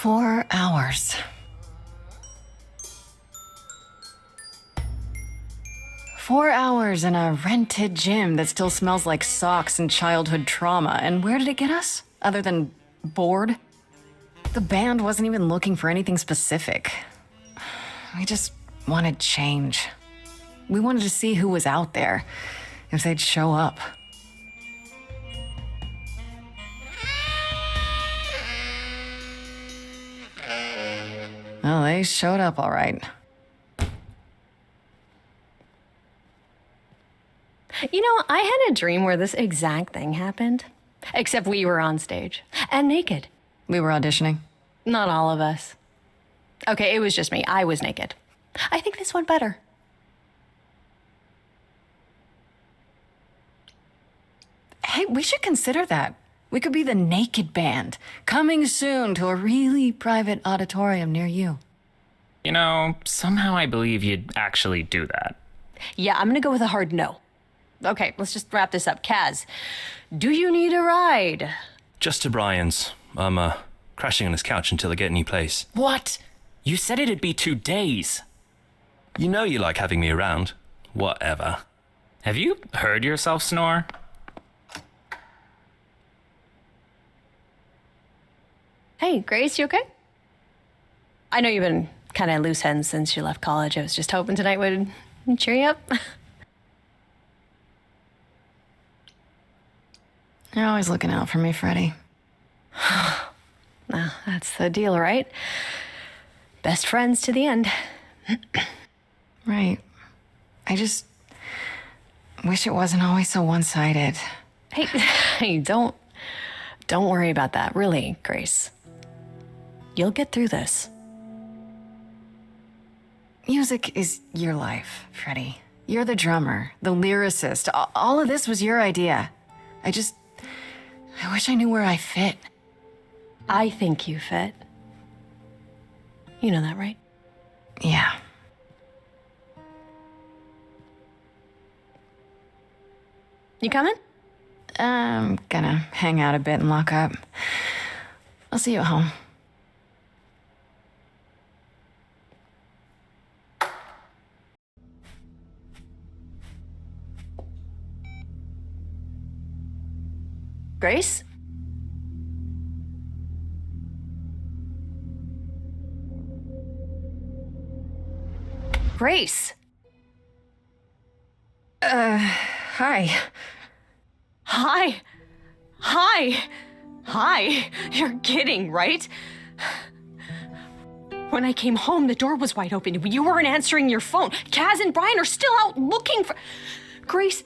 4 hours. 4 hours in a rented gym that still smells like socks and childhood trauma. And where did it get us? Other than bored? The band wasn't even looking for anything specific. We just wanted change. We wanted to see who was out there, if they'd show up. Well, they showed up all right. You know, I had a dream where this exact thing happened. Except we were on stage. And naked. We were auditioning. Not all of us. Okay, it was just me. I was naked. I think this went better. Hey, we should consider that. We could be the naked band, coming soon to a really private auditorium near you. You know, somehow I believe you'd actually do that. Yeah, I'm gonna go with a hard no. Okay, let's just wrap this up. Kaz, do you need a ride? Just to Brian's. I'm crashing on his couch until I get a new place. What? You said it'd be 2 days. You know you like having me around. Whatever. Have you heard yourself snore? Hey, Grace, you okay? I know you've been kind of loose ends since you left college. I was just hoping tonight would cheer you up. You're always looking out for me, Freddie. Well, that's the deal, right? Best friends to the end. Right. I just wish it wasn't always so one-sided. Hey, don't worry about that, really, Grace. You'll get through this. Music is your life, Freddie. You're the drummer, the lyricist. All of this was your idea. I wish I knew where I fit. I think you fit. You know that, right? Yeah. You coming? I'm gonna hang out a bit and lock up. I'll see you at home. Grace? Grace! Hi. Hi! Hi! Hi! You're kidding, right? When I came home, the door was wide open. You weren't answering your phone. Kaz and Brian are still out looking for... Grace...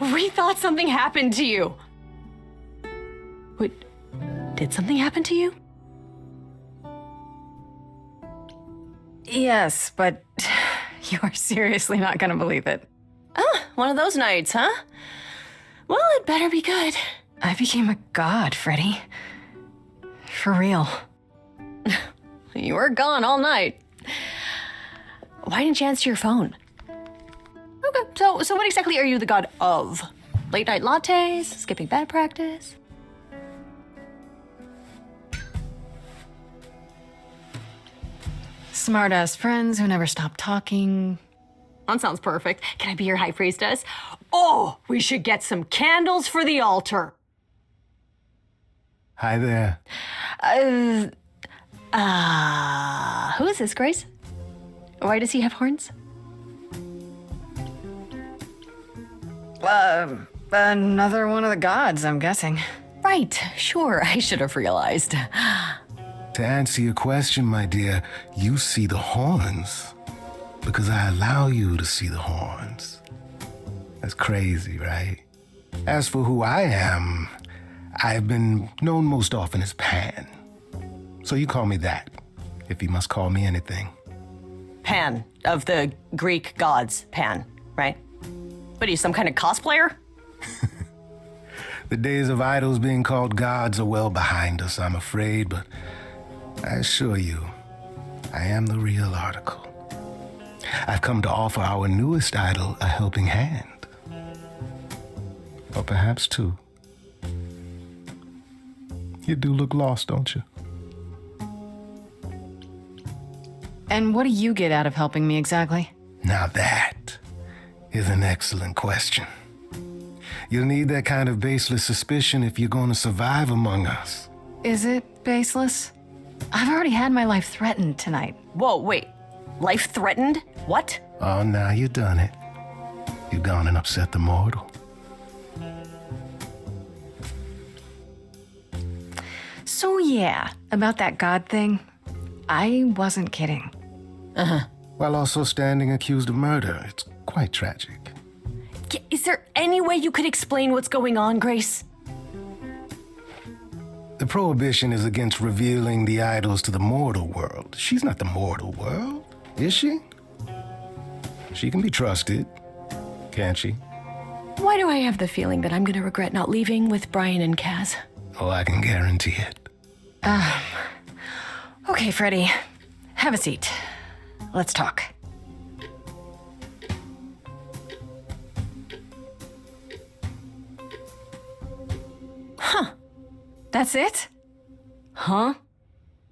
We thought something happened to you. Wait, did something happen to you? Yes, but you're seriously not gonna believe it. Oh, one of those nights, huh? Well, it better be good. I became a god, Freddie. For real. You were gone all night. Why didn't you answer your phone? Okay, so what exactly are you the god of? Late night lattes? Skipping band practice? Smart-ass friends who never stop talking. That sounds perfect. Can I be your high priestess? Oh, we should get some candles for the altar. Hi there. Who is this, Grace? Why does he have horns? Another one of the gods, I'm guessing. Right, sure, I should have realized. To answer your question, my dear, you see the horns because I allow you to see the horns. That's crazy, right? As for who I am, I've been known most often as Pan. So you call me that, if you must call me anything. Pan, of the Greek gods, Pan, right? What are you, some kind of cosplayer? The days of idols being called gods are well behind us, I'm afraid, but I assure you, I am the real article. I've come to offer our newest idol a helping hand. Or perhaps two. You do look lost, don't you? And what do you get out of helping me exactly? Now that is an excellent question. You'll need that kind of baseless suspicion if you're going to survive among us. Is it baseless? I've already had my life threatened tonight. Whoa, wait. Life threatened? What? Oh, now you done it. You gone and upset the mortal. So yeah, about that God thing, I wasn't kidding. While also standing accused of murder. It's quite tragic. Is there any way you could explain what's going on, Grace? The prohibition is against revealing the idols to the mortal world. She's not the mortal world, is she? She can be trusted, can't she? Why do I have the feeling that I'm going to regret not leaving with Brian and Kaz? Oh, I can guarantee it. Okay, Freddie, have a seat. Let's talk. That's it? Huh?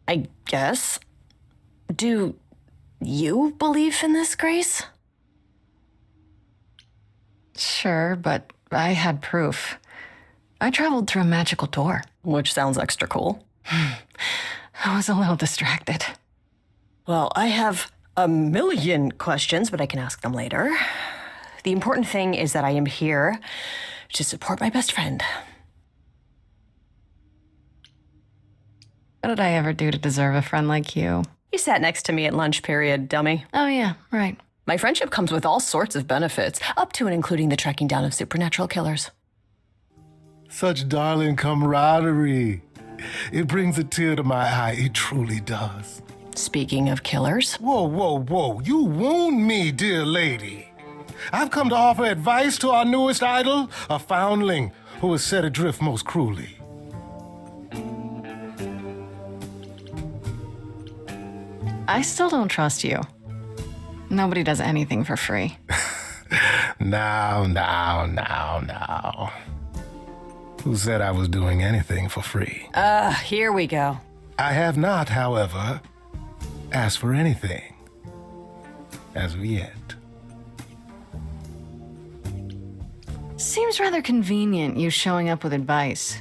I guess. Do you believe in this, Grace? Sure, but I had proof. I traveled through a magical door. Which sounds extra cool. I was a little distracted. Well, I have a million questions, but I can ask them later. The important thing is that I am here to support my best friend. What did I ever do to deserve a friend like you? You sat next to me at lunch period, dummy. Oh, yeah, right. My friendship comes with all sorts of benefits, up to and including the tracking down of supernatural killers. Such darling camaraderie. It brings a tear to my eye. It truly does. Speaking of killers, Whoa, whoa, whoa. You wound me, dear lady. I've come to offer advice to our newest idol, a foundling who was set adrift most cruelly. I still don't trust you. Nobody does anything for free. Now. Who said I was doing anything for free? here we go. I have not, however, asked for anything. As of yet. Seems rather convenient, you showing up with advice.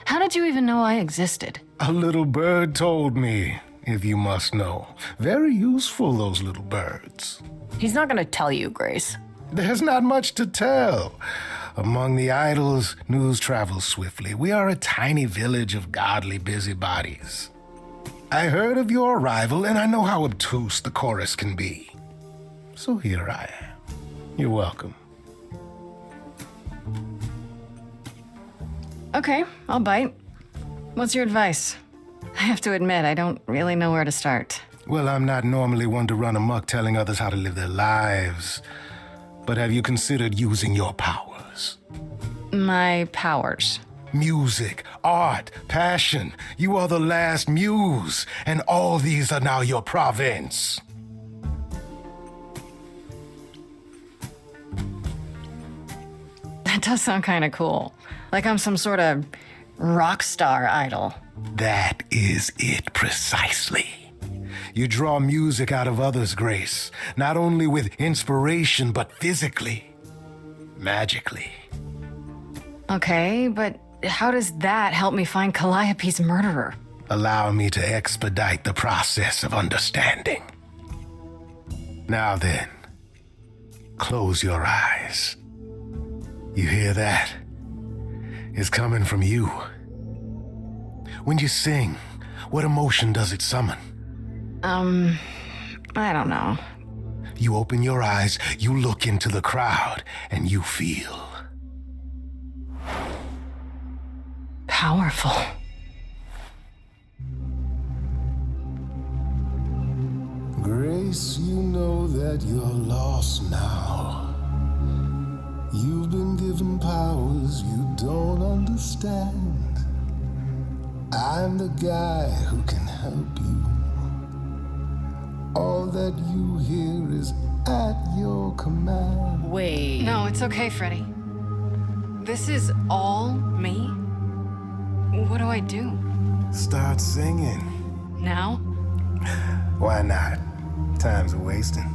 How did you even know I existed? A little bird told me, if you must know. Very useful, those little birds. He's not gonna tell you, Grace. There's not much to tell. Among the idols, news travels swiftly. We are a tiny village of godly busybodies. I heard of your arrival, and I know how obtuse the chorus can be. So here I am. You're welcome. Okay, I'll bite. What's your advice? I have to admit, I don't really know where to start. Well, I'm not normally one to run amok telling others how to live their lives. But have you considered using your powers? My powers. Music, art, passion. You are the last muse, and all these are now your province. That does sound kind of cool. Like I'm some sort of rock star idol. That is it precisely. You draw music out of others, Grace, not only with inspiration, but physically, magically. Okay, but how does that help me find Calliope's murderer? Allow me to expedite the process of understanding. Now then, close your eyes. You hear that? It's coming from you. When you sing, what emotion does it summon? I don't know. You open your eyes, you look into the crowd, and you feel Powerful. Grace, you know that you're lost now. You've been given powers you don't understand. I'm the guy who can help you. All that you hear is at your command. Wait. No, it's okay, Freddie. This is all me? What do I do? Start singing. Now? Why not? Time's a wasting.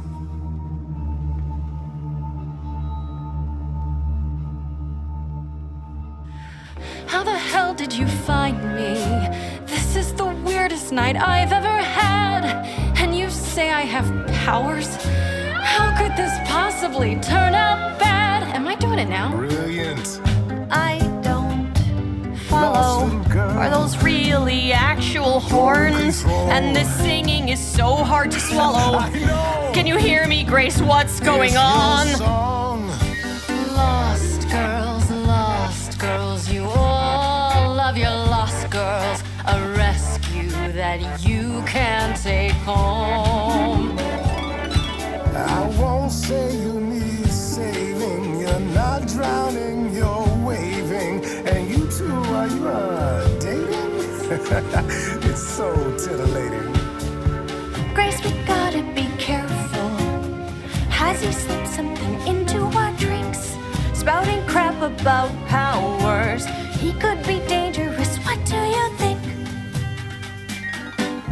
How the hell did you find me? This is the weirdest night I've ever had. And you say I have powers? How could this possibly turn out bad? Am I doing it now? Brilliant. I don't follow. Lost little girl. Are those really actual horns? control. And this singing is so hard to swallow. I know. Can you hear me, Grace? What's going It's your on? song. Lost girls, you all love your lost girls. A rescue that you can take home. I won't say you need saving. You're not drowning, you're waving. And you two, are you dating? It's so titillating. Grace, we gotta be careful. Has he slipped something into our drinks? Spouting crap about powers. He could be dangerous. What do you think?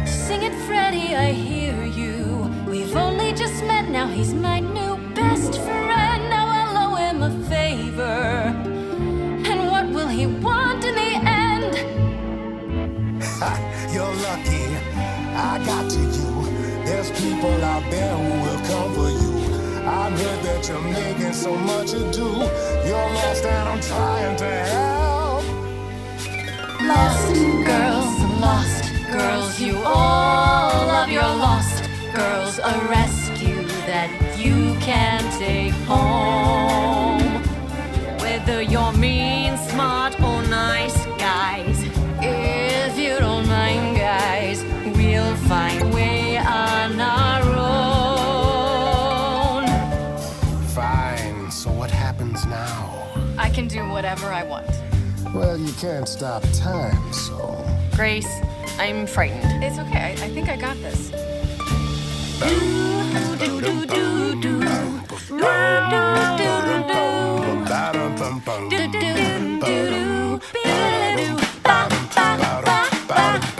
Sing it, Freddie, I hear you. We've only just met, now he's my new best friend. Now I'll owe him a favor. And what will he want in the end? You're lucky I got to you. There's people out there who will come for you. I've heard that you're making so much ado. You're lost and I'm trying to help. Lost girls, you all love your lost girls. A rescue that you can take home. Whether you're mean, smart, or nice, guys. If you don't mind, guys, we'll find a way on our own. Fine, so what happens now? I can do whatever I want. Well, you can't stop time, so... Grace, I'm frightened. It's okay, I think I got this.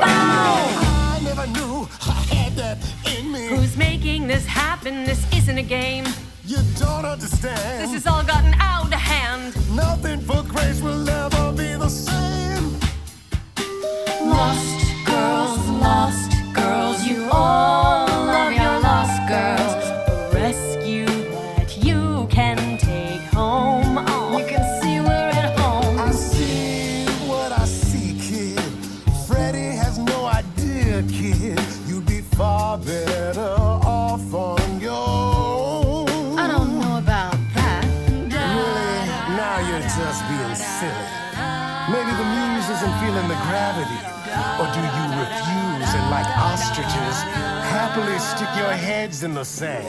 I never knew I had that in me. Who's making this happen? This isn't a game. You don't understand. This has all gotten out of hand. Nothing for Grace will ever be the same. Lost girls, you all love your lost girls. A rescue that you can take home. Oh. You can see we're at home. I see what I see, kid. Freddie has no idea, kid. You'd be far better off on your own. I don't know about that. Really? Now you're just being silly. Maybe the muse isn't feeling the gravity. Or do you refuse and, like ostriches, happily stick your heads in the sand?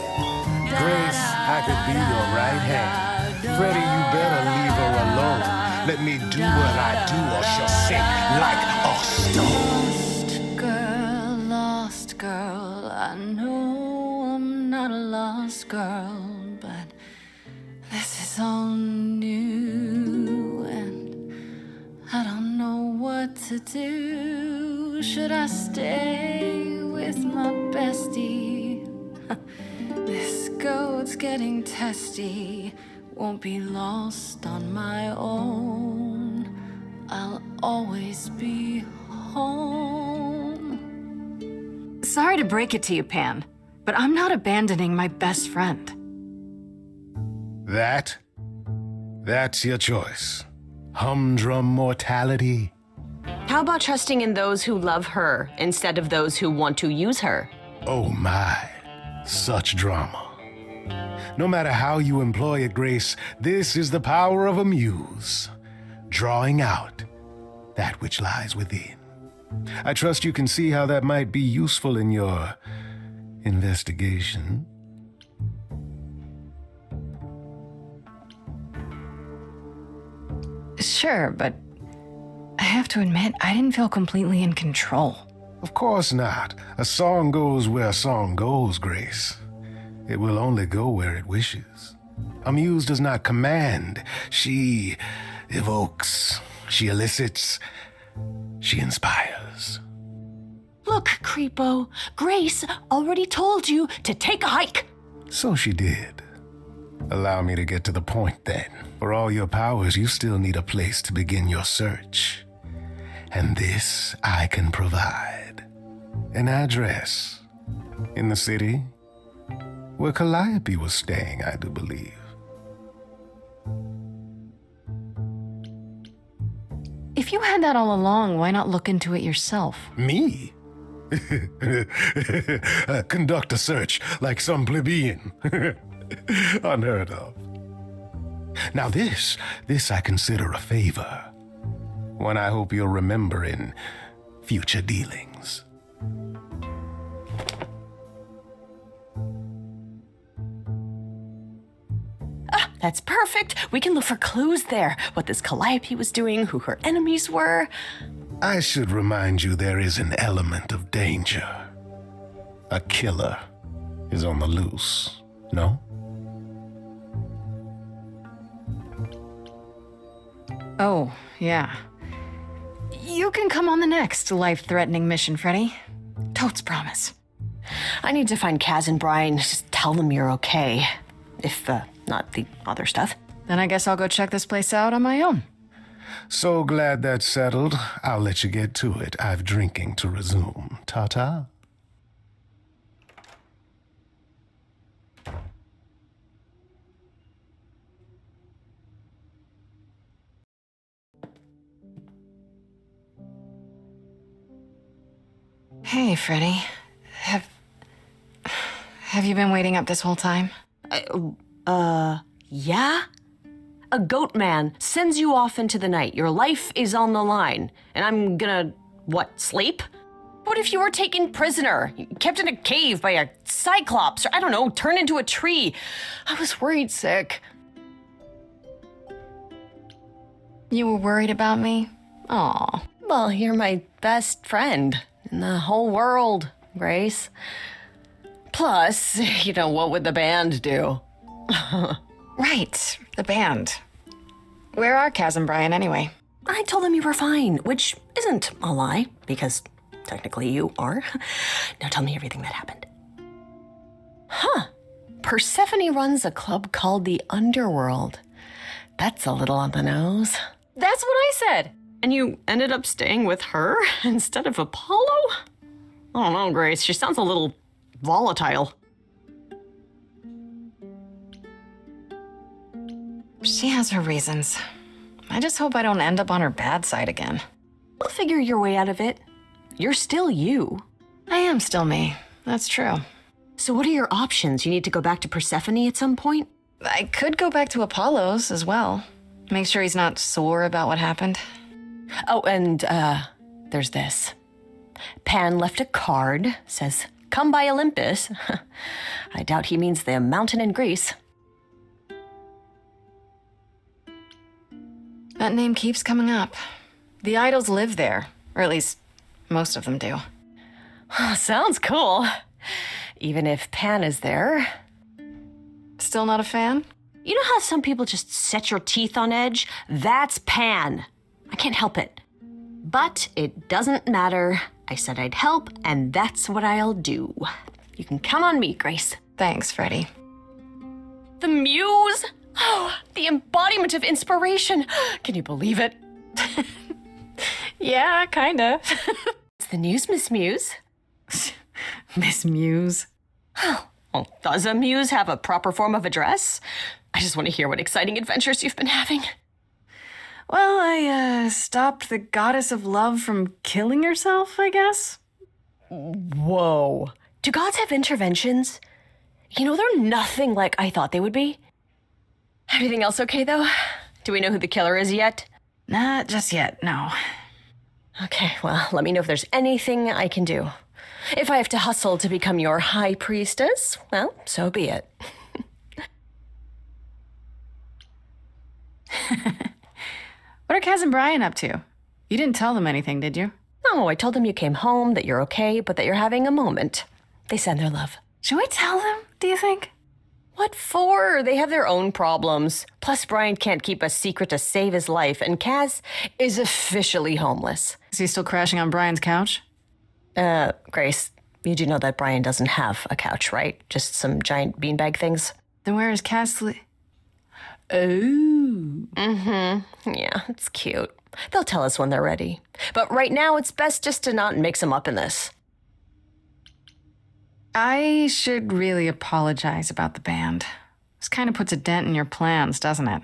Grace, I could be your right hand. Freddie, you better leave her alone. Let me do what I do or she'll sink like a stone. Lost girl, I know I'm not a lost girl, but this is all new and I don't know what to do. Should I stay with my bestie? This goat's getting testy. Won't be lost on my own. I'll always be home. Sorry to break it to you, Pan, but I'm not abandoning my best friend. That's your choice. Humdrum mortality. How about trusting in those who love her instead of those who want to use her? Oh my, such drama. No matter how you employ it, Grace, this is the power of a muse, drawing out that which lies within. I trust you can see how that might be useful in your investigation. Sure, but I have to admit, I didn't feel completely in control. Of course not. A song goes where a song goes, Grace. It will only go where it wishes. A muse does not command. She evokes. She elicits. she inspires. Look, creepo, Grace already told you to take a hike. So she did. Allow me to get to the point then. For all your powers, you still need a place to begin your search. And this I can provide. An address in the city where Calliope was staying, I do believe. If you had that all along, why not look into it yourself? Me? Conduct a search like some plebeian. Unheard of. Now this I consider a favor. One I hope you'll remember in future dealings. That's perfect. We can look for clues there. What this Calliope was doing, who her enemies were. I should remind you there is an element of danger. A killer is on the loose, no? Oh, yeah. You can come on the next life-threatening mission, Freddie. Totes promise. I need to find Kaz and Brian. Just tell them you're okay. If, not the other stuff. Then I guess I'll go check this place out on my own. So glad that's settled. I'll let you get to it. I've drinking to resume. Ta-ta. Hey, Freddie. Have you been waiting up this whole time? Yeah? A goat man sends you off into the night. Your life is on the line. And I'm gonna, what, sleep? What if you were taken prisoner, kept in a cave by a cyclops, or I don't know, turned into a tree? I was worried sick. You were worried about me? Aw. Well, you're my best friend in the whole world, Grace. Plus, what would the band do? Right, the band. Where are Kaz and Brian anyway? I told them you were fine, which isn't a lie, because technically you are. Now tell me everything that happened. Huh. Persephone runs a club called the Underworld. That's a little on the nose. That's what I said. And you ended up staying with her instead of Apollo? I don't know, Grace. She sounds a little volatile. She has her reasons. I just hope I don't end up on her bad side again. You'll figure your way out of it. You're still you. I am still me. That's true. So what are your options? You need to go back to Persephone at some point? I could go back to Apollo's as well. Make sure he's not sore about what happened. Oh, and, there's this. Pan left a card, says, "Come by Olympus." I doubt he means the mountain in Greece. That name keeps coming up. The idols live there, or at least most of them do. Sounds cool. Even if Pan is there. Still not a fan? You know how some people just set your teeth on edge? That's Pan. I can't help it. But it doesn't matter. I said I'd help, and that's what I'll do. You can count on me, Grace. Thanks, Freddie. The muse? Oh, the embodiment of inspiration. Can you believe it? Yeah, kinda. It's the news, Miss Muse. Miss Muse. Well, does a muse have a proper form of address? I just want to hear what exciting adventures you've been having. Well, I, stopped the goddess of love from killing herself, I guess. Whoa. Do gods have interventions? They're nothing like I thought they would be. Everything else okay, though? Do we know who the killer is yet? Not just yet, no. Okay, well, let me know if there's anything I can do. If I have to hustle to become your high priestess, well, so be it. What are Kaz and Brian up to? You didn't tell them anything, did you? No, I told them you came home, that you're okay, but that you're having a moment. They send their love. Should we tell them, do you think? What for? They have their own problems. Plus, Brian can't keep a secret to save his life, and Kaz is officially homeless. Is he still crashing on Brian's couch? Grace, you do know that Brian doesn't have a couch, right? Just some giant beanbag things? Then where is Cass? Oh. Yeah, it's cute. They'll tell us when they're ready. But right now, it's best just to not mix them up in this. I should really apologize about the band. This kind of puts a dent in your plans, doesn't it?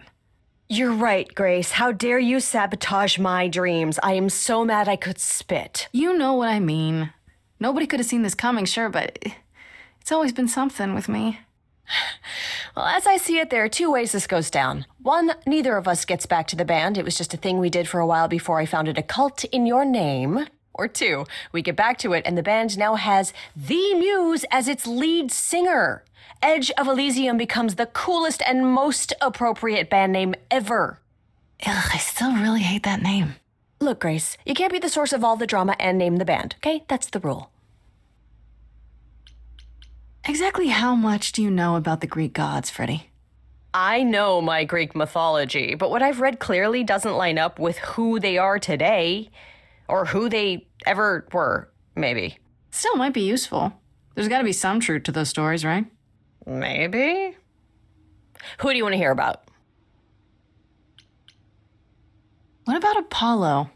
You're right, Grace. How dare you sabotage my dreams? I am so mad I could spit. You know what I mean. Nobody could have seen this coming, sure, but it's always been something with me. Well, as I see it, there are two ways this goes down. One, neither of us gets back to the band. It was just a thing we did for a while before I founded a cult in your name. Or two, we get back to it and the band now has the Muse as its lead singer. Edge of Elysium becomes the coolest and most appropriate band name ever. Ugh, I still really hate that name. Look, Grace, you can't be the source of all the drama and name the band, okay? That's the rule. Exactly how much do you know about the Greek gods, Freddie? I know my Greek mythology, but what I've read clearly doesn't line up with who they are today. Or who they ever were, maybe. Still might be useful. There's got to be some truth to those stories, right? Maybe. Who do you want to hear about? What about Apollo?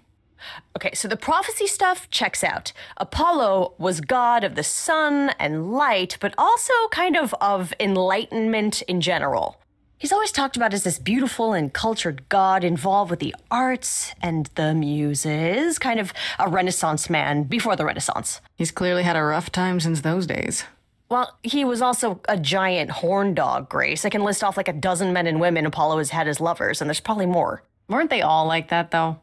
Okay, so the prophecy stuff checks out. Apollo was god of the sun and light, but also kind of enlightenment in general. He's always talked about as this beautiful and cultured god involved with the arts and the muses, kind of a Renaissance man before the Renaissance. He's clearly had a rough time since those days. Well, he was also a giant horn dog, Grace. I can list off like a dozen men and women Apollo has had as lovers, and there's probably more. Weren't they all like that, though?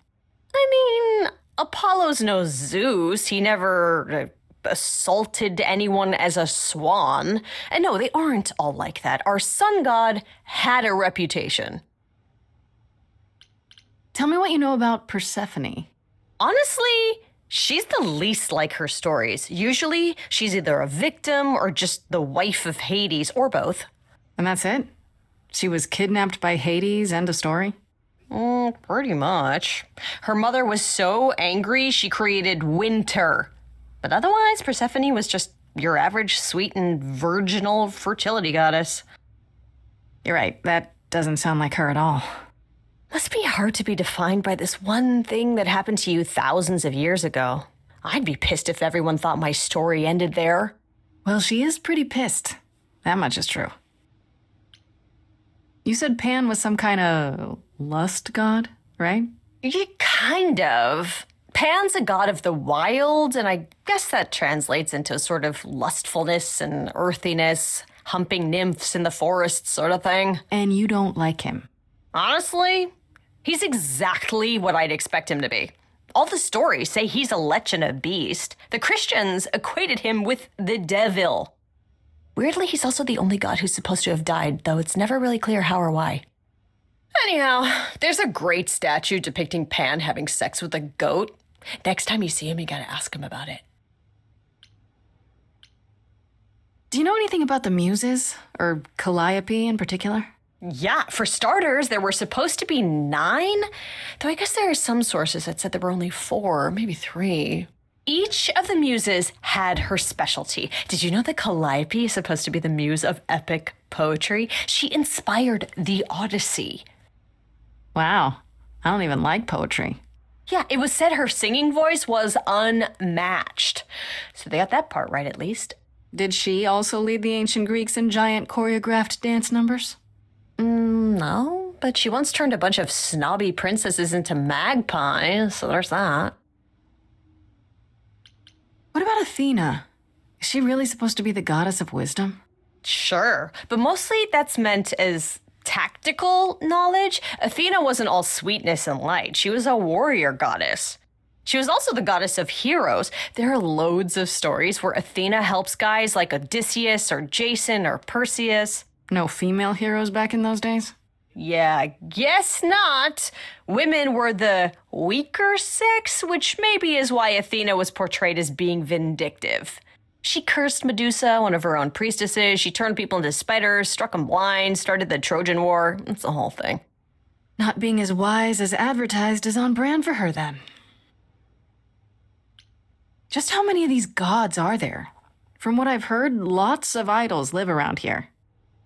I mean, Apollo's no Zeus. He never assaulted anyone as a swan. And no, they aren't all like that. Our sun god had a reputation. Tell me what you know about Persephone. Honestly, she's the least like her stories. Usually, she's either a victim or just the wife of Hades, or both. And that's it? She was kidnapped by Hades, end of story? Pretty much. Her mother was so angry, she created winter. But otherwise, Persephone was just your average sweet and virginal fertility goddess. You're right, that doesn't sound like her at all. Must be hard to be defined by this one thing that happened to you thousands of years ago. I'd be pissed if everyone thought my story ended there. Well, she is pretty pissed. That much is true. You said Pan was some kind of lust god, right? Yeah, kind of. Pan's a god of the wild, and I guess that translates into sort of lustfulness and earthiness, humping nymphs in the forest sort of thing. And you don't like him. Honestly, he's exactly what I'd expect him to be. All the stories say he's a lech and a beast. The Christians equated him with the devil. Weirdly, he's also the only god who's supposed to have died, though it's never really clear how or why. Anyhow, there's a great statue depicting Pan having sex with a goat. Next time you see him, you gotta ask him about it. Do you know anything about the Muses? Or Calliope in particular? Yeah, for starters, there were supposed to be 9, though I guess there are some sources that said there were only 4, maybe 3. Each of the muses had her specialty. Did you know that Calliope is supposed to be the muse of epic poetry? She inspired the Odyssey. Wow, I don't even like poetry. Yeah, it was said her singing voice was unmatched. So they got that part right, at least. Did she also lead the ancient Greeks in giant choreographed dance numbers? No, but she once turned a bunch of snobby princesses into magpies, so there's that. What about Athena? Is she really supposed to be the goddess of wisdom? Sure, but mostly that's meant as tactical knowledge. Athena wasn't all sweetness and light. She was a warrior goddess. She was also the goddess of heroes. There are loads of stories where Athena helps guys like Odysseus or Jason or Perseus. No female heroes back in those days? Yeah, guess not. Women were the weaker sex, which maybe is why Athena was portrayed as being vindictive. She cursed Medusa, one of her own priestesses. She turned people into spiders, struck them blind, started the Trojan War. It's the whole thing. Not being as wise as advertised is on brand for her, then. Just how many of these gods are there? From what I've heard, lots of idols live around here.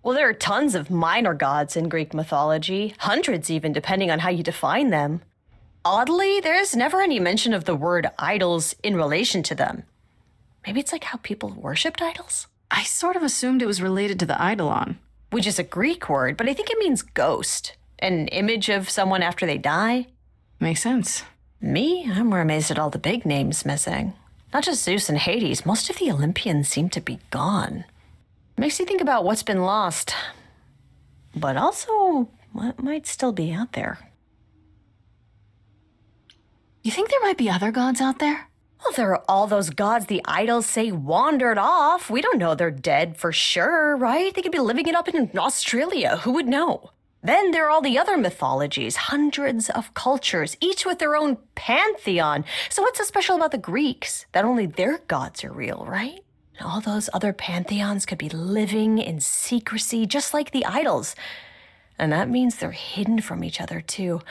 Well, there are tons of minor gods in Greek mythology, hundreds even, depending on how you define them. Oddly, there's never any mention of the word idols in relation to them. Maybe it's like how people worshipped idols? I sort of assumed it was related to the eidolon. Which is a Greek word, but I think it means ghost. An image of someone after they die. Makes sense. Me? I'm more amazed at all the big names missing. Not just Zeus and Hades, most of the Olympians seem to be gone. Makes you think about what's been lost, but also what might still be out there. You think there might be other gods out there? Well, there are all those gods the idols say wandered off. We don't know they're dead for sure, right? They could be living it up in Australia. Who would know? Then there are all the other mythologies, hundreds of cultures, each with their own pantheon. So what's so special about the Greeks? That only their gods are real, right? All those other pantheons could be living in secrecy, just like the idols. And that means they're hidden from each other, too.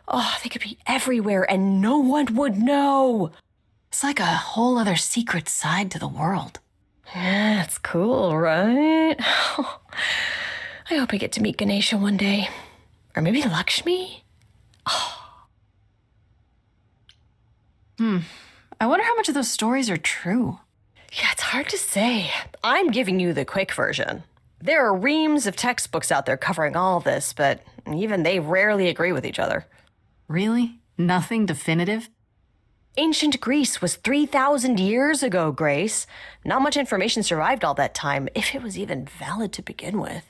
Oh, they could be everywhere and no one would know. It's like a whole other secret side to the world. Yeah, that's cool, right? I hope I get to meet Ganesha one day. Or maybe Lakshmi? I wonder how much of those stories are true. Yeah, it's hard to say. I'm giving you the quick version. There are reams of textbooks out there covering all this, but even they rarely agree with each other. Really? Nothing definitive? Ancient Greece was 3,000 years ago, Grace. Not much information survived all that time, if it was even valid to begin with.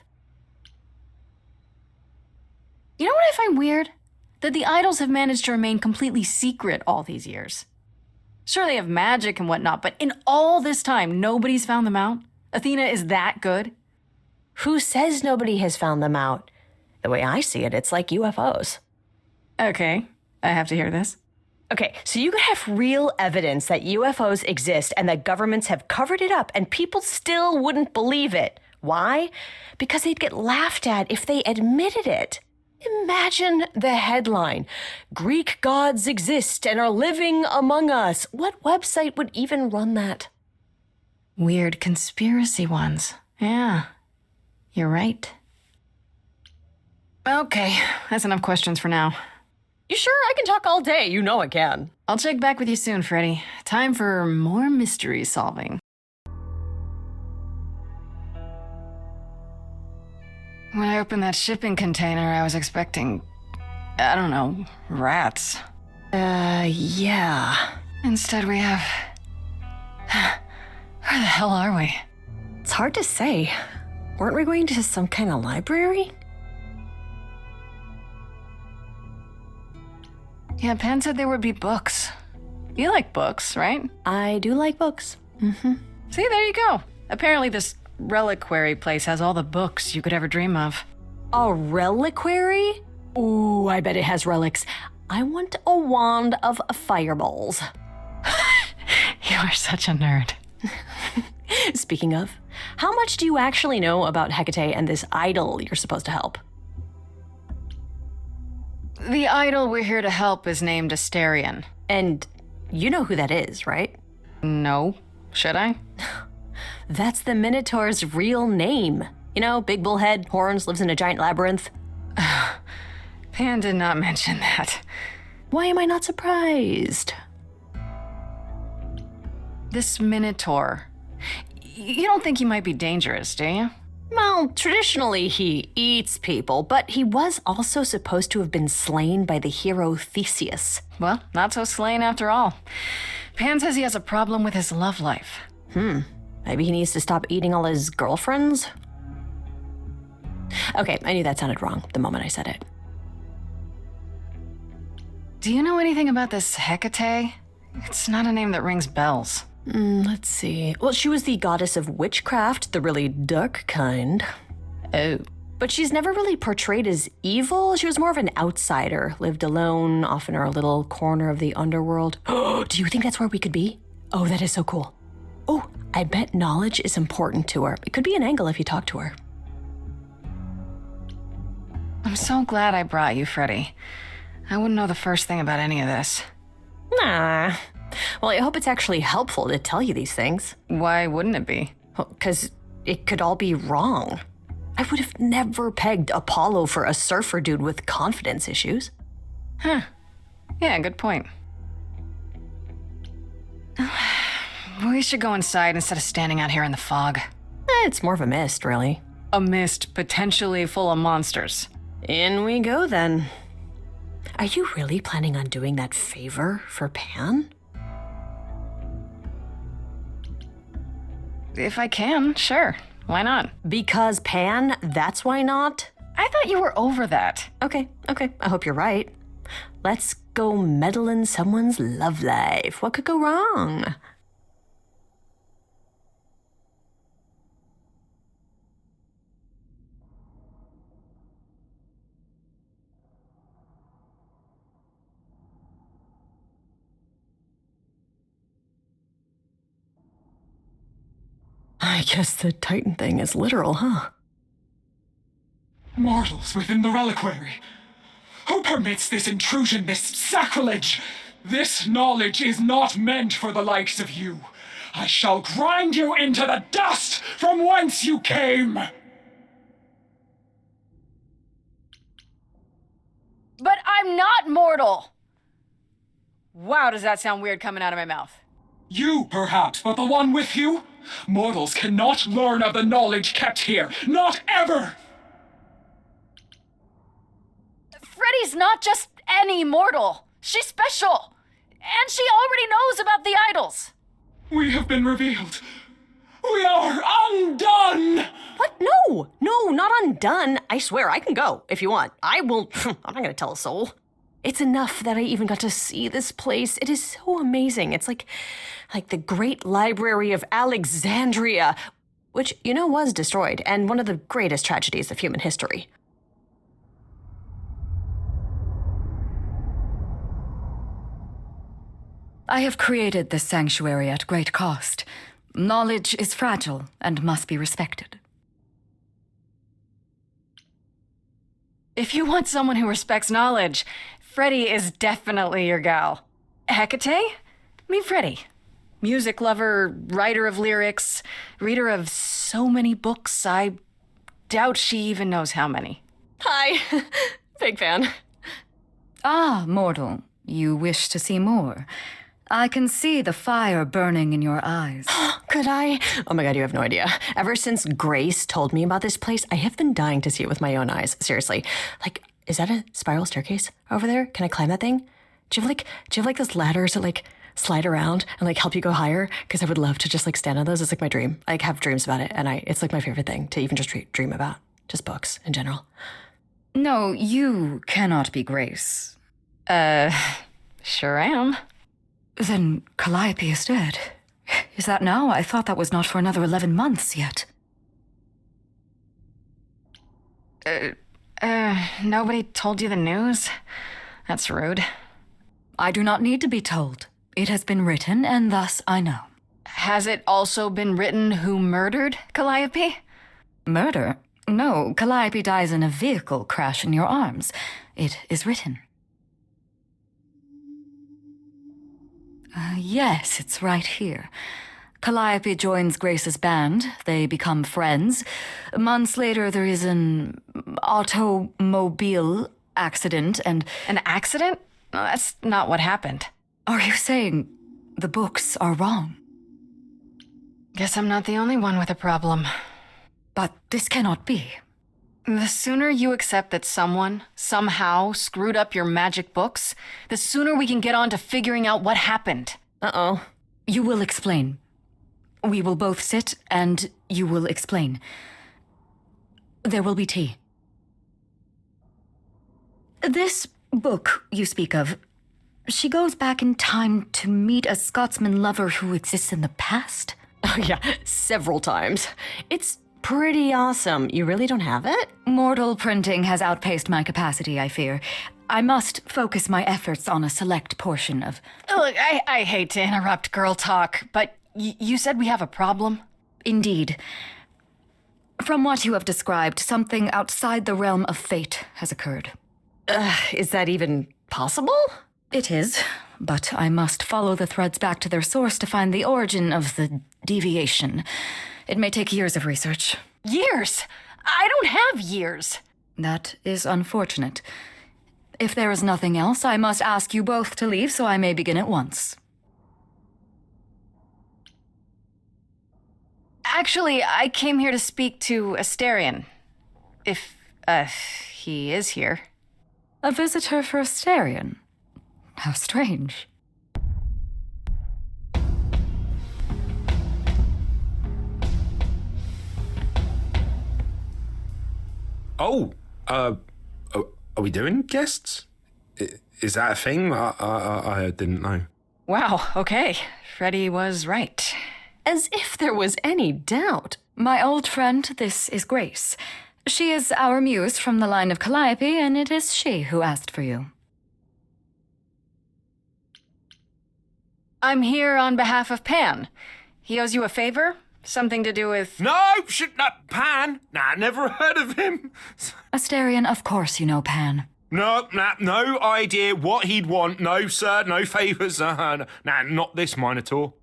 You know what I find weird? That the idols have managed to remain completely secret all these years. Sure, they have magic and whatnot, but in all this time, nobody's found them out? Athena is that good? Who says nobody has found them out? The way I see it, it's like UFOs. Okay, I have to hear this. Okay, so you could have real evidence that UFOs exist and that governments have covered it up and people still wouldn't believe it. Why? Because they'd get laughed at if they admitted it. Imagine the headline, Greek gods exist and are living among us. What website would even run that? Weird conspiracy ones. Yeah, you're right. Okay, that's enough questions for now. You sure? I can talk all day. You know I can. I'll check back with you soon, Freddie. Time for more mystery solving. When I opened that shipping container, I was expecting, I don't know, rats. Yeah. Instead we have... Where the hell are we? It's hard to say. Weren't we going to some kind of library? Yeah, Pan said there would be books. You like books, right? I do like books. Mm-hmm. See, there you go. Apparently this reliquary place has all the books you could ever dream of. A reliquary? Ooh, I bet it has relics. I want a wand of fireballs. You are such a nerd. Speaking of, how much do you actually know about Hecate and this idol you're supposed to help? The idol we're here to help is named Asterion. And you know who that is, right? No. Should I? That's the Minotaur's real name. You know, big bullhead, horns, lives in a giant labyrinth. Pan did not mention that. Why am I not surprised? This Minotaur. You don't think he might be dangerous, do you? Well, traditionally he eats people, but he was also supposed to have been slain by the hero Theseus. Well, not so slain after all. Pan says he has a problem with his love life. Maybe he needs to stop eating all his girlfriends? Okay, I knew that sounded wrong the moment I said it. Do you know anything about this Hecate? It's not a name that rings bells. Let's see. Well, she was the goddess of witchcraft, the really dark kind. Oh. But she's never really portrayed as evil. She was more of an outsider, lived alone, off in her little corner of the underworld. Do you think that's where we could be? Oh, that is so cool. Oh, I bet knowledge is important to her. It could be an angle if you talk to her. I'm so glad I brought you, Freddie. I wouldn't know the first thing about any of this. Nah. Well, I hope it's actually helpful to tell you these things. Why wouldn't it be? Because it could all be wrong. I would have never pegged Apollo for a surfer dude with confidence issues. Huh. Yeah, good point. We should go inside instead of standing out here in the fog. It's more of a mist, really. A mist potentially full of monsters. In we go, then. Are you really planning on doing that favor for Pan? If I can, sure. Why not? Because Pan, that's why not? I thought you were over that. Okay. I hope you're right. Let's go meddle in someone's love life. What could go wrong? I guess the Titan thing is literal, huh? Mortals within the reliquary. Who permits this intrusion, this sacrilege? This knowledge is not meant for the likes of you. I shall grind you into the dust from whence you came. But I'm not mortal! Wow, does that sound weird coming out of my mouth? You, perhaps, but the one with you? Mortals cannot learn of the knowledge kept here. Not ever! Freddie's not just any mortal. She's special. And she already knows about the idols. We have been revealed. We are undone! What? No, not undone. I swear, I can go if you want. I will. I'm not gonna tell a soul. It's enough that I even got to see this place. It is so amazing. It's like the Great Library of Alexandria, which, was destroyed, and one of the greatest tragedies of human history. I have created this sanctuary at great cost. Knowledge is fragile and must be respected. If you want someone who respects knowledge, Freddie is definitely your gal. Hecate? Meet Freddie. Music lover, writer of lyrics, reader of so many books, I doubt she even knows how many. Hi. Big fan. Ah, mortal, you wish to see more. I can see the fire burning in your eyes. Could I? Oh my god, you have no idea. Ever since Grace told me about this place, I have been dying to see it with my own eyes. Seriously. Is that a spiral staircase over there? Can I climb that thing? Do you have those ladders that slide around and help you go higher? Because I would love to just stand on those. It's my dream. I have dreams about it, and it's my favorite thing to even just dream about. Just books in general. No, you cannot be Grace. Sure am. Then Calliope is dead. Is that now? I thought that was not for another 11 months yet. Nobody told you the news? That's rude. I do not need to be told. It has been written, and thus I know. Has it also been written who murdered Calliope? Murder? No, Calliope dies in a vehicle crash in your arms. It is written. Yes, it's right here. Calliope joins Grace's band. They become friends. Months later, there is an automobile accident and... An accident? No, that's not what happened. Are you saying the books are wrong? Guess I'm not the only one with a problem. But this cannot be. The sooner you accept that someone, somehow, screwed up your magic books, the sooner we can get on to figuring out what happened. Uh-oh. You will explain. We will both sit, and you will explain. There will be tea. This book you speak of, she goes back in time to meet a Scotsman lover who exists in the past? Oh yeah, several times. It's pretty awesome. You really don't have it? Mortal printing has outpaced my capacity, I fear. I must focus my efforts on a select portion of... Look, I hate to interrupt girl talk, but you said we have a problem? Indeed. From what you have described, something outside the realm of fate has occurred. Is that even possible? It is, but I must follow the threads back to their source to find the origin of the deviation. It may take years of research. Years? I don't have years. That is unfortunate. If there is nothing else, I must ask you both to leave so I may begin at once. Actually, I came here to speak to Asterion. If, he is here. A visitor for Asterion? How strange. Oh, are we doing guests? Is that a thing? I didn't know. Wow, okay. Freddie was right. As if there was any doubt. My old friend, this is Grace. She is our muse from the line of Calliope, and it is she who asked for you. I'm here on behalf of Pan. He owes you a favor? Something to do with... No, not Pan. Nah, never heard of him. Asterion, of course you know Pan. No idea what he'd want. No, sir, no favours. Nah, not this Minotaur.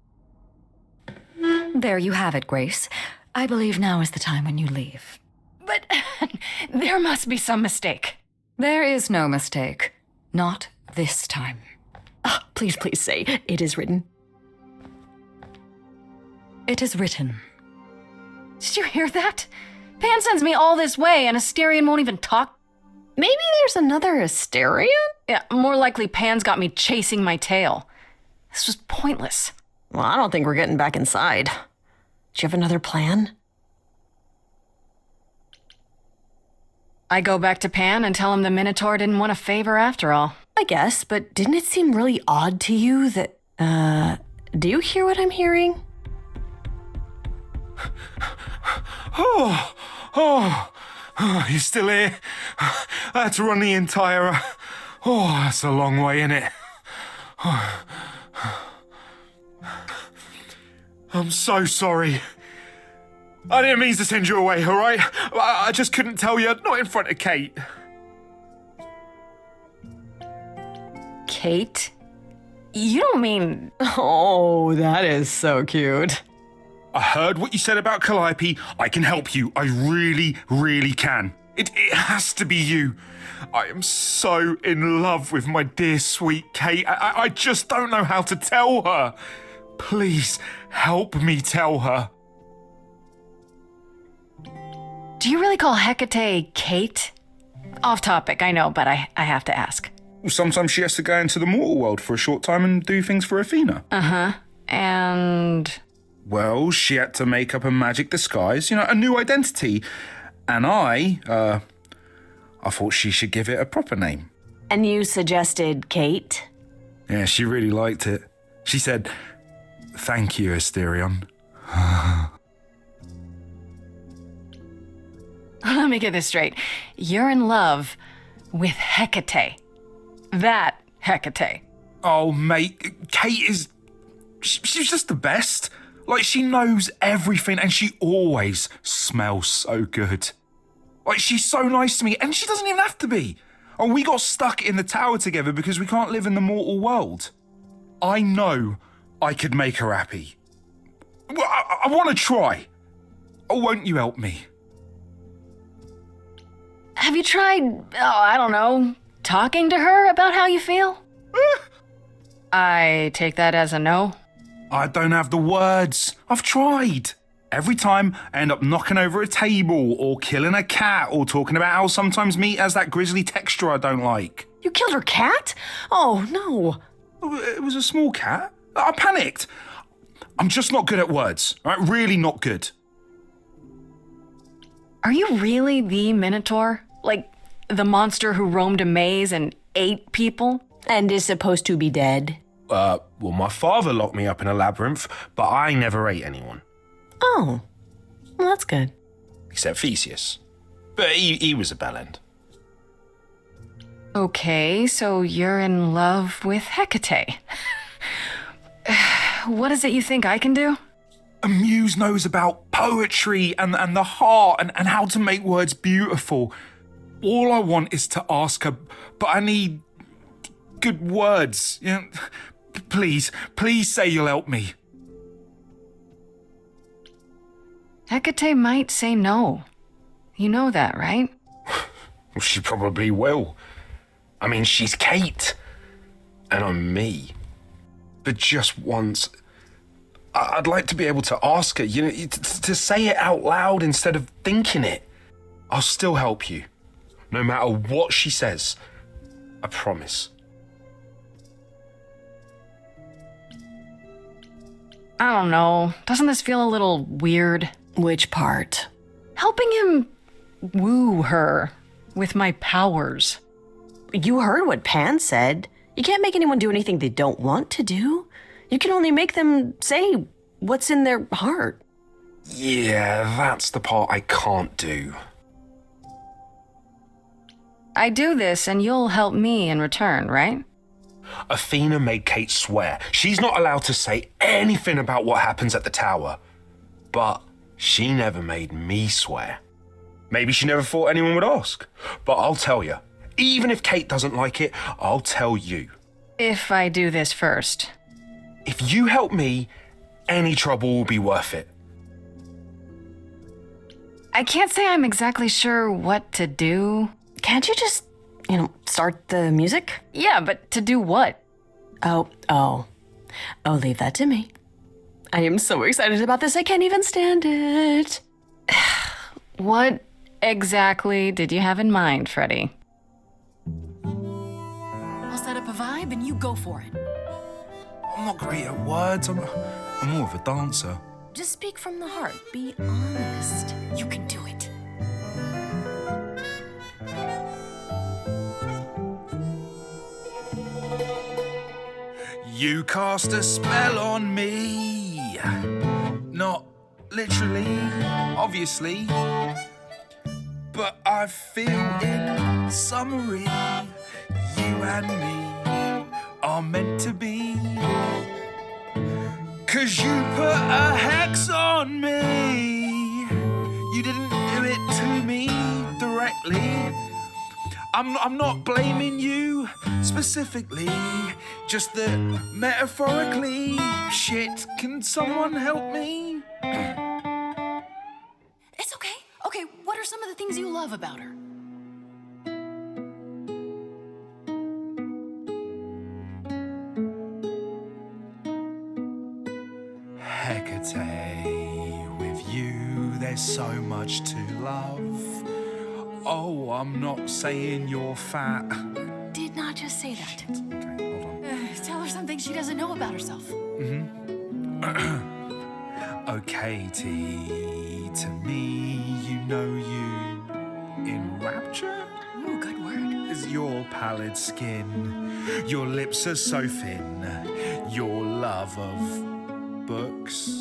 There you have it, Grace. I believe now is the time when you leave. But there must be some mistake. There is no mistake. Not this time. Please say, it is written. It is written. Did you hear that? Pan sends me all this way and Asterion won't even talk. Maybe there's another Asterion? Yeah, more likely Pan's got me chasing my tail. This was pointless. Well, I don't think we're getting back inside. Do you have another plan? I go back to Pan and tell him the Minotaur didn't want a favor after all. I guess, but didn't it seem really odd to you that, do you hear what I'm hearing? Oh, you're still here? I had to run the entire... that's a long way, innit? I'm so sorry. I didn't mean to send you away, all right? I just couldn't tell you, not in front of Kate. Kate? You don't mean... Oh, that is so cute. I heard what you said about Calliope. I can help you. I really, really can. It has to be you. I am so in love with my dear sweet Kate. I just don't know how to tell her. Please help me tell her. Do you really call Hecate Kate? Off topic, I know, but I have to ask. Sometimes she has to go into the mortal world for a short time and do things for Athena. Uh-huh. And... Well, she had to make up a magic disguise, a new identity. And I thought she should give it a proper name. And you suggested Kate? Yeah, she really liked it. She said, "Thank you, Asterion." Let me get this straight. You're in love with Hecate. That Hecate. Oh, mate, Kate is... She's just the best. Like, she knows everything and she always smells so good. Like, she's so nice to me and she doesn't even have to be. Oh, we got stuck in the tower together because we can't live in the mortal world. I know I could make her happy. Well, I want to try. Oh, won't you help me? Have you tried, I don't know, talking to her about how you feel? I take that as a no. I don't have the words. I've tried. Every time I end up knocking over a table or killing a cat or talking about how sometimes meat has that grisly texture I don't like. You killed her cat? Oh, no. It was a small cat. I panicked. I'm just not good at words. All right? Really not good. Are you really the Minotaur? Like, the monster who roamed a maze and ate people? And is supposed to be dead? Well, my father locked me up in a labyrinth, but I never ate anyone. Oh, well, that's good. Except Theseus. But he was a bellend. Okay, so you're in love with Hecate. What is it you think I can do? A muse knows about poetry and the heart and how to make words beautiful. All I want is to ask her, but I need good words. You know, please say you'll help me. Hecate might say no. You know that, right? Well, she probably will. I mean, she's Kate, and I'm me. But just once, I'd like to be able to ask her, you know, to say it out loud instead of thinking it. I'll still help you, no matter what she says. I promise. I don't know. Doesn't this feel a little weird? Which part? Helping him woo her with my powers. You heard what Pan said. You can't make anyone do anything they don't want to do. You can only make them say what's in their heart. Yeah, that's the part I can't do. I do this and you'll help me in return, right? Athena made Kate swear she's not allowed to say anything about what happens at the tower. But she never made me swear. Maybe she never thought anyone would ask. But I'll tell you, even if Kate doesn't like it, I'll tell you. If I do this first. If you help me, any trouble will be worth it. I can't say I'm exactly sure what to do. Can't you just, start the music? Yeah, but to do what? Oh, leave that to me. I am so excited about this, I can't even stand it. What exactly did you have in mind, Freddie? I'll set up a vibe and you go for it. I'm not great at words. I'm more of a dancer. Just speak from the heart. Be honest. You can do it. You cast a spell on me. Not literally, obviously. But I feel in summary, you and me are meant to be. 'Cause you put a hex on me. You didn't do it to me directly. I'm not blaming you specifically, just that metaphorically. Shit, can someone help me? It's okay. Okay, what are some of the things you love about her? Hecate, with you there's so much to love. Oh, I'm not saying you're fat. Did not just say that. Okay, hold on. Tell her something she doesn't know about herself. Oh, Katie, to me, you know you enrapture? Ooh, good word. Is your pallid skin, your lips are so thin, your love of books.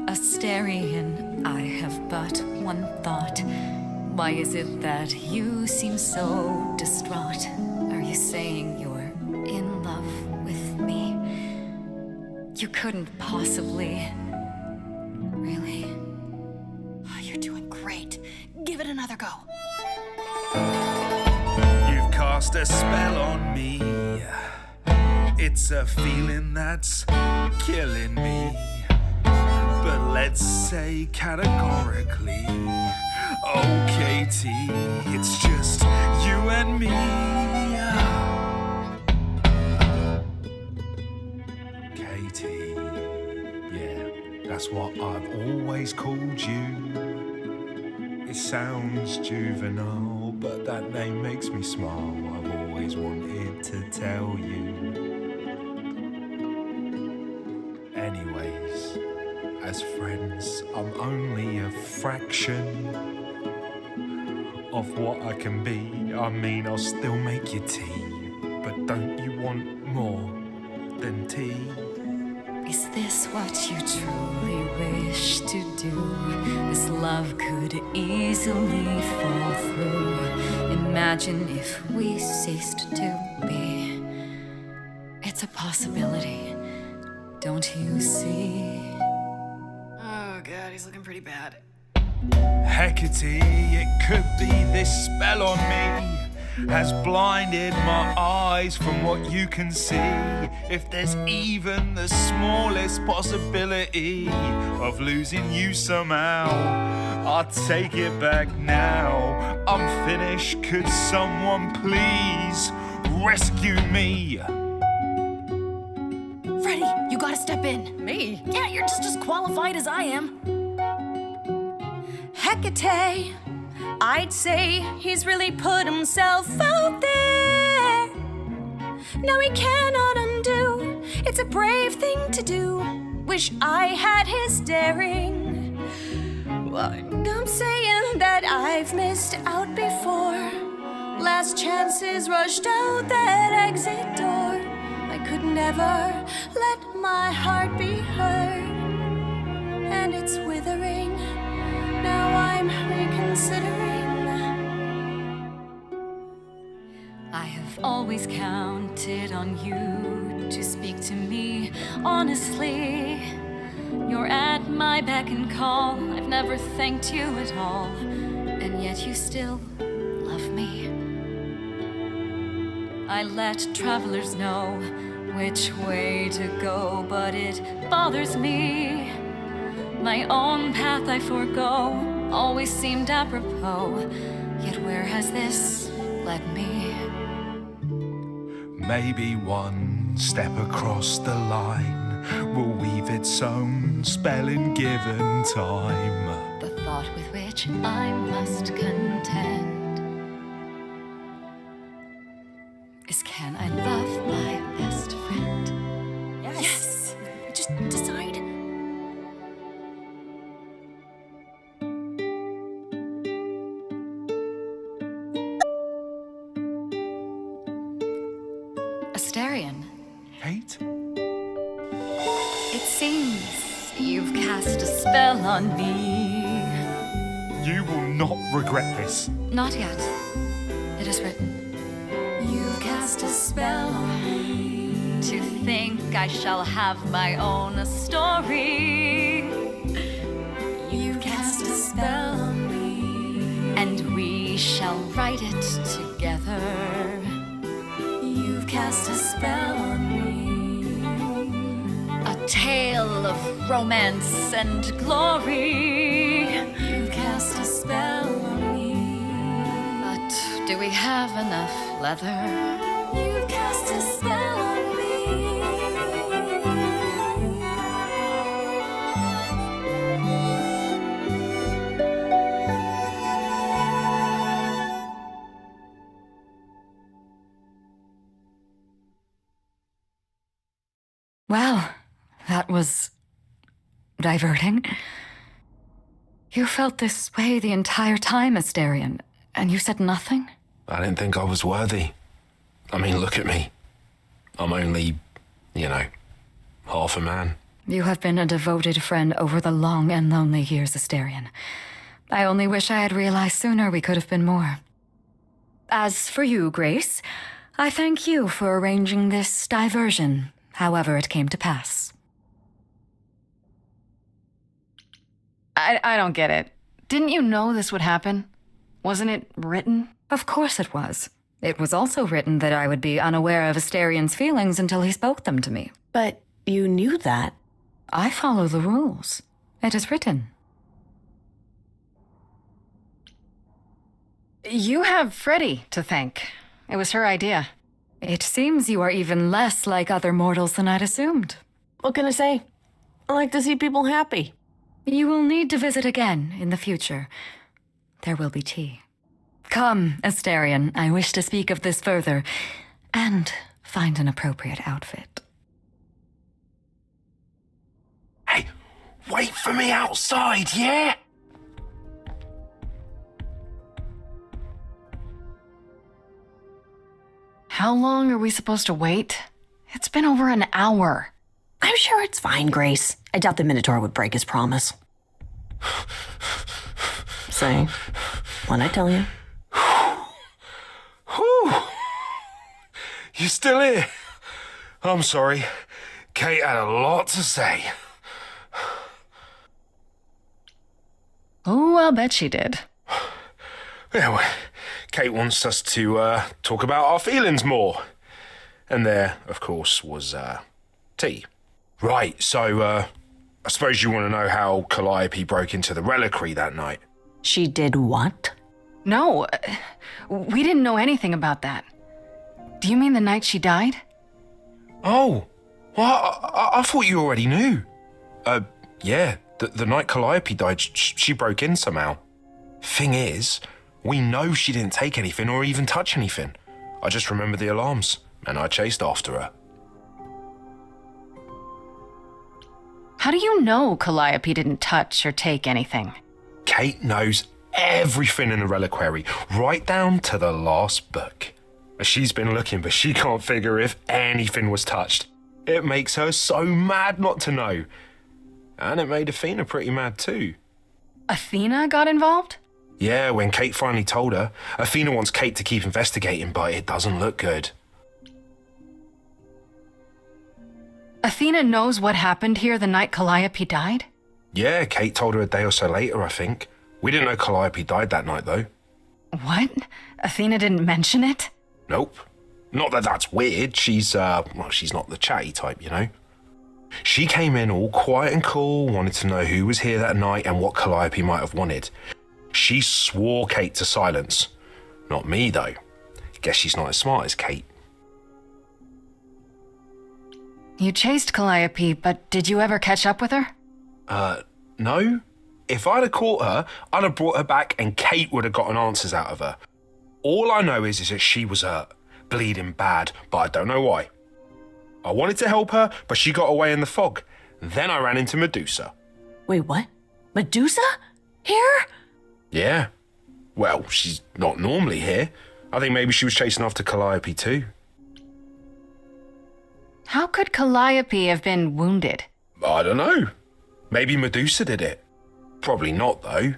Asterian, I have but one thought. Why is it that you seem so distraught? Are you saying you're in love with me? You couldn't possibly. Really? Oh, you're doing great. Give it another go. You've cast a spell on me. It's a feeling that's killing me. But let's say categorically, oh, Katie, it's just you and me. Katie, yeah, that's what I've always called you. It sounds juvenile, but that name makes me smile. I've always wanted to tell you. Anyways, as friends, I'm only a fraction of what I can be. I mean, I'll still make you tea, but don't you want more than tea? Is this what you truly wish to do? This love could easily fall through. Imagine if we ceased to be. It's a possibility. Don't you see? Oh, God, he's looking pretty bad. Hecate, it could be this spell on me has blinded my eyes from what you can see. If there's even the smallest possibility of losing you somehow, I'll take it back now. I'm finished, could someone please rescue me? Freddie, you gotta step in. Me? Yeah, you're just as qualified as I am. Hecate, I'd say he's really put himself out there. No, he cannot undo. It's a brave thing to do. Wish I had his daring. Well, I'm saying that I've missed out before. Last chances rushed out that exit door. I could never let my heart be heard. And it's withering. Now I'm reconsidering. I have always counted on you to speak to me honestly. You're at my beck and call. I've never thanked you at all, and yet you still love me. I let travelers know which way to go, but it bothers me. My own path I forego, always seemed apropos. Yet where has this led me? Maybe one step across the line will weave its own spell in given time. The thought with which I must contend is, can I love my best friend? Yes. Just decide. Asterion, Kate? it seems you've cast a spell on me. You will not regret this. Not yet. It is written. You've cast a spell on me. To think I shall have my own story. You've cast a spell on me. And we shall write it together. You've cast a spell on me. A tale of romance and glory. You've cast a spell on me. But do we have enough leather? You've cast a spell on me. Well, that was diverting. You felt this way the entire time, Asterion, and you said nothing? I didn't think I was worthy. I mean, look at me. I'm only, half a man. You have been a devoted friend over the long and lonely years, Asterion. I only wish I had realized sooner we could have been more. As for you, Grace, I thank you for arranging this diversion, however it came to pass. I don't get it. Didn't you know this would happen? Wasn't it written? Of course it was. It was also written that I would be unaware of Asterion's feelings until he spoke them to me. But you knew that. I follow the rules. It is written. You have Freddie to thank. It was her idea. It seems you are even less like other mortals than I'd assumed. What can I say? I like to see people happy. You will need to visit again in the future. There will be tea. Come, Asterion, I wish to speak of this further, and find an appropriate outfit. Hey, wait for me outside, yeah? How long are we supposed to wait? It's been over an hour. I'm sure it's fine, Grace. I doubt the Minotaur would break his promise. Say, what'd I tell you? Whew. You still here? I'm sorry. Kate had a lot to say. Oh, I'll bet she did. Yeah, well, Kate wants us to talk about our feelings more. And there, of course, was tea. Right, so I suppose you want to know how Calliope broke into the reliquary that night. She did what? No, we didn't know anything about that. Do you mean the night she died? Oh, well, I thought you already knew. Yeah, the night Calliope died, she broke in somehow. Thing is, we know she didn't take anything or even touch anything. I just remember the alarms, and I chased after her. How do you know Calliope didn't touch or take anything? Kate knows everything in the reliquary, right down to the last book. She's been looking, but she can't figure if anything was touched. It makes her so mad not to know. And it made Athena pretty mad too. Athena got involved? Yeah, when Kate finally told her, Athena wants Kate to keep investigating, but it doesn't look good. Athena knows what happened here the night Calliope died? Yeah, Kate told her a day or so later, I think. We didn't know Calliope died that night, though. What? Athena didn't mention it? Nope. Not that that's weird. She's not the chatty type, you know. She came in all quiet and cool, wanted to know who was here that night and what Calliope might have wanted. She swore Kate to silence. Not me, though. Guess she's not as smart as Kate. You chased Calliope, but did you ever catch up with her? No. If I'd have caught her, I'd have brought her back and Kate would have gotten answers out of her. All I know is that she was hurt, bleeding bad, but I don't know why. I wanted to help her, but she got away in the fog. Then I ran into Medusa. Wait, what? Medusa? Here? Yeah. Well, she's not normally here. I think maybe she was chasing after Calliope too. How could Calliope have been wounded? I don't know. Maybe Medusa did it. Probably not, though. You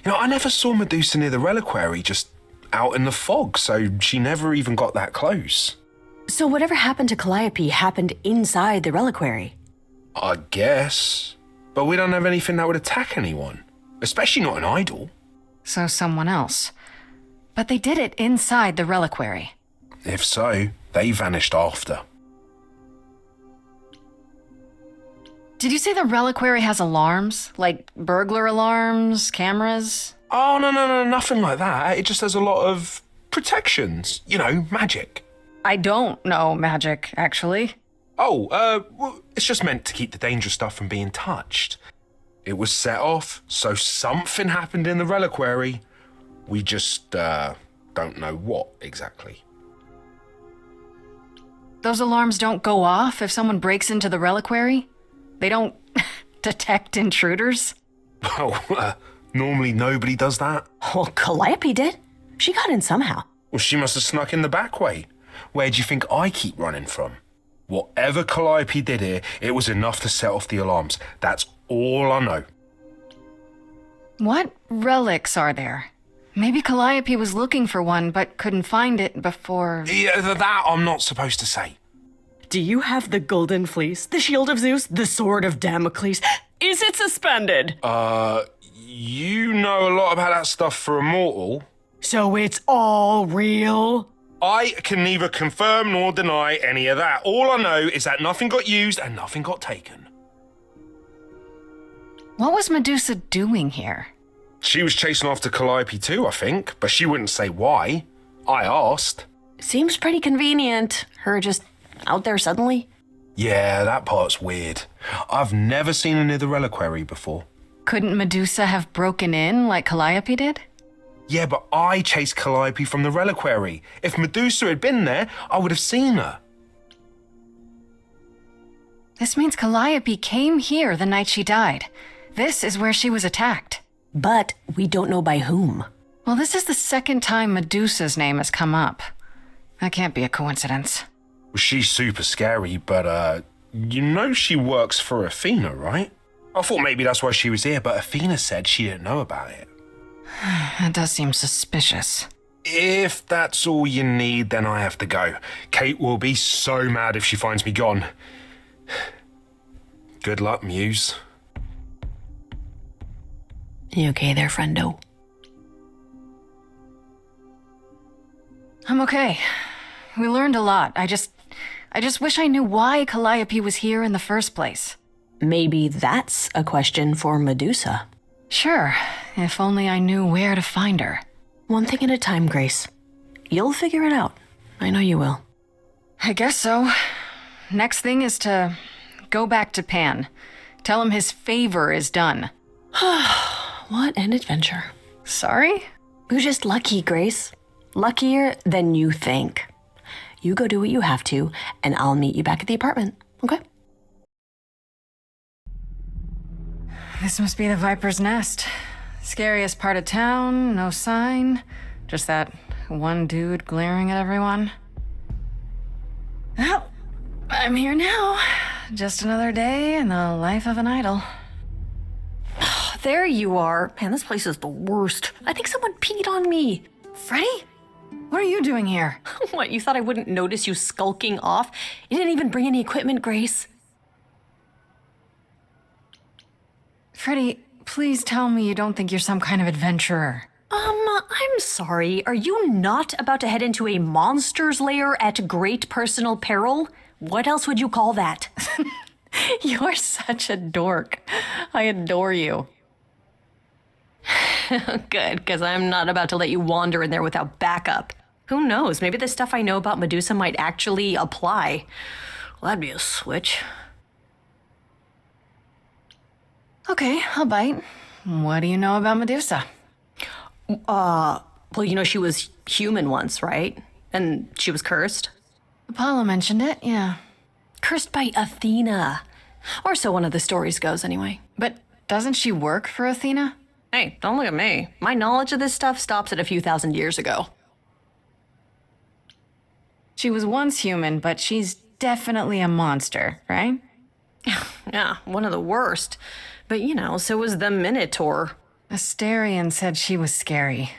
know, I never saw Medusa near the reliquary, just out in the fog, so she never even got that close. So whatever happened to Calliope happened inside the reliquary? I guess. But we don't have anything that would attack anyone. Especially not an idol. So someone else. But they did it inside the reliquary. If so, they vanished after. Did you say the reliquary has alarms? Like burglar alarms, cameras? Oh, no, nothing like that. It just has a lot of protections. You know, magic. I don't know magic, actually. Oh, well, it's just meant to keep the dangerous stuff from being touched. It was set off, so something happened in the reliquary. We just, don't know what exactly. Those alarms don't go off if someone breaks into the reliquary? They don't detect intruders? Well, normally nobody does that. Well, Calliope did. She got in somehow. Well, she must have snuck in the back way. Where do you think I keep running from? Whatever Calliope did here, it was enough to set off the alarms. That's all I know. What relics are there? Maybe Calliope was looking for one but couldn't find it before... Yeah, that I'm not supposed to say. Do you have the golden fleece, the shield of Zeus, the sword of Damocles? Is it suspended? You know a lot about that stuff for a mortal. So it's all real? I can neither confirm nor deny any of that. All I know is that nothing got used and nothing got taken. What was Medusa doing here? She was chasing after Calliope too, I think, but she wouldn't say why. I asked. Seems pretty convenient. Her just out there suddenly. Yeah, that part's weird. I've never seen her near the reliquary before. Couldn't Medusa have broken in like Calliope did? Yeah, but I chased Calliope from the reliquary. If Medusa had been there, I would have seen her. This means Calliope came here the night she died. This is where she was attacked. But we don't know by whom. Well, this is the second time Medusa's name has come up. That can't be a coincidence. She's super scary, but, you know she works for Athena, right? I thought maybe that's why she was here, but Athena said she didn't know about it. That does seem suspicious. If that's all you need, then I have to go. Kate will be so mad if she finds me gone. Good luck, Muse. You okay there, friendo? I'm okay. We learned a lot. I just wish I knew why Calliope was here in the first place. Maybe that's a question for Medusa. Sure, if only I knew where to find her. One thing at a time, Grace. You'll figure it out. I know you will. I guess so. Next thing is to go back to Pan. Tell him his favor is done. What an adventure. Sorry? You're just lucky, Grace. Luckier than you think. You go do what you have to, and I'll meet you back at the apartment, okay? This must be the Viper's Nest. Scariest part of town, no sign. Just that one dude glaring at everyone. Well, I'm here now. Just another day in the life of an idol. There you are. Man, this place is the worst. I think someone peed on me. Freddie? What are you doing here? What, you thought I wouldn't notice you skulking off? You didn't even bring any equipment, Grace. Freddie, please tell me you don't think you're some kind of adventurer. I'm sorry. Are you not about to head into a monster's lair at great personal peril? What else would you call that? You're such a dork. I adore you. Good, because I'm not about to let you wander in there without backup. Who knows? Maybe the stuff I know about Medusa might actually apply. Well, that'd be a switch. Okay, I'll bite. What do you know about Medusa? Well, you know, she was human once, right? And she was cursed. Apollo mentioned it, yeah. Cursed by Athena. Or so one of the stories goes, anyway. But doesn't she work for Athena? Hey, don't look at me. My knowledge of this stuff stops at a few thousand years ago. She was once human, but she's definitely a monster, right? Yeah, one of the worst. But, you know, so was the Minotaur. Asterion said she was scary.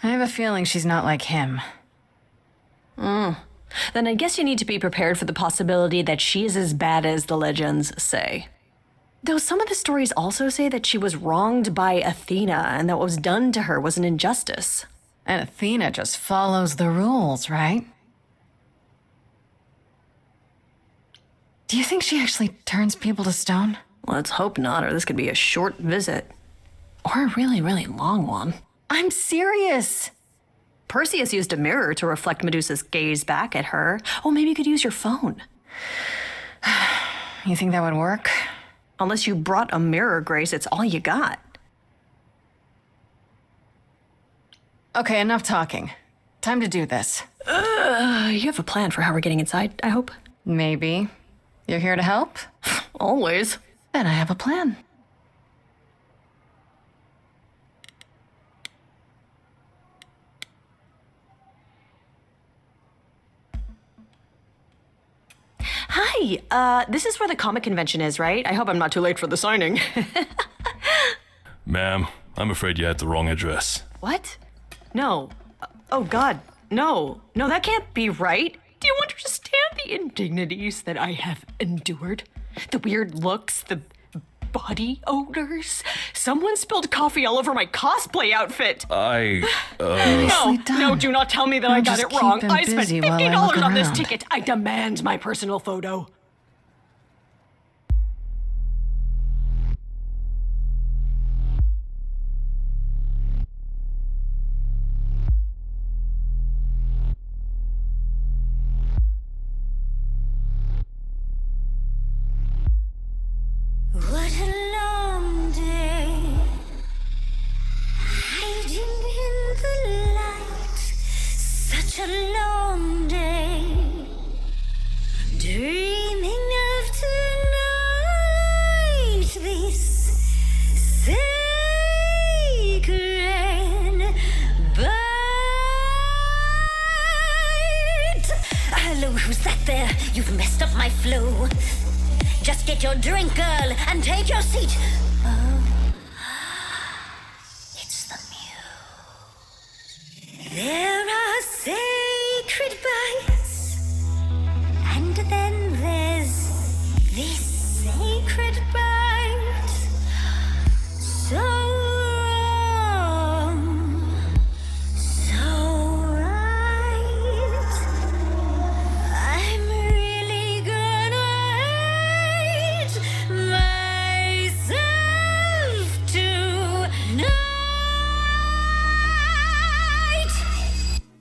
I have a feeling she's not like him. Then I guess you need to be prepared for the possibility that she is as bad as the legends say. Though some of the stories also say that she was wronged by Athena and that what was done to her was an injustice. And Athena just follows the rules, right? Do you think she actually turns people to stone? Let's hope not, or this could be a short visit. Or a really, really long one. I'm serious. Perseus used a mirror to reflect Medusa's gaze back at her. Oh, maybe you could use your phone. You think that would work? Unless you brought a mirror, Grace, it's all you got. Okay, enough talking. Time to do this. You have a plan for how we're getting inside, I hope? Maybe. You're here to help? Always. Then I have a plan. Hi, this is where the comic convention is, right? I hope I'm not too late for the signing. Ma'am, I'm afraid you had the wrong address. What? No. Oh, God. No. No, that can't be right. Do you understand the indignities that I have endured? The weird looks, the body odors. Someone spilled coffee all over my cosplay outfit. No, do not tell me that I got it wrong. I spent $50 on this ticket. I demand my personal photo. What a long day, hiding in the light. Such a long day, dreaming of tonight. This sacred bite. Hello, who's that there? You've messed up my flow. Just get your drink, girl, and take your seat. Oh, it's the Muse. There are sacred bites, and then there's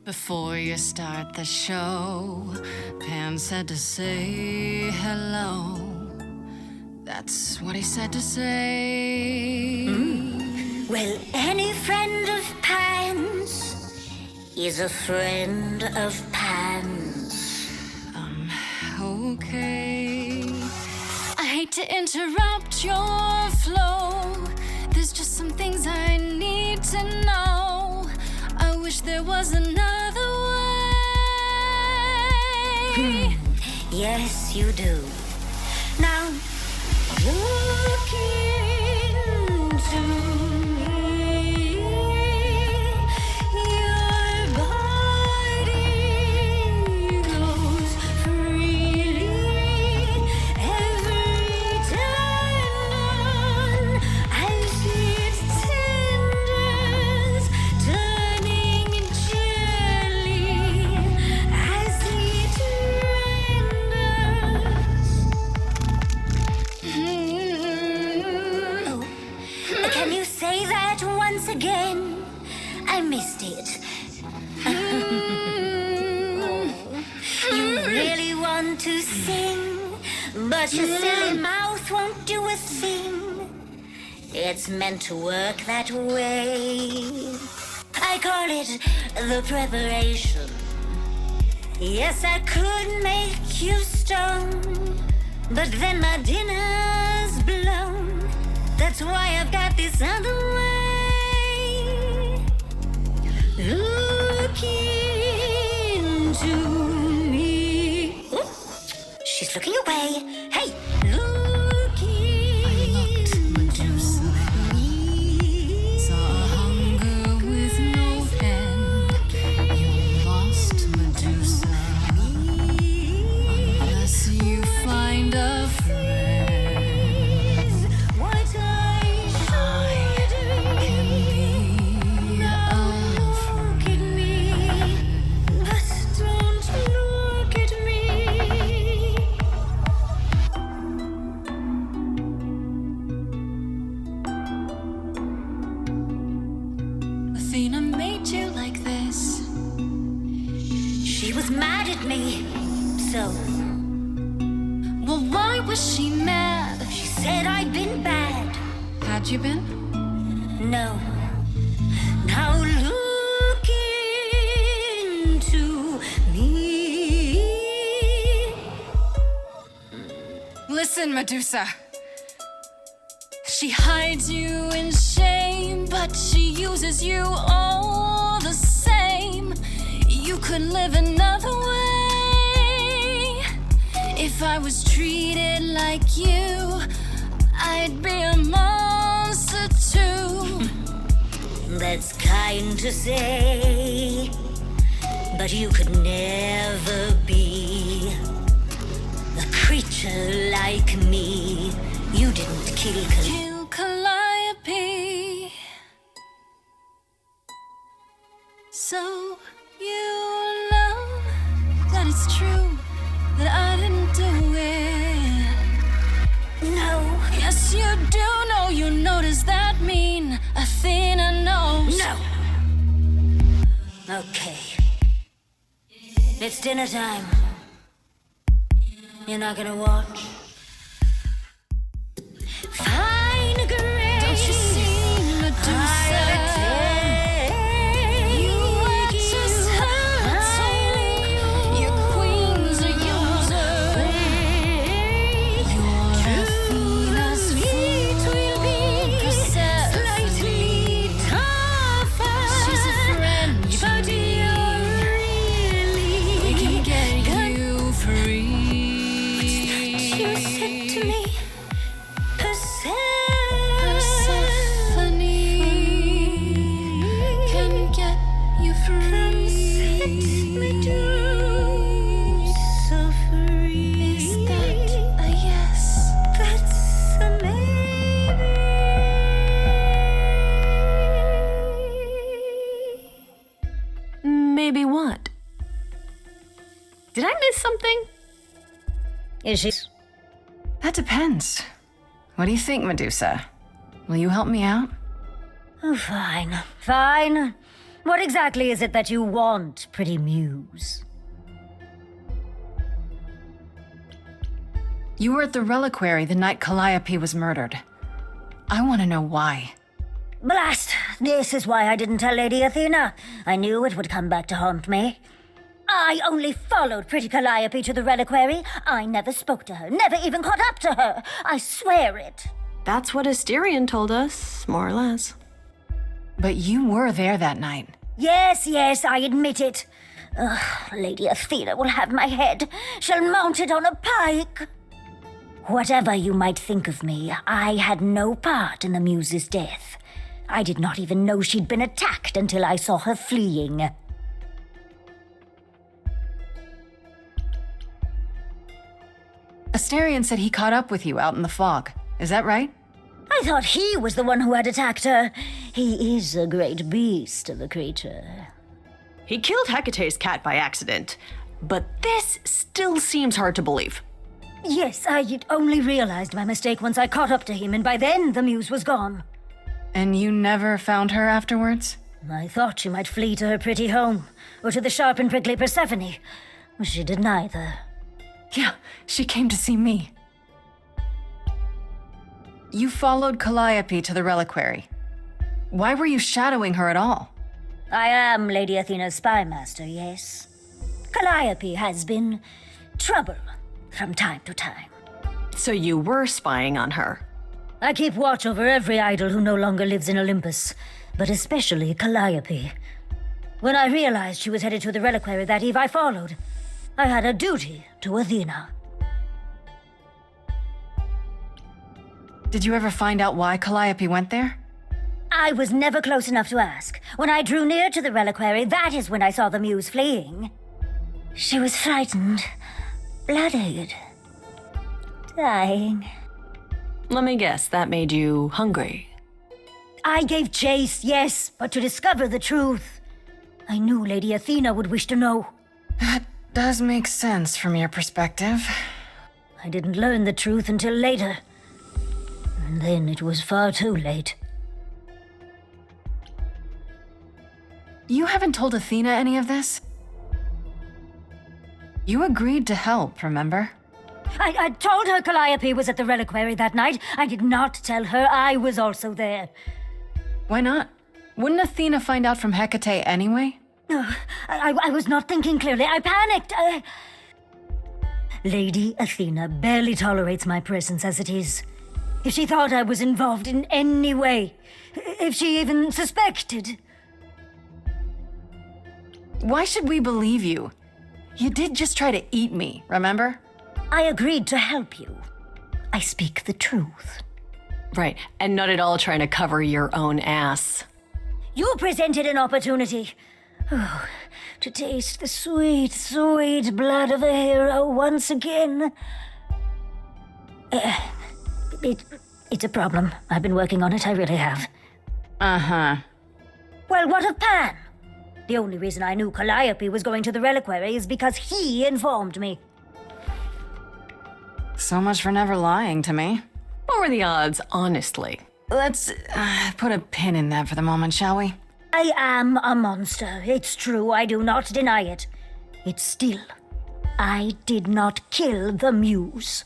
Before you start the show, Pan said to say hello. That's what he said to say. Well, any friend of Pan's is a friend of Pan's. Okay. I hate to interrupt your flow. There's just some things I need to know. I wish there was another way. Yes, you do. Now, look into me. Your body goes freely every turn. I see its tendons turning jelly. I see it renders. Can you say that once again? I missed it. You really want to sing, but your silly mouth won't do a thing. It's meant to work that way. I call it the preparation. Yes, I could make you stone, but then my dinner's blown. That's why I've got this other way. Look into me. Ooh, she's looking away. Hey, look into me. Saw hunger with no end. You lost Medusa. Unless you find a friend. What I should Can be a look at me, but don't look at me. Athena made you like this. She was mad at me, so Well, why was she mad? she said I'd been bad. Had you been? No. Now look into me. Listen, Medusa. She hides you in shame, but she uses you all the same. You could live another way. If I was treated like you, I'd be a monster too. That's kind to say, but you could never be a creature like me. You didn't kill Kill Calliope. So you know that it's true that I didn't do it. No. Yes, you do know. You know, does that mean Athena knows? No. Okay. It's dinner time. You're not gonna watch? Fine, great. Don't you see, Medusa? You are just her tool. Your queen's a user. You're Athena's Feet will be Persephone. slightly tougher. She's a friend to but me. you're really We can get you free. You said to me, Persephone can get you free. so free. Is that a yes? That's a maybe. Maybe what? Did I miss something? Is she? That depends. What do you think, Medusa? Will you help me out? Oh, fine. Fine. What exactly is it that you want, pretty muse? You were at the reliquary the night Calliope was murdered. I want to know why. Blast! This is why I didn't tell Lady Athena. I knew it would come back to haunt me. I only followed pretty Calliope to the reliquary. I never spoke to her, never even caught up to her. I swear it. That's what Asterion told us, more or less. But you were there that night. Yes, I admit it. Ugh, Lady Athena will have my head. She'll mount it on a pike. Whatever you might think of me, I had no part in the Muse's death. I did not even know she'd been attacked until I saw her fleeing. Asterion said he caught up with you out in the fog. Is that right? I thought he was the one who had attacked her. He is a great beast of a creature. He killed Hecate's cat by accident, but this still seems hard to believe. Yes, I only realized my mistake once I caught up to him, and by then the Muse was gone. And you never found her afterwards? I thought she might flee to her pretty home, or to the sharp and prickly Persephone. She did neither. Yeah, she came to see me. You followed Calliope to the reliquary. Why were you shadowing her at all? I am Lady Athena's spy master, yes. Calliope has been trouble from time to time. So you were spying on her? I keep watch over every idol who no longer lives in Olympus, but especially Calliope. When I realized she was headed to the reliquary that eve, I followed. I had a duty to Athena. Did you ever find out why Calliope went there? I was never close enough to ask. When I drew near to the reliquary, that is when I saw the Muse fleeing. She was frightened, bloodied, dying. Let me guess, that made you hungry. I gave chase, yes, but to discover the truth. I knew Lady Athena would wish to know. That does make sense from your perspective. I didn't learn the truth until later. And then it was far too late. You haven't told Athena any of this? You agreed to help, remember? I told her Calliope was at the reliquary that night. I did not tell her I was also there. Why not? Wouldn't Athena find out from Hecate anyway? I was not thinking clearly. I panicked. Lady Athena barely tolerates my presence as it is. If she thought I was involved in any way, if she even suspected... Why should we believe you? You did just try to eat me, remember? I agreed to help you. I speak the truth. Right, and not at all trying to cover your own ass. You presented an opportunity. Oh, to taste the sweet, sweet blood of a hero once again. It's a problem. I've been working on it, I really have. Uh-huh. Well, what of Pan? The only reason I knew Calliope was going to the reliquary is because he informed me. So much for never lying to me. What were the odds, honestly? Let's put a pin in that for the moment, shall we? I am a monster. It's true, I do not deny it. It's still, I did not kill the Muse.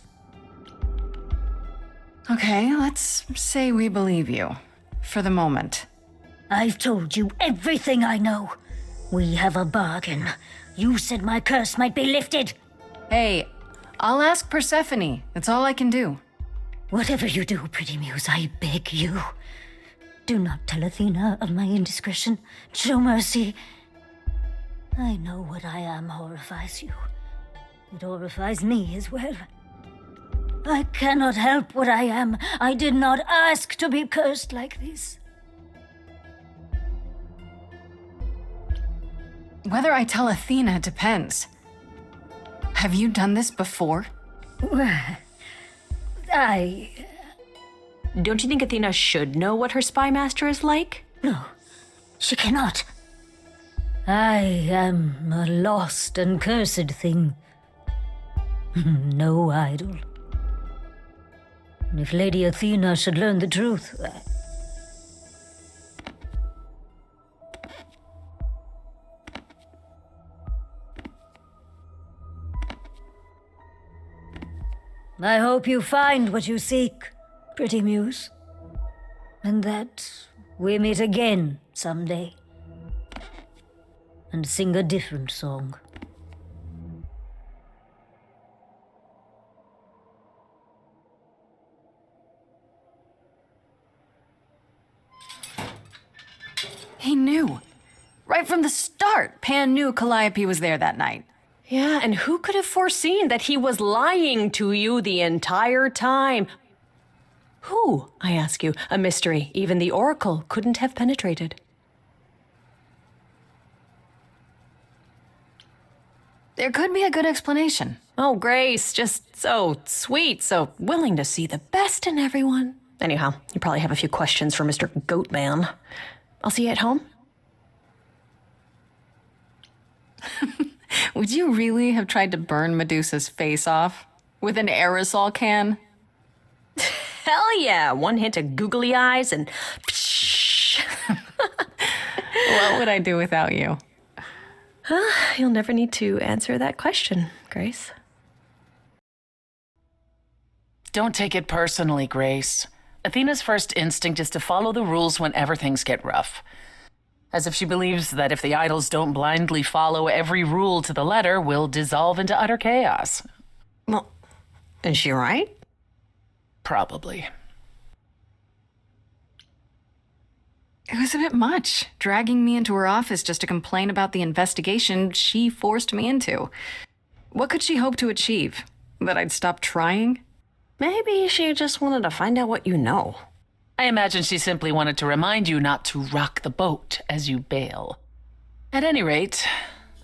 Okay, let's say we believe you. For the moment. I've told you everything I know. We have a bargain. You said my curse might be lifted. Hey, I'll ask Persephone. That's all I can do. Whatever you do, pretty muse, I beg you. Do not tell Athena of my indiscretion. Show mercy. I know what I am horrifies you. It horrifies me as well. I cannot help what I am. I did not ask to be cursed like this. Whether I tell Athena depends. Have you done this before? Don't you think Athena should know what her spy master is like? No, she cannot. I am a lost and cursed thing. No idol. If Lady Athena should learn the truth... I hope you find what you seek, pretty muse. And that we meet again someday. And sing a different song. He knew. Right from the start, Pan knew Calliope was there that night. Yeah, and who could have foreseen that he was lying to you the entire time? Who, I ask you, a mystery even the Oracle couldn't have penetrated. There could be a good explanation. Oh, Grace, just so sweet, so willing to see the best in everyone. Anyhow, you probably have a few questions for Mr. Goatman. I'll see you at home. Would you really have tried to burn Medusa's face off? With an aerosol can? Hell yeah! One hint of googly eyes and... What would I do without you? You'll never need to answer that question, Grace. Don't take it personally, Grace. Athena's first instinct is to follow the rules whenever things get rough. As if she believes that if the idols don't blindly follow every rule to the letter, we'll dissolve into utter chaos. Well, is she right? Probably. It was a bit much, dragging me into her office just to complain about the investigation she forced me into. What could she hope to achieve? That I'd stop trying? Maybe she just wanted to find out what you know. I imagine she simply wanted to remind you not to rock the boat as you bail. At any rate,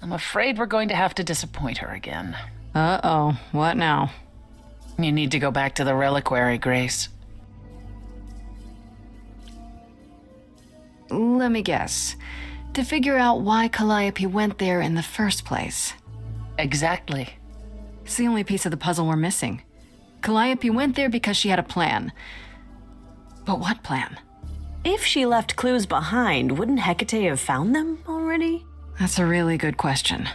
I'm afraid we're going to have to disappoint her again. Uh-oh, what now? You need to go back to the reliquary, Grace. Let me guess. To figure out why Calliope went there in the first place. Exactly. It's the only piece of the puzzle we're missing. Calliope went there because she had a plan. But what plan? If she left clues behind, wouldn't Hecate have found them already? That's a really good question.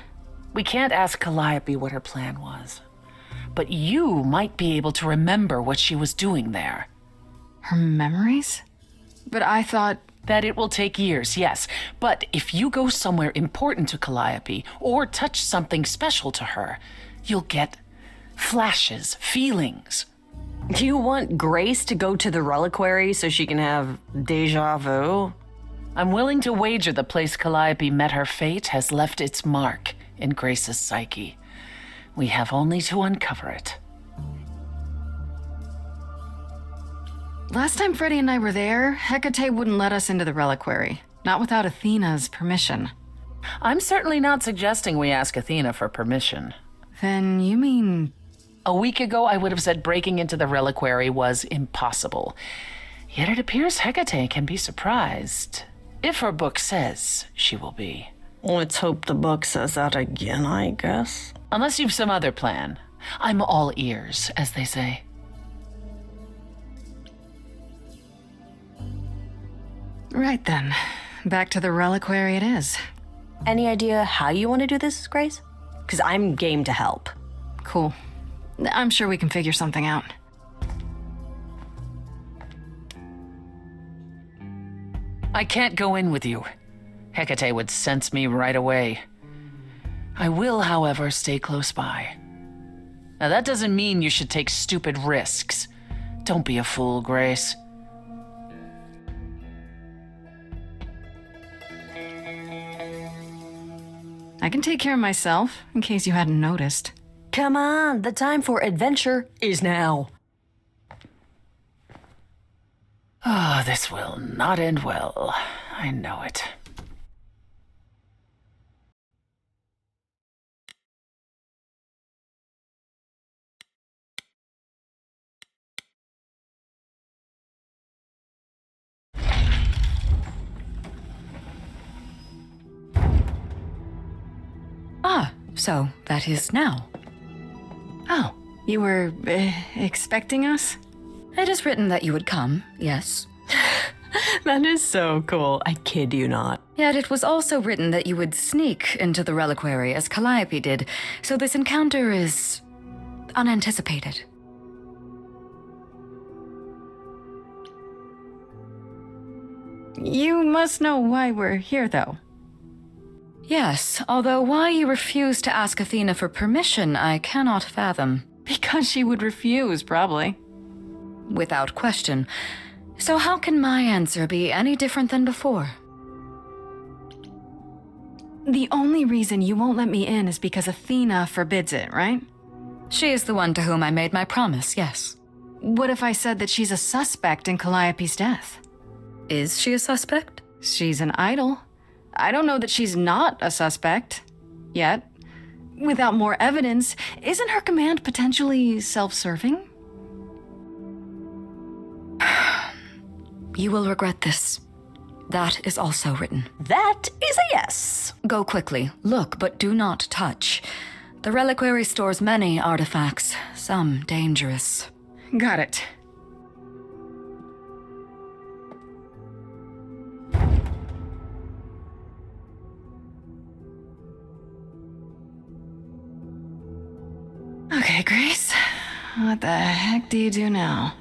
We can't ask Calliope what her plan was. But you might be able to remember what she was doing there. Her memories? But I thought... That it will take years, yes. But if you go somewhere important to Calliope, or touch something special to her, you'll get flashes, feelings. Do you want Grace to go to the reliquary so she can have déjà vu? I'm willing to wager the place Calliope met her fate has left its mark in Grace's psyche. We have only to uncover it. Last time Freddie and I were there, Hecate wouldn't let us into the reliquary. Not without Athena's permission. I'm certainly not suggesting we ask Athena for permission. Then you mean... A week ago, I would have said breaking into the reliquary was impossible. Yet it appears Hecate can be surprised. If her book says she will be. Let's hope the book says that again, I guess. Unless you've some other plan. I'm all ears, as they say. Right then. Back to the reliquary it is. Any idea how you want to do this, Grace? Because I'm game to help. Cool. I'm sure we can figure something out. I can't go in with you. Hecate would sense me right away. I will, however, stay close by. Now, that doesn't mean you should take stupid risks. Don't be a fool, Grace. I can take care of myself, in case you hadn't noticed. Come on, the time for adventure is now. Ah, this will not end well. I know it. Ah, so that is now. Oh, you were expecting us? It is written that you would come, yes. That is so cool. I kid you not. Yet it was also written that you would sneak into the reliquary as Calliope did, so this encounter is unanticipated. You must know why we're here, though. Yes, although why you refuse to ask Athena for permission, I cannot fathom. Because she would refuse, probably. Without question. So how can my answer be any different than before? The only reason you won't let me in is because Athena forbids it, right? She is the one to whom I made my promise, yes. What if I said that she's a suspect in Calliope's death? Is she a suspect? She's an idol. I don't know that she's not a suspect. Yet. Without more evidence, isn't her command potentially self-serving? You will regret this. That is also written. That is a yes. Go quickly. Look, but do not touch. The reliquary stores many artifacts, some dangerous. Got it. Okay, Grace. What the heck do you do now?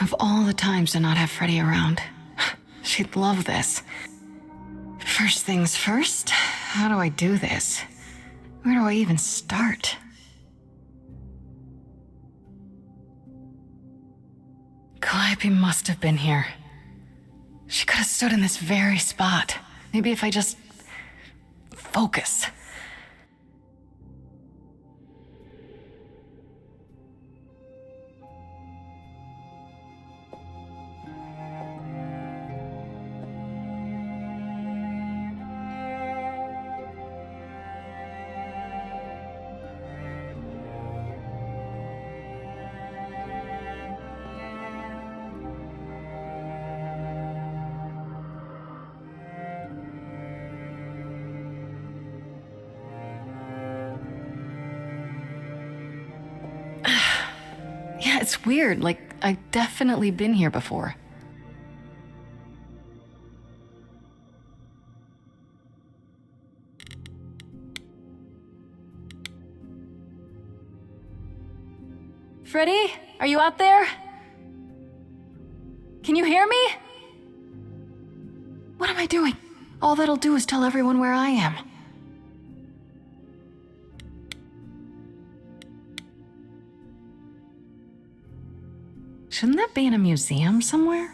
Of all the times to not have Freddie around, she'd love this. First things first, how do I do this? Where do I even start? Calliope must have been here. She could have stood in this very spot. Maybe if I just focus. Yeah, it's weird. Like, I've definitely been here before. Freddie, are you out there? Can you hear me? What am I doing? All that'll do is tell everyone where I am. Shouldn't that be in a museum somewhere?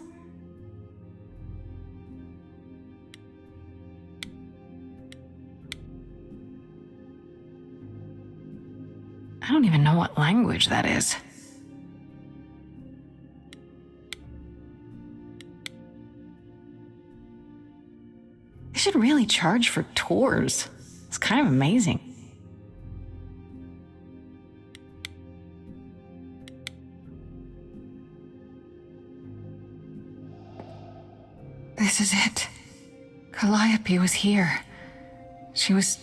I don't even know what language that is. They should really charge for tours. It's kind of amazing. This is it. Calliope was here. She was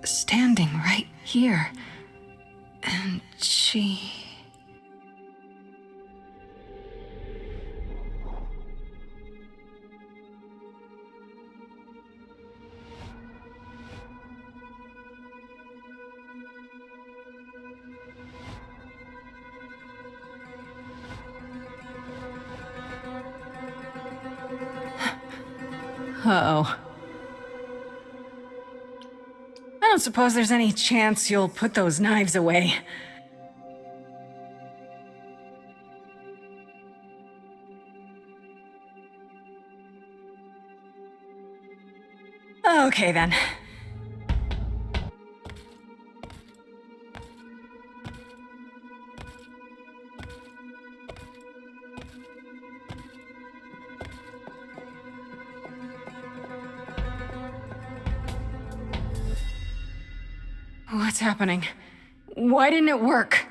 standing right here. And she... Uh-oh. I don't suppose there's any chance you'll put those knives away. Okay, then. What's happening? Why didn't it work?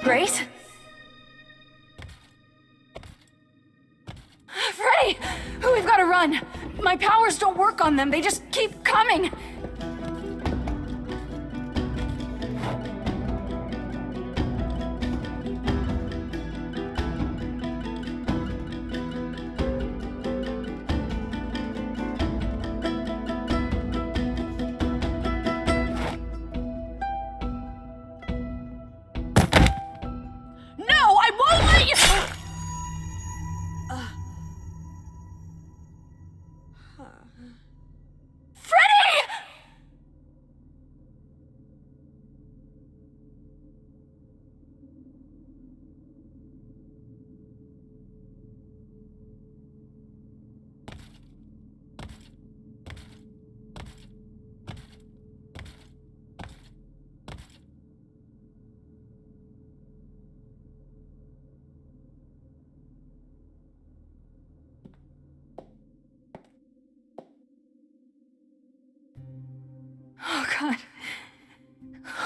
Grace? Freddie! We've got to run! My powers don't work on them. They just keep coming. No, I won't let you! Freddie! Oh, God.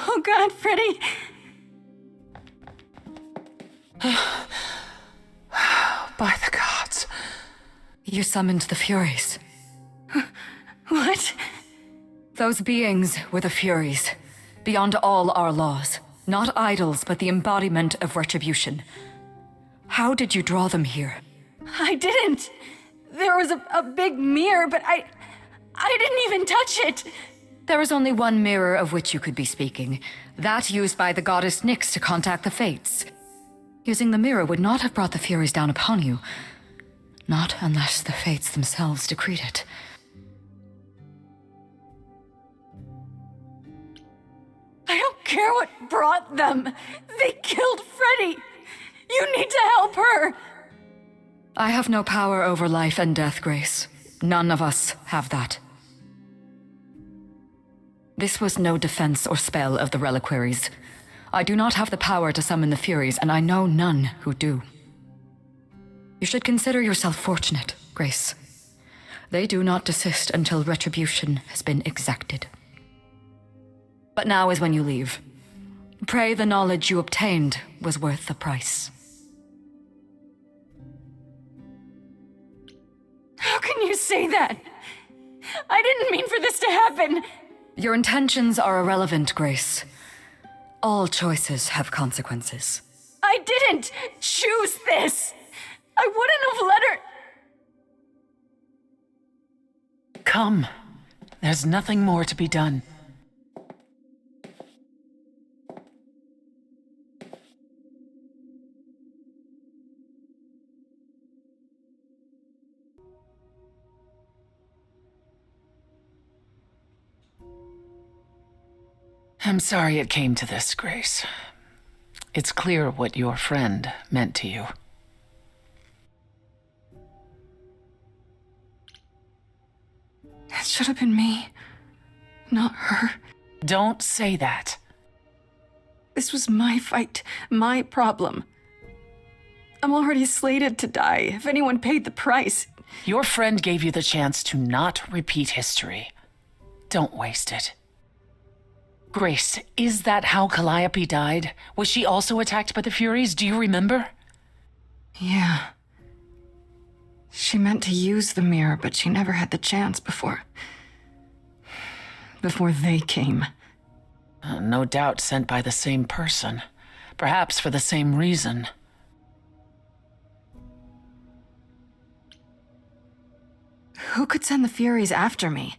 Oh, God, Freddie. By the gods. You summoned the Furies. What? Those beings were the Furies, beyond all our laws. Not idols, but the embodiment of retribution. How did you draw them here? I didn't. There was a big mirror, but I didn't even touch it. There is only one mirror of which you could be speaking. That used by the goddess Nyx to contact the Fates. Using the mirror would not have brought the Furies down upon you. Not unless the Fates themselves decreed it. I don't care what brought them. They killed Freddie. You need to help her. I have no power over life and death, Grace. None of us have that. This was no defense or spell of the reliquaries. I do not have the power to summon the Furies, and I know none who do. You should consider yourself fortunate, Grace. They do not desist until retribution has been exacted. But now is when you leave. Pray the knowledge you obtained was worth the price. How can you say that? I didn't mean for this to happen. Your intentions are irrelevant, Grace. All choices have consequences. I didn't choose this. I wouldn't have let her. Come. There's nothing more to be done. I'm sorry it came to this, Grace. It's clear what your friend meant to you. It should have been me, not her. Don't say that. This was my fight, my problem. I'm already slated to die if anyone paid the price. Your friend gave you the chance to not repeat history. Don't waste it. Grace, is that how Calliope died? Was she also attacked by the Furies? Do you remember? Yeah. She meant to use the mirror, but she never had the chance before they came. No doubt sent by the same person. Perhaps for the same reason. Who could send the Furies after me?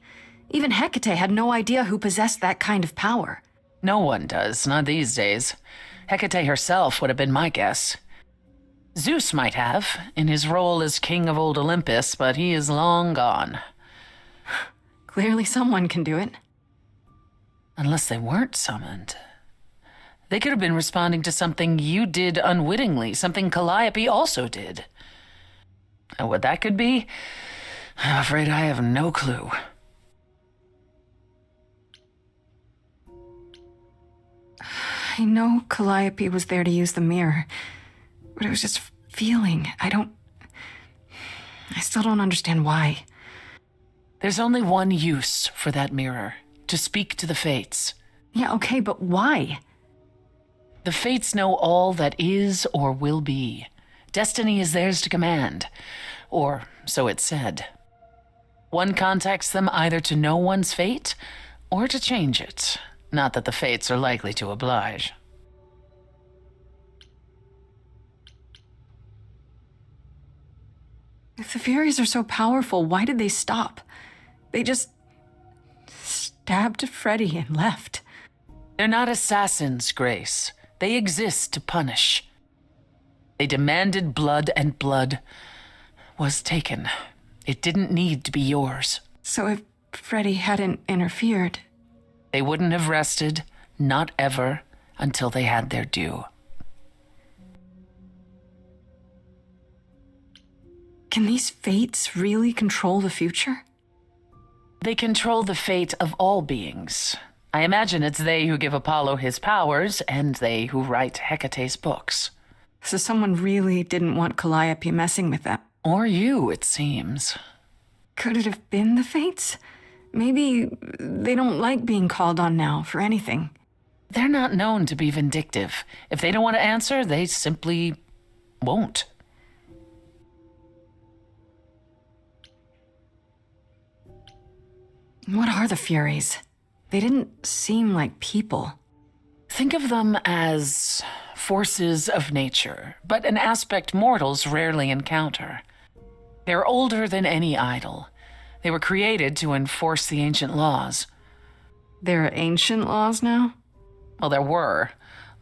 Even Hecate had no idea who possessed that kind of power. No one does, not these days. Hecate herself would have been my guess. Zeus might have, in his role as king of old Olympus, but he is long gone. Clearly someone can do it. Unless they weren't summoned. They could have been responding to something you did unwittingly, something Calliope also did. And what that could be, I'm afraid I have no clue. I know Calliope was there to use the mirror, but it was just feeling. I still don't understand why. There's only one use for that mirror, to speak to the Fates. Yeah, okay, but why? The Fates know all that is or will be. Destiny is theirs to command, or so it's said. One contacts them either to know one's fate or to change it. Not that the fates are likely to oblige. If the Furies are so powerful, why did they stop? They just stabbed Freddie and left. They're not assassins, Grace. They exist to punish. They demanded blood, and blood was taken. It didn't need to be yours. So if Freddie hadn't interfered... They wouldn't have rested, not ever, until they had their due. Can these fates really control the future? They control the fate of all beings. I imagine it's they who give Apollo his powers, and they who write Hecate's books. So someone really didn't want Calliope messing with them. Or you, it seems. Could it have been the fates? Maybe they don't like being called on now for anything. They're not known to be vindictive. If they don't want to answer, they simply won't. What are the Furies? They didn't seem like people. Think of them as forces of nature, but an aspect mortals rarely encounter. They're older than any idol. They were created to enforce the ancient laws. There are ancient laws now? Well, there were.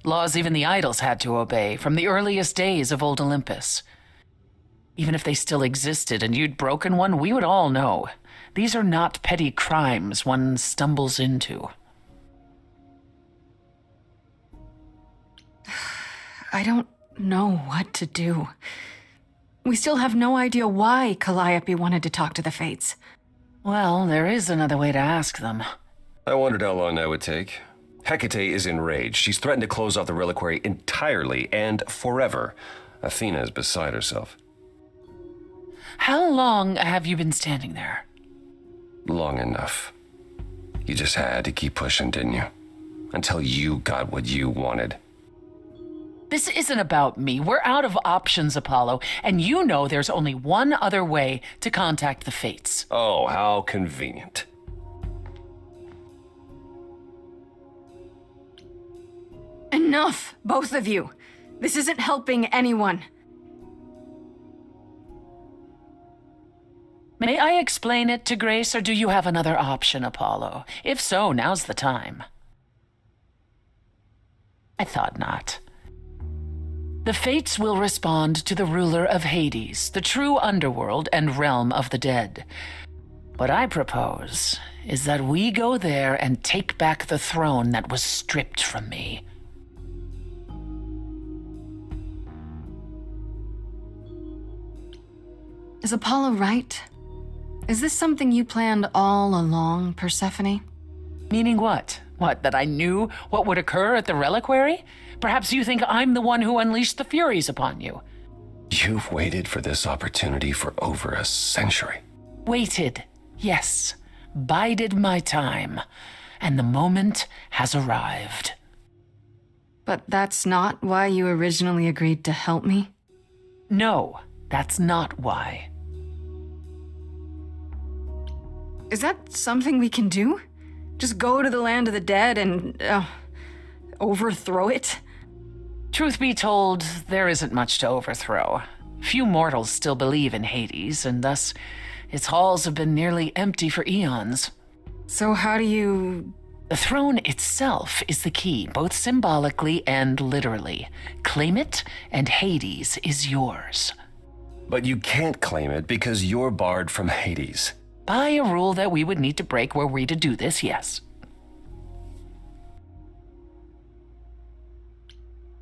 Laws even the idols had to obey from the earliest days of old Olympus. Even if they still existed and you'd broken one, we would all know. These are not petty crimes one stumbles into. I don't know what to do. We still have no idea why Calliope wanted to talk to the Fates. Well, there is another way to ask them. I wondered how long that would take. Hecate is enraged. She's threatened to close off the reliquary entirely and forever. Athena is beside herself. How long have you been standing there? Long enough. You just had to keep pushing, didn't you? Until you got what you wanted. This isn't about me. We're out of options, Apollo, and you know there's only one other way to contact the Fates. Oh, how convenient. Enough, both of you. This isn't helping anyone. May I explain it to Grace, or do you have another option, Apollo? If so, now's the time. I thought not. The Fates will respond to the ruler of Hades, the true underworld and realm of the dead. What I propose is that we go there and take back the throne that was stripped from me. Is Apollo right? Is this something you planned all along, Persephone? Meaning what? What, that I knew what would occur at the reliquary? Perhaps you think I'm the one who unleashed the Furies upon you. You've waited for this opportunity for over a century. Waited, yes. Bided my time. And the moment has arrived. But that's not why you originally agreed to help me? No, that's not why. Is that something we can do? Just go to the land of the dead and overthrow it? Truth be told, there isn't much to overthrow. Few mortals still believe in Hades, and thus its halls have been nearly empty for eons. So how do you... The throne itself is the key, both symbolically and literally. Claim it, and Hades is yours. But you can't claim it because you're barred from Hades. By a rule that we would need to break were we to do this, yes.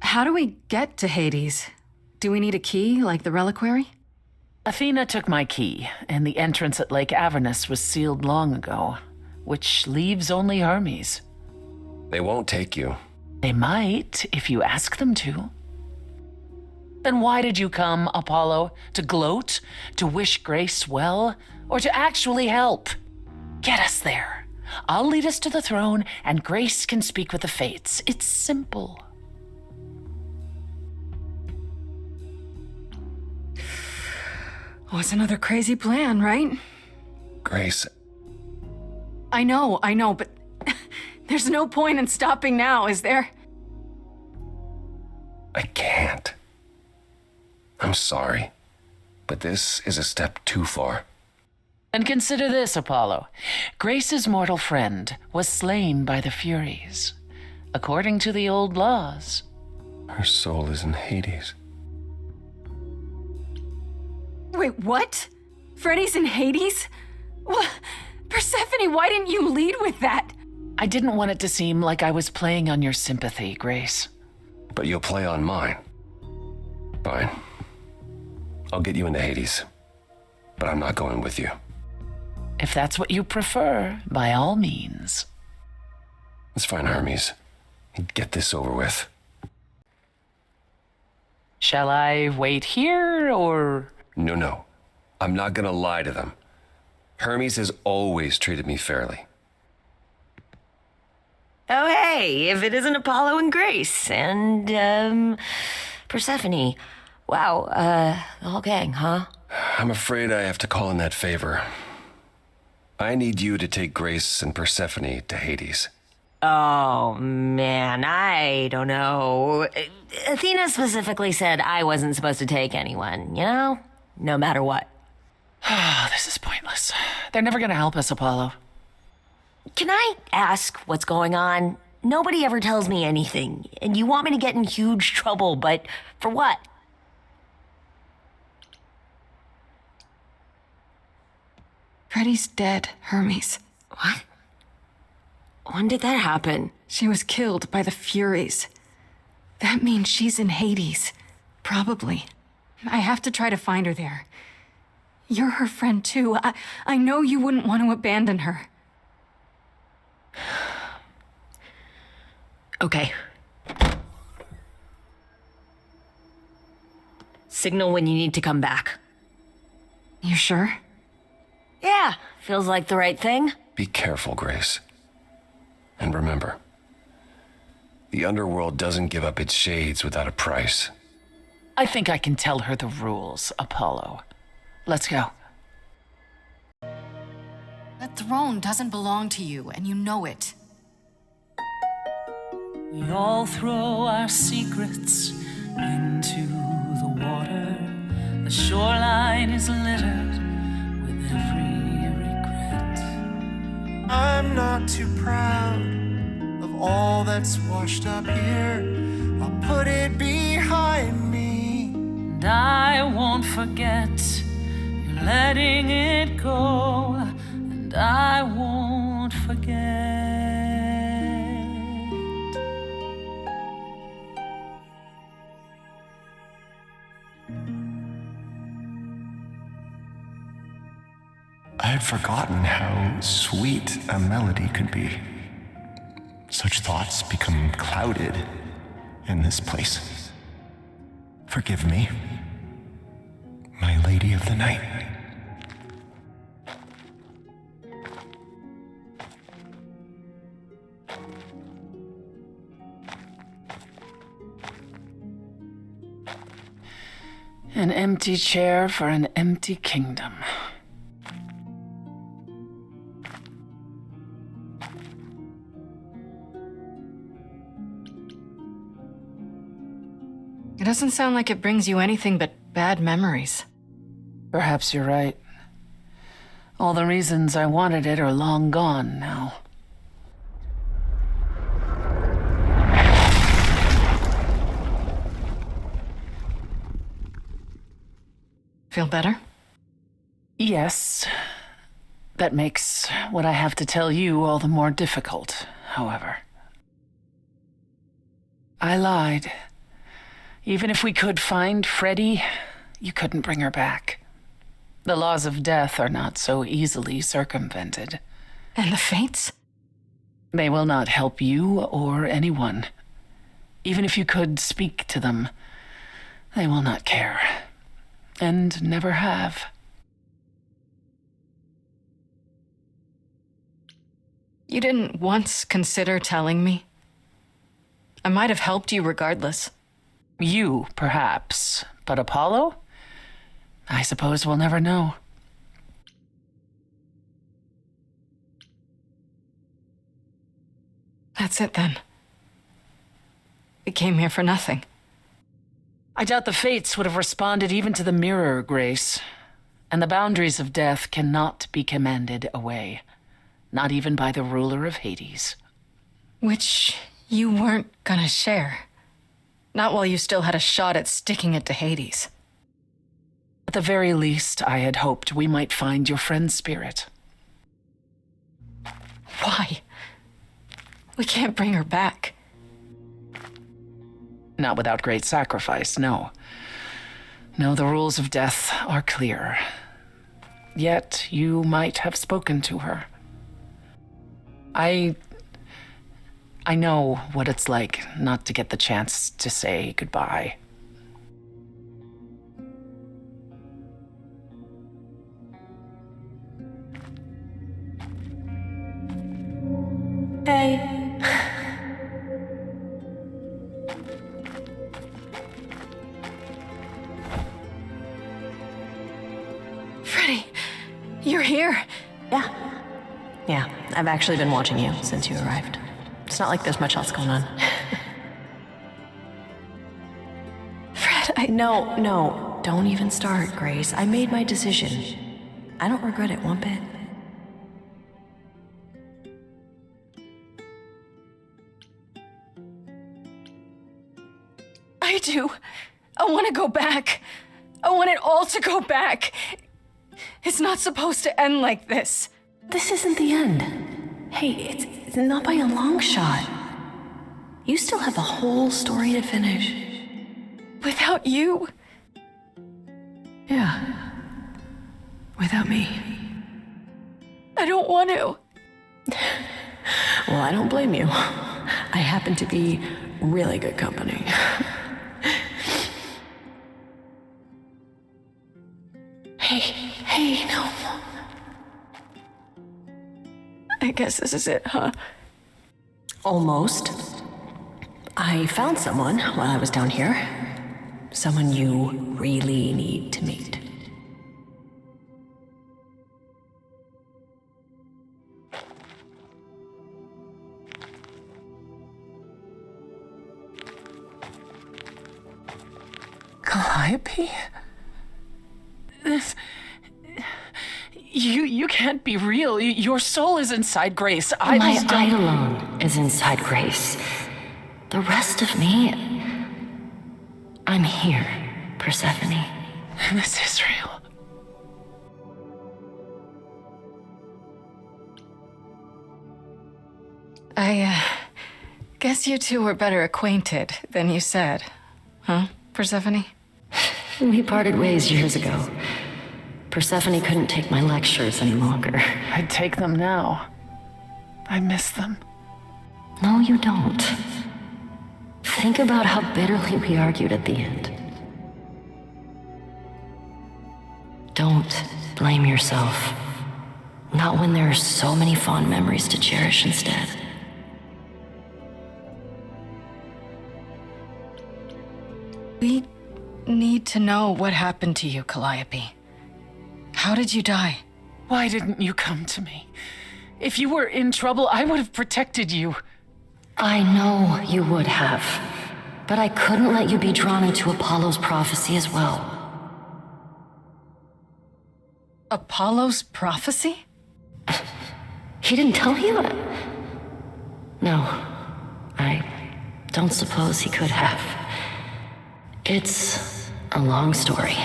How do we get to Hades? Do we need a key, like the reliquary? Athena took my key, and the entrance at Lake Avernus was sealed long ago, which leaves only Hermes. They won't take you. They might, if you ask them to. Then why did you come, Apollo? To gloat? To wish Grace well? Or to actually help? Get us there. I'll lead us to the throne, and Grace can speak with the Fates. It's simple. Oh, it's another crazy plan, right? Grace, I know, but there's no point in stopping now, is there? I can't. I'm sorry, but this is a step too far. And consider this, Apollo. Grace's mortal friend was slain by the Furies. According to the old laws. Her soul is in Hades. Wait, what? Freddie's in Hades? Well, Persephone, why didn't you lead with that? I didn't want it to seem like I was playing on your sympathy, Grace. But you'll play on mine. Fine. I'll get you into Hades. But I'm not going with you. If that's what you prefer, by all means. Let's find Hermes and get this over with. Shall I wait here, or...? No. I'm not gonna lie to them. Hermes has always treated me fairly. Oh, hey, if it isn't Apollo and Grace and, Persephone. Wow, the whole gang, huh? I'm afraid I have to call in that favor. I need you to take Grace and Persephone to Hades. Oh, man, I don't know. Athena specifically said I wasn't supposed to take anyone, you know? No matter what. This is pointless. They're never gonna help us, Apollo. Can I ask what's going on? Nobody ever tells me anything, and you want me to get in huge trouble, but for what? Freddie's dead, Hermes. What? When did that happen? She was killed by the Furies. That means she's in Hades. Probably. I have to try to find her there. You're her friend, too. I know you wouldn't want to abandon her. Okay. Signal when you need to come back. You sure? Yeah, feels like the right thing. Be careful, Grace. And remember, the underworld doesn't give up its shades without a price. I think I can tell her the rules, Apollo. Let's go. That throne doesn't belong to you, and you know it. We all throw our secrets into the water. The shoreline is littered with every regret. I'm not too proud of all that's washed up here. I'll put it behind me. And I won't forget. You're letting it go. And I won't forget. I had forgotten how sweet a melody could be. Such thoughts become clouded in this place. Forgive me, my lady of the night. An empty chair for an empty kingdom. It doesn't sound like it brings you anything but bad memories. Perhaps you're right. All the reasons I wanted it are long gone now. Feel better? Yes. That makes what I have to tell you all the more difficult, however. I lied. Even if we could find Freddie, you couldn't bring her back. The laws of death are not so easily circumvented. And the fates? They will not help you or anyone. Even if you could speak to them, they will not care. And never have. You didn't once consider telling me? I might have helped you regardless. You, perhaps. But Apollo? I suppose we'll never know. That's it then. We came here for nothing. I doubt the fates would have responded even to the mirror, Grace. And the boundaries of death cannot be commanded away. Not even by the ruler of Hades. Which you weren't gonna share. Not while you still had a shot at sticking it to Hades. At the very least, I had hoped we might find your friend's spirit. Why? We can't bring her back. Not without great sacrifice, no. No, the rules of death are clear. Yet you might have spoken to her. I know what it's like not to get the chance to say goodbye. Hey. Freddie, you're here. Yeah, I've actually been watching you since you arrived. It's not like there's much else going on. Fred, No, don't even start, Grace. I made my decision. I don't regret it one bit. I do. I want to go back. I want it all to go back. It's not supposed to end like this. This isn't the end. Hey, it's not by a long shot. You still have a whole story to finish. Without you? Yeah. Without me. I don't want to. Well, I don't blame you. I happen to be really good company. Hey, no. I guess this is it, huh? Almost. I found someone while I was down here. Someone you really need to meet. Calliope? You can't be real. Your soul is inside Grace. My eidolon is inside Grace. The rest of me, I'm here, Persephone. This is real. I guess you two were better acquainted than you said. Huh, Persephone? We parted ways years ago. Persephone couldn't take my lectures any longer. I'd take them now. I miss them. No, you don't. Think about how bitterly we argued at the end. Don't blame yourself. Not when there are so many fond memories to cherish instead. We need to know what happened to you, Calliope. How did you die? Why didn't you come to me? If you were in trouble, I would have protected you. I know you would have, but I couldn't let you be drawn into Apollo's prophecy as well. Apollo's prophecy? He didn't tell you? No, I don't suppose he could have. It's a long story.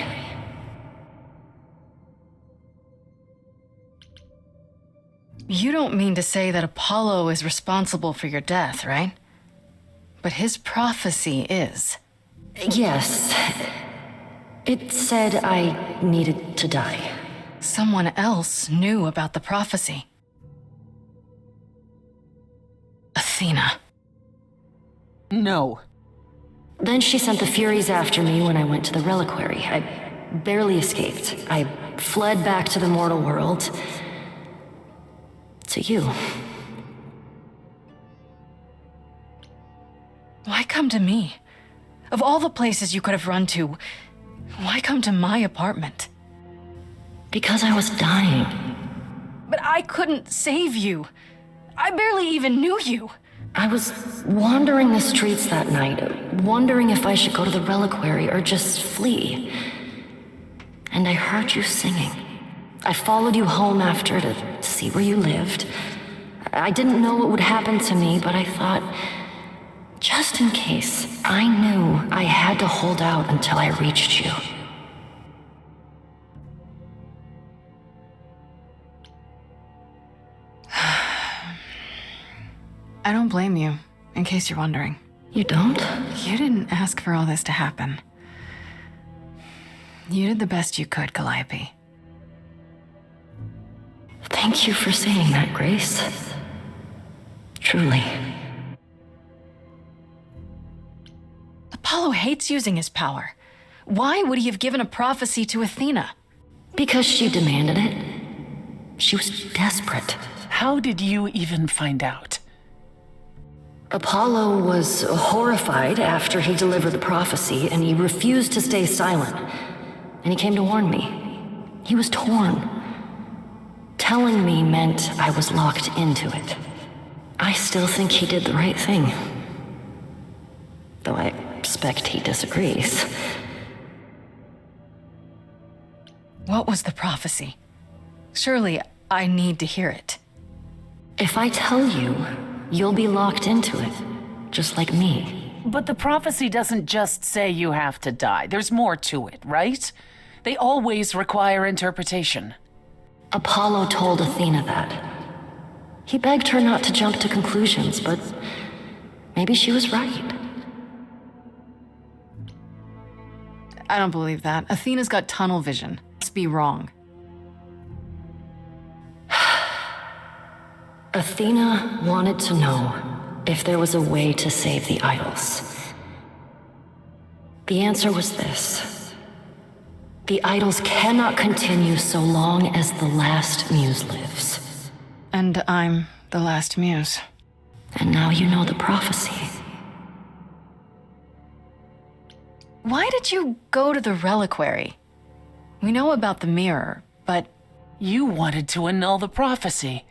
You don't mean to say that Apollo is responsible for your death, right? But his prophecy is. Yes. It said I needed to die. Someone else knew about the prophecy. Athena. No. Then she sent the Furies after me when I went to the reliquary. I barely escaped. I fled back to the mortal world. To you. Why come to me? Of all the places you could have run to, why come to my apartment? Because I was dying. But I couldn't save you. I barely even knew you. I was wandering the streets that night, wondering if I should go to the reliquary or just flee. And I heard you singing. I followed you home after to see where you lived. I didn't know what would happen to me, but I thought, just in case, I knew I had to hold out until I reached you. I don't blame you, in case you're wondering. You don't? You didn't ask for all this to happen. You did the best you could, Calliope. Thank you for saying that, Grace. Truly. Apollo hates using his power. Why would he have given a prophecy to Athena? Because she demanded it. She was desperate. How did you even find out? Apollo was horrified after he delivered the prophecy, and he refused to stay silent. And he came to warn me. He was torn. Telling me meant I was locked into it. I still think he did the right thing. Though I expect he disagrees. What was the prophecy? Surely I need to hear it. If I tell you, you'll be locked into it, just like me. But the prophecy doesn't just say you have to die. There's more to it, right? They always require interpretation. Apollo told Athena that. He begged her not to jump to conclusions, but maybe she was right. I don't believe that. Athena's got tunnel vision. Must be wrong. Athena wanted to know if there was a way to save the idols. The answer was this. The idols cannot continue so long as the last muse lives. And I'm the last muse. And now you know the prophecy. Why did you go to the reliquary? We know about the mirror, but... You wanted to annul the prophecy.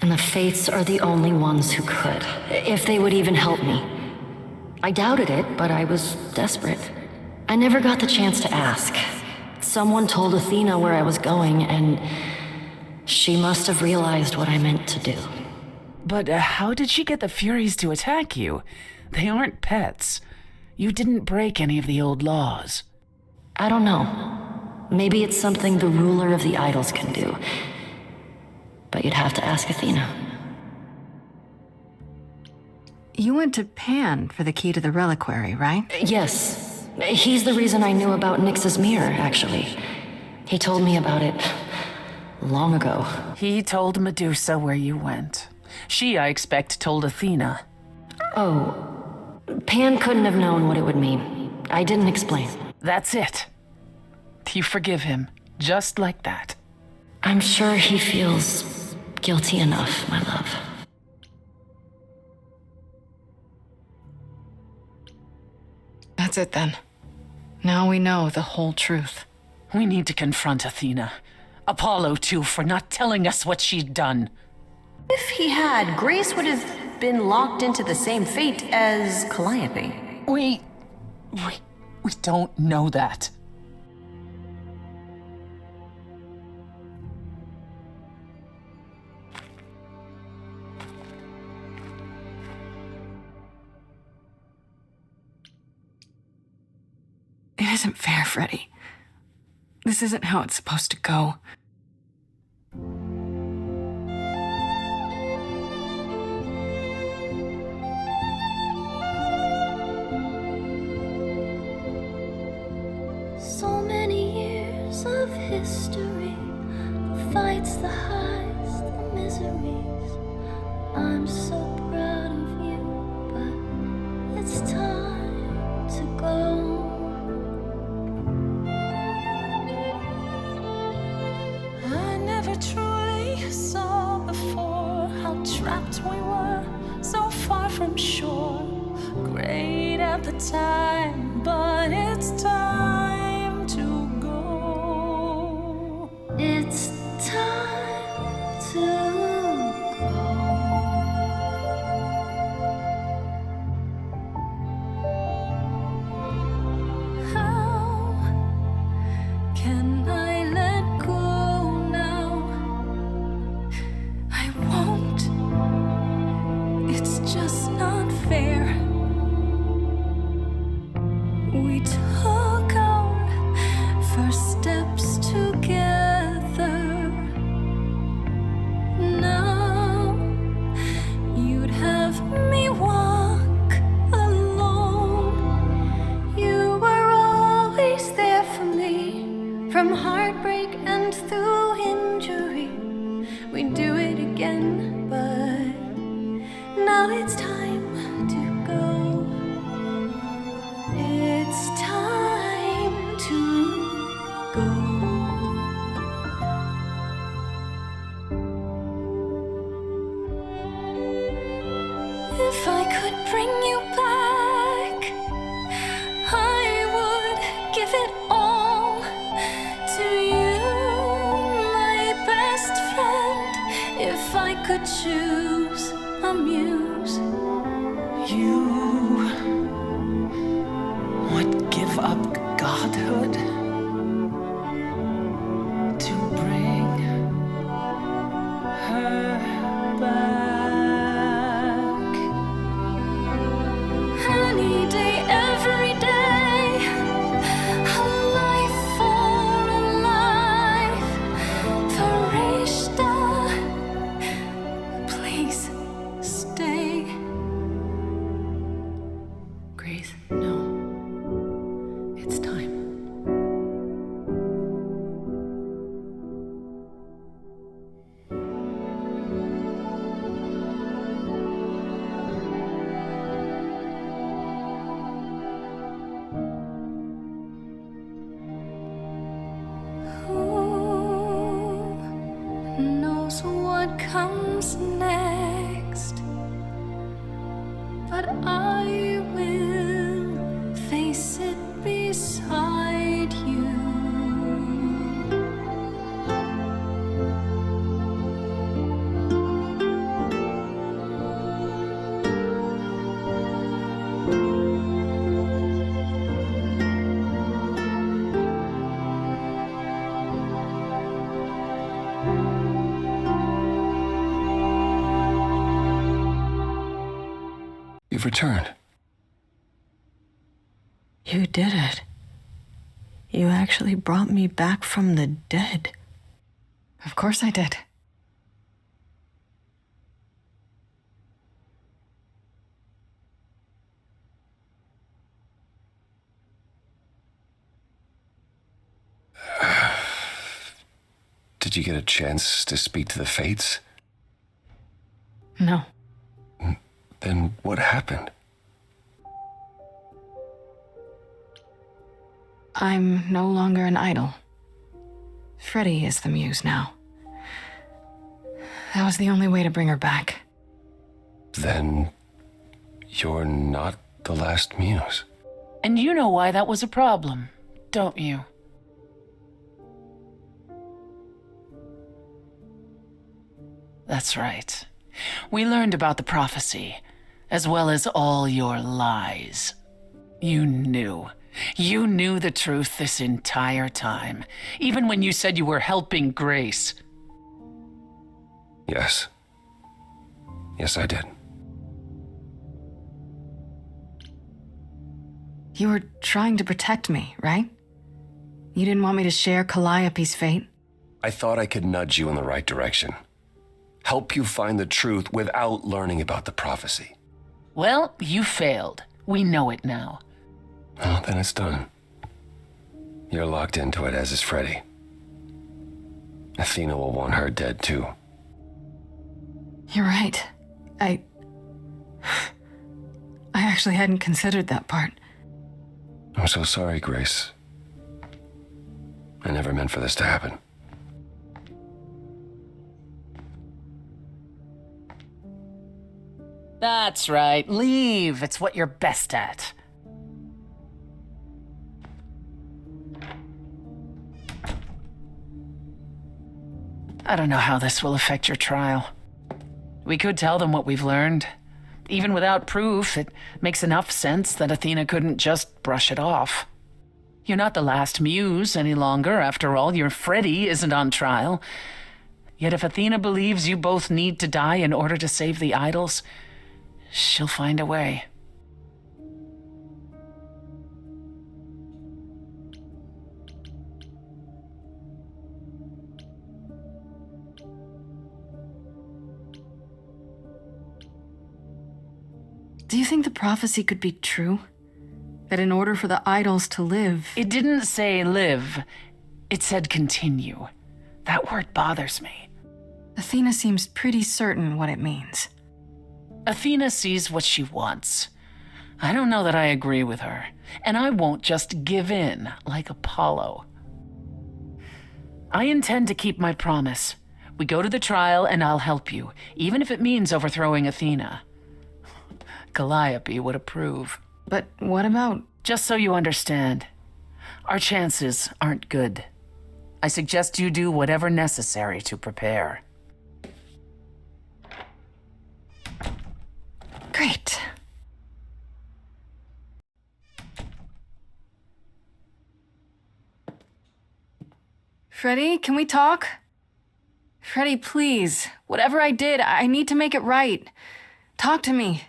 And the Fates are the only ones who could, if they would even help me. I doubted it, but I was desperate. I never got the chance to ask. Someone told Athena where I was going, and she must have realized what I meant to do. But how did she get the Furies to attack you? They aren't pets. You didn't break any of the old laws. I don't know. Maybe it's something the ruler of the idols can do. But you'd have to ask Athena. You went to Pan for the key to the reliquary, right? Yes. He's the reason I knew about Nyx's mirror, actually. He told me about it long ago. He told Medusa where you went. She, I expect, told Athena. Oh. Pan couldn't have known what it would mean. I didn't explain. That's it. You forgive him, just like that. I'm sure he feels guilty enough, my love. That's it then. Now we know the whole truth. We need to confront Athena. Apollo, too, for not telling us what she'd done. If he had, Grace would have been locked into the same fate as Calliope. We don't know that. It isn't fair, Freddie. This isn't how it's supposed to go. So many years of history, the fights, the highs, the miseries. I'm so proud of you, but it's time to go. I never truly saw before how trapped we were, so far from shore. Great at the time, but it's time to go. It's time to go. I could bring you back, I would give it all to you, my best friend. If I could choose a muse, You would give up godhood to bring her back. any day, every day, a life for a life, Farishta, please stay. Grace, no. It's time. Who knows what comes next? But I will face it beside you. You've returned. You did it. You actually brought me back from the dead. Of course I did. Did you get a chance to speak to the Fates? No. Then what happened? I'm no longer an idol. Freddie is the muse now. That was the only way to bring her back. Then you're not the last muse. And you know why that was a problem, don't you? That's right. We learned about the prophecy, as well as all your lies. You knew. You knew the truth this entire time, even when you said you were helping Grace. Yes. Yes, I did. You were trying to protect me, right? You didn't want me to share Calliope's fate? I thought I could nudge you in the right direction. Help you find the truth without learning about the prophecy. Well, you failed. We know it now. Well, then it's done. You're locked into it, as is Freddie. Athena will want her dead, too. You're right. I actually hadn't considered that part. I'm so sorry, Grace. I never meant for this to happen. That's right. Leave. It's what you're best at. I don't know how this will affect your trial. We could tell them what we've learned. Even without proof, it makes enough sense that Athena couldn't just brush it off. You're not the last muse any longer. After all, your Freddie isn't on trial. Yet if Athena believes you both need to die in order to save the idols, she'll find a way. Do you think the prophecy could be true? That in order for the idols to live... It didn't say live. It said continue. That word bothers me. Athena seems pretty certain what it means. Athena sees what she wants. I don't know that I agree with her, and I won't just give in like Apollo. I intend to keep my promise. We go to the trial and I'll help you, even if it means overthrowing Athena. Calliope would approve. But what about... Just so you understand, our chances aren't good. I suggest you do whatever necessary to prepare. Great. Freddie, can we talk? Freddie, please. Whatever I did, I need to make it right. Talk to me.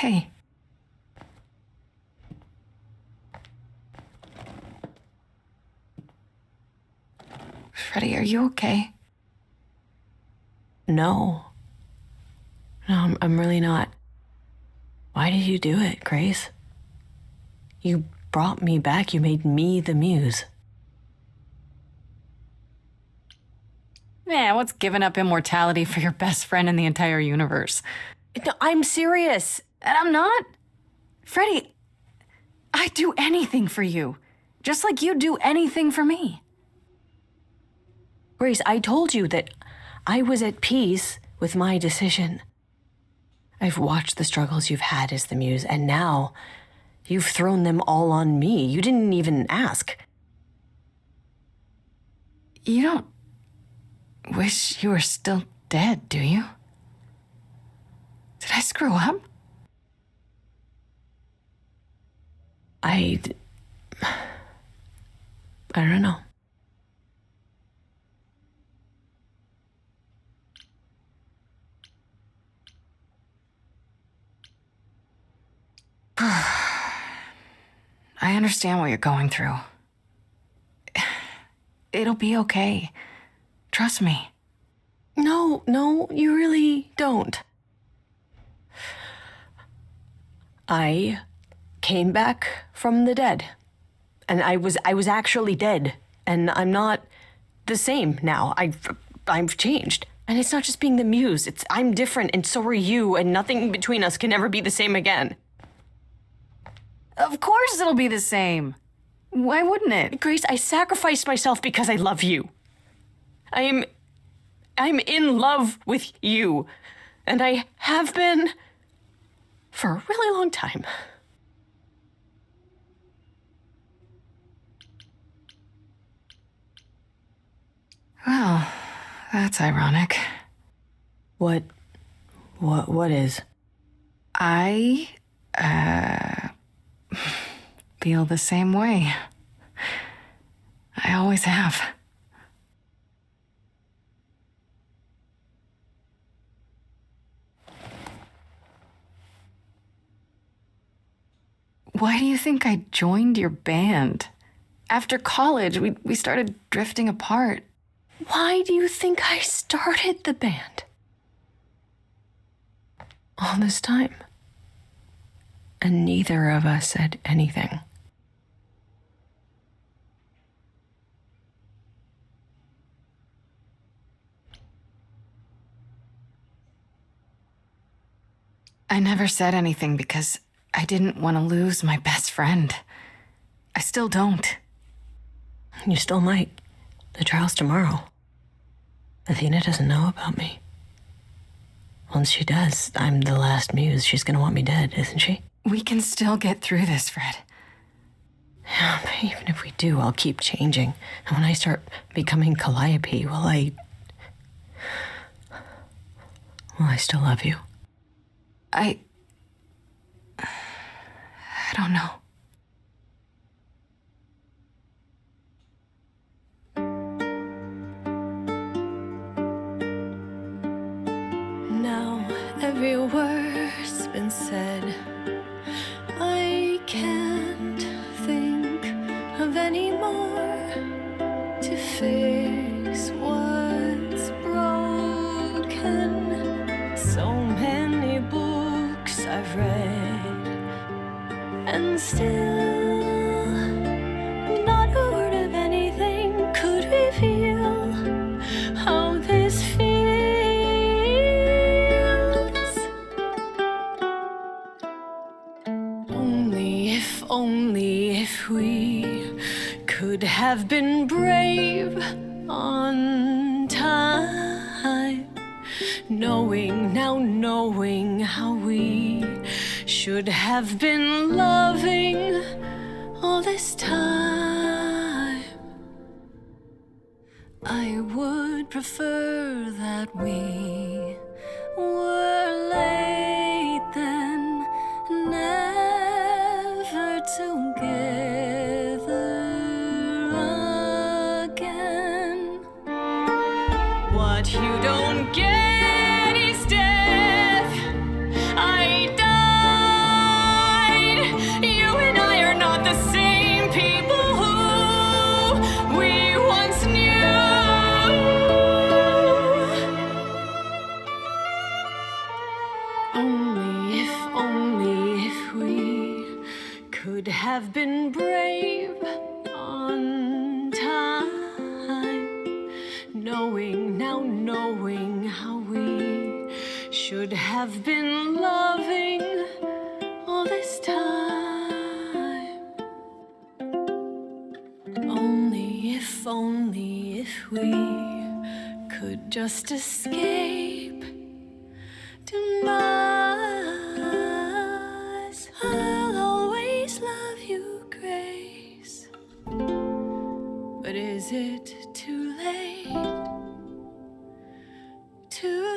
Hey. Freddie, are you okay? No. No, I'm really not. Why did you do it, Grace? You brought me back. You made me the muse. Yeah, what's giving up immortality for your best friend in the entire universe? No, I'm serious. And I'm not. Freddie, I'd do anything for you. Just like you'd do anything for me. Grace, I told you that I was at peace with my decision. I've watched the struggles you've had as the muse, and now you've thrown them all on me. You didn't even ask. You don't wish you were still dead, do you? Did I screw up? I don't know. I understand what you're going through. It'll be okay. Trust me. No, you really don't. I came back from the dead. And I was actually dead. And I'm not the same now. I've changed. And it's not just being the muse. I'm different, and so are you, and nothing between us can ever be the same again. Of course it'll be the same. Why wouldn't it? Grace, I sacrificed myself because I love you. I'm in love with you. And I have been for a really long time. Well, that's ironic. What is? I, feel the same way. I always have. Why do you think I joined your band? After college, we started drifting apart. Why do you think I started the band? All this time. And neither of us said anything. I never said anything because I didn't want to lose my best friend. I still don't. You still might. The trial's tomorrow. Athena doesn't know about me. Once she does, I'm the last muse. She's gonna want me dead, isn't she? We can still get through this, Fred. Yeah, but even if we do, I'll keep changing. And when I start becoming Calliope, will I still love you? I don't know. Now every word's been said. I can't think of any more to fix what's broken. So many books I've read, and still not a word of anything could reveal how this feels. Only Only if we could have been brave on time, knowing how we should have been loving all this time. I would prefer that we were late then, never together again. What you don't get is death. I died. You and I are not the same people who we once knew. Only if we could have been brave on time, knowing how we should have been loving all this time. Only if we could just escape demise. I'll always love you, Grace. But is it too late? Too late?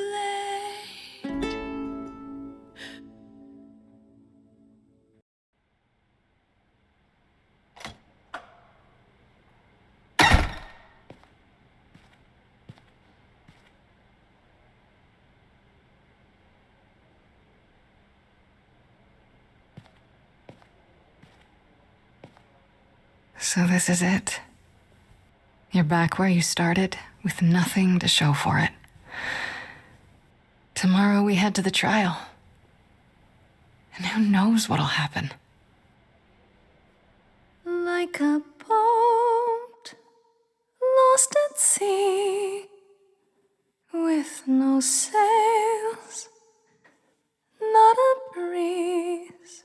So this is it. You're back where you started, with nothing to show for it. Tomorrow we head to the trial. And who knows what'll happen? Like a boat lost at sea, with no sails, not a breeze.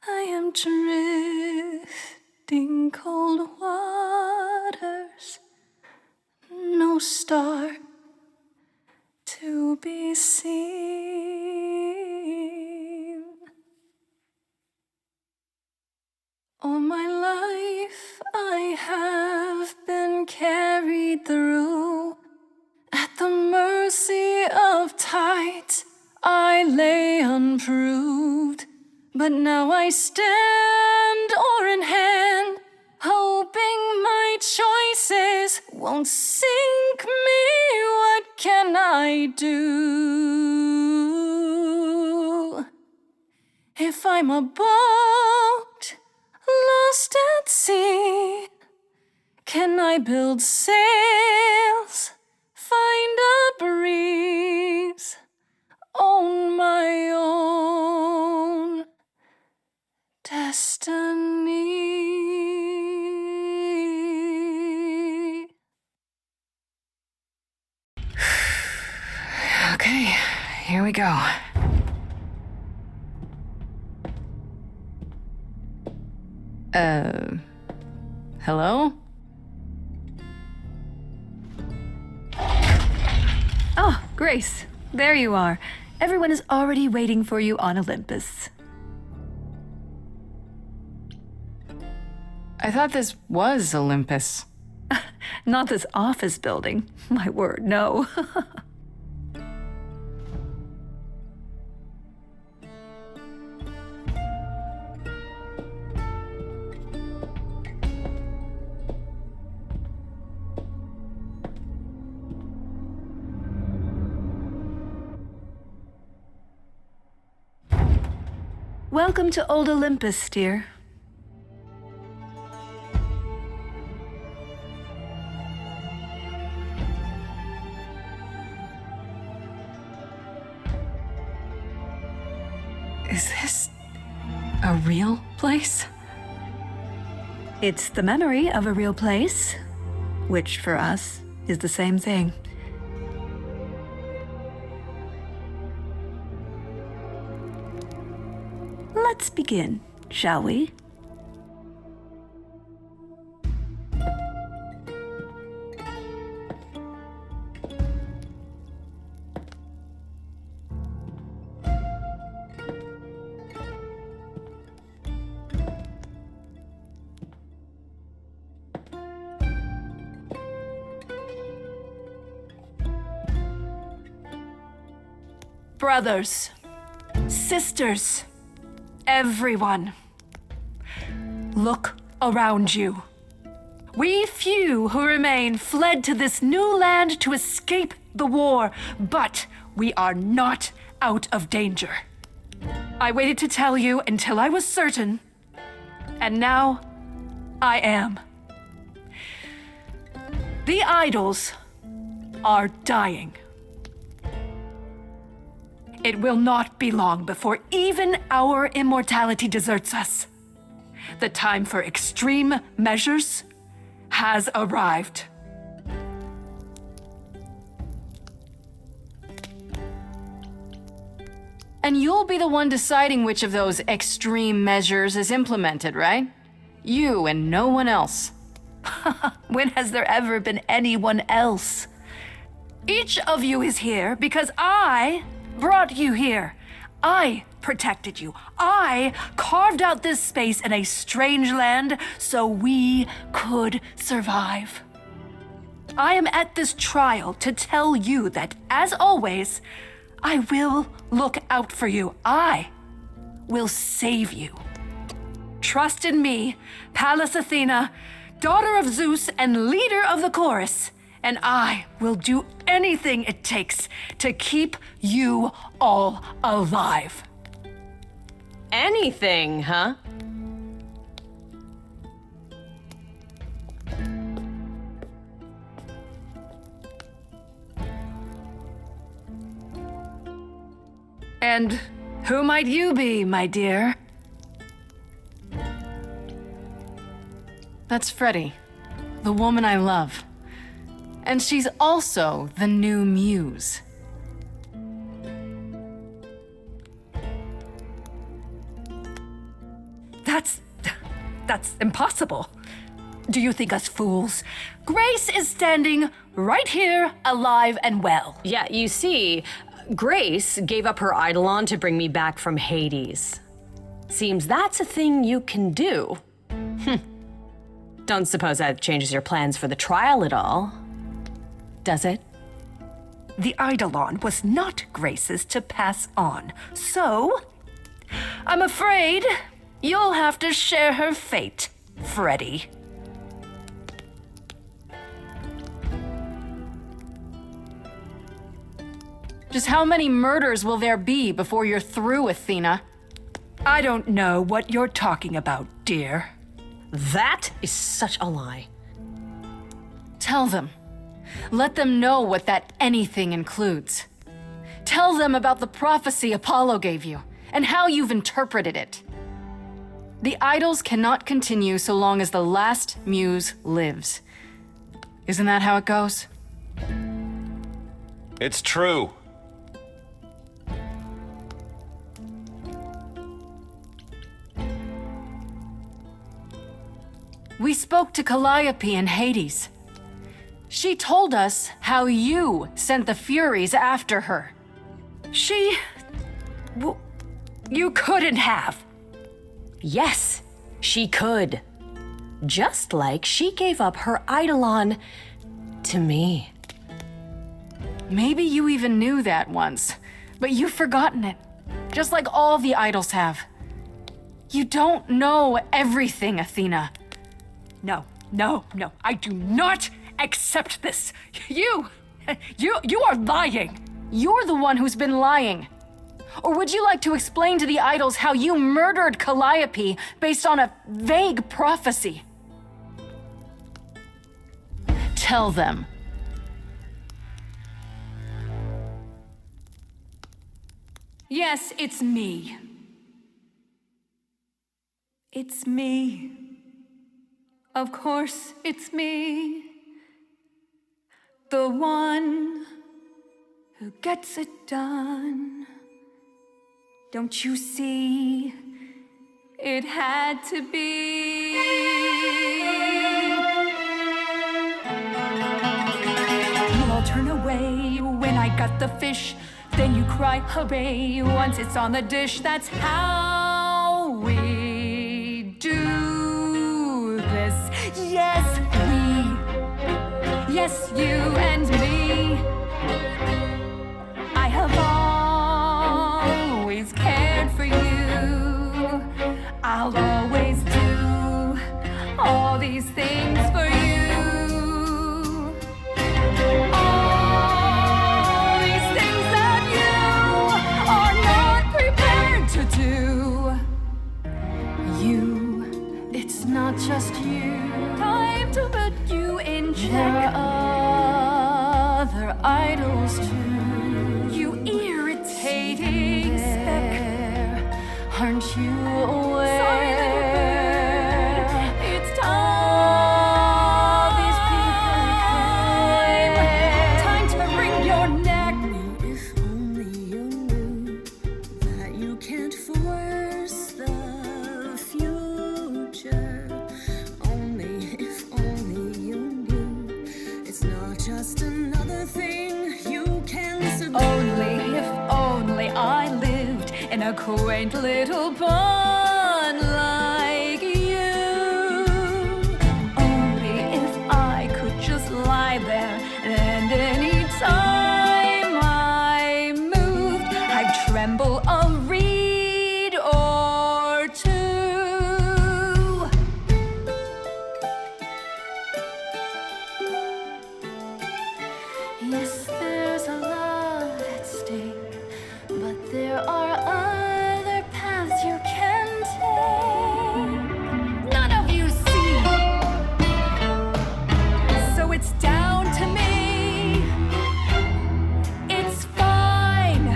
I am drifting cold waters, no star to be seen. All my life I have been carried through. At the mercy of tides I lay unproved. But now I stand oar in hand, hoping my choices won't sink me. What can I do? If I'm a boat lost at sea, can I build sails, find a breeze, own my own destiny? Okay, here we go. Hello? Oh, Grace, there you are. Everyone is already waiting for you on Olympus. I thought this was Olympus. Not this office building. My word, no. Welcome to Old Olympus, dear. Is this a real place? It's the memory of a real place, which for us is the same thing. Let's begin, shall we? brothers, sisters, everyone. Look around you. We few who remain fled to this new land to escape the war, but we are not out of danger. I waited to tell you until I was certain, and now I am. The idols are dying. It will not be long before even our immortality deserts us. The time for extreme measures has arrived. And you'll be the one deciding which of those extreme measures is implemented, right? You and no one else. When has there ever been anyone else? Each of you is here because I brought you here. I protected you. I carved out this space in a strange land so we could survive. I am at this trial to tell you that, as always, I will look out for you. I will save you. Trust in me, Pallas Athena, daughter of Zeus and leader of the chorus, and I will do anything it takes to keep you all alive. Anything, huh? And who might you be, my dear? That's Freddie, the woman I love. And she's also the new muse. That's impossible. Do you think us fools? Grace is standing right here, alive and well. Yeah, you see, Grace gave up her eidolon to bring me back from Hades. Seems that's a thing you can do. Don't suppose that changes your plans for the trial at all, does it? The eidolon was not Grace's to pass on, so I'm afraid you'll have to share her fate, Freddie. Just how many murders will there be before you're through, Athena? I don't know what you're talking about, dear. That is such a lie. Tell them. Let them know what that anything includes. Tell them about the prophecy Apollo gave you and how you've interpreted it. The idols cannot continue so long as the last muse lives. Isn't that how it goes? It's true. We spoke to Calliope in Hades. She told us how you sent the Furies after her. You couldn't have. Yes, she could. Just like she gave up her eidolon to me. Maybe you even knew that once, but you've forgotten it, just like all the idols have. You don't know everything, Athena. No, I do not accept this. You are lying. You're the one who's been lying. Or would you like to explain to the idols how you murdered Calliope based on a vague prophecy? Tell them. Yes, it's me. It's me. Of course, it's me. The one who gets it done. Don't you see? It had to be. You all turn away when I got the fish. Then you cry hooray once it's on the dish. That's how we do this. Yes, we. Yes, you and me. I have these things for you. All these things that you are not prepared to do. You, it's not just you. Time to put you in check. There are other idols too. You irritating speck. Aren't you aware? Sorry, little bird. It's time. These people time to wring your neck. If only you knew that you can't force the future. Only if only you knew it's not just another thing you can subdue. Only if only I lived in a quaint little barn like you. Only if I could just lie there, and any time I moved, I'd tremble a reed or two. Yes, there's a lot at stake, but there are other paths you can take. None of you see. So it's down to me. It's fine.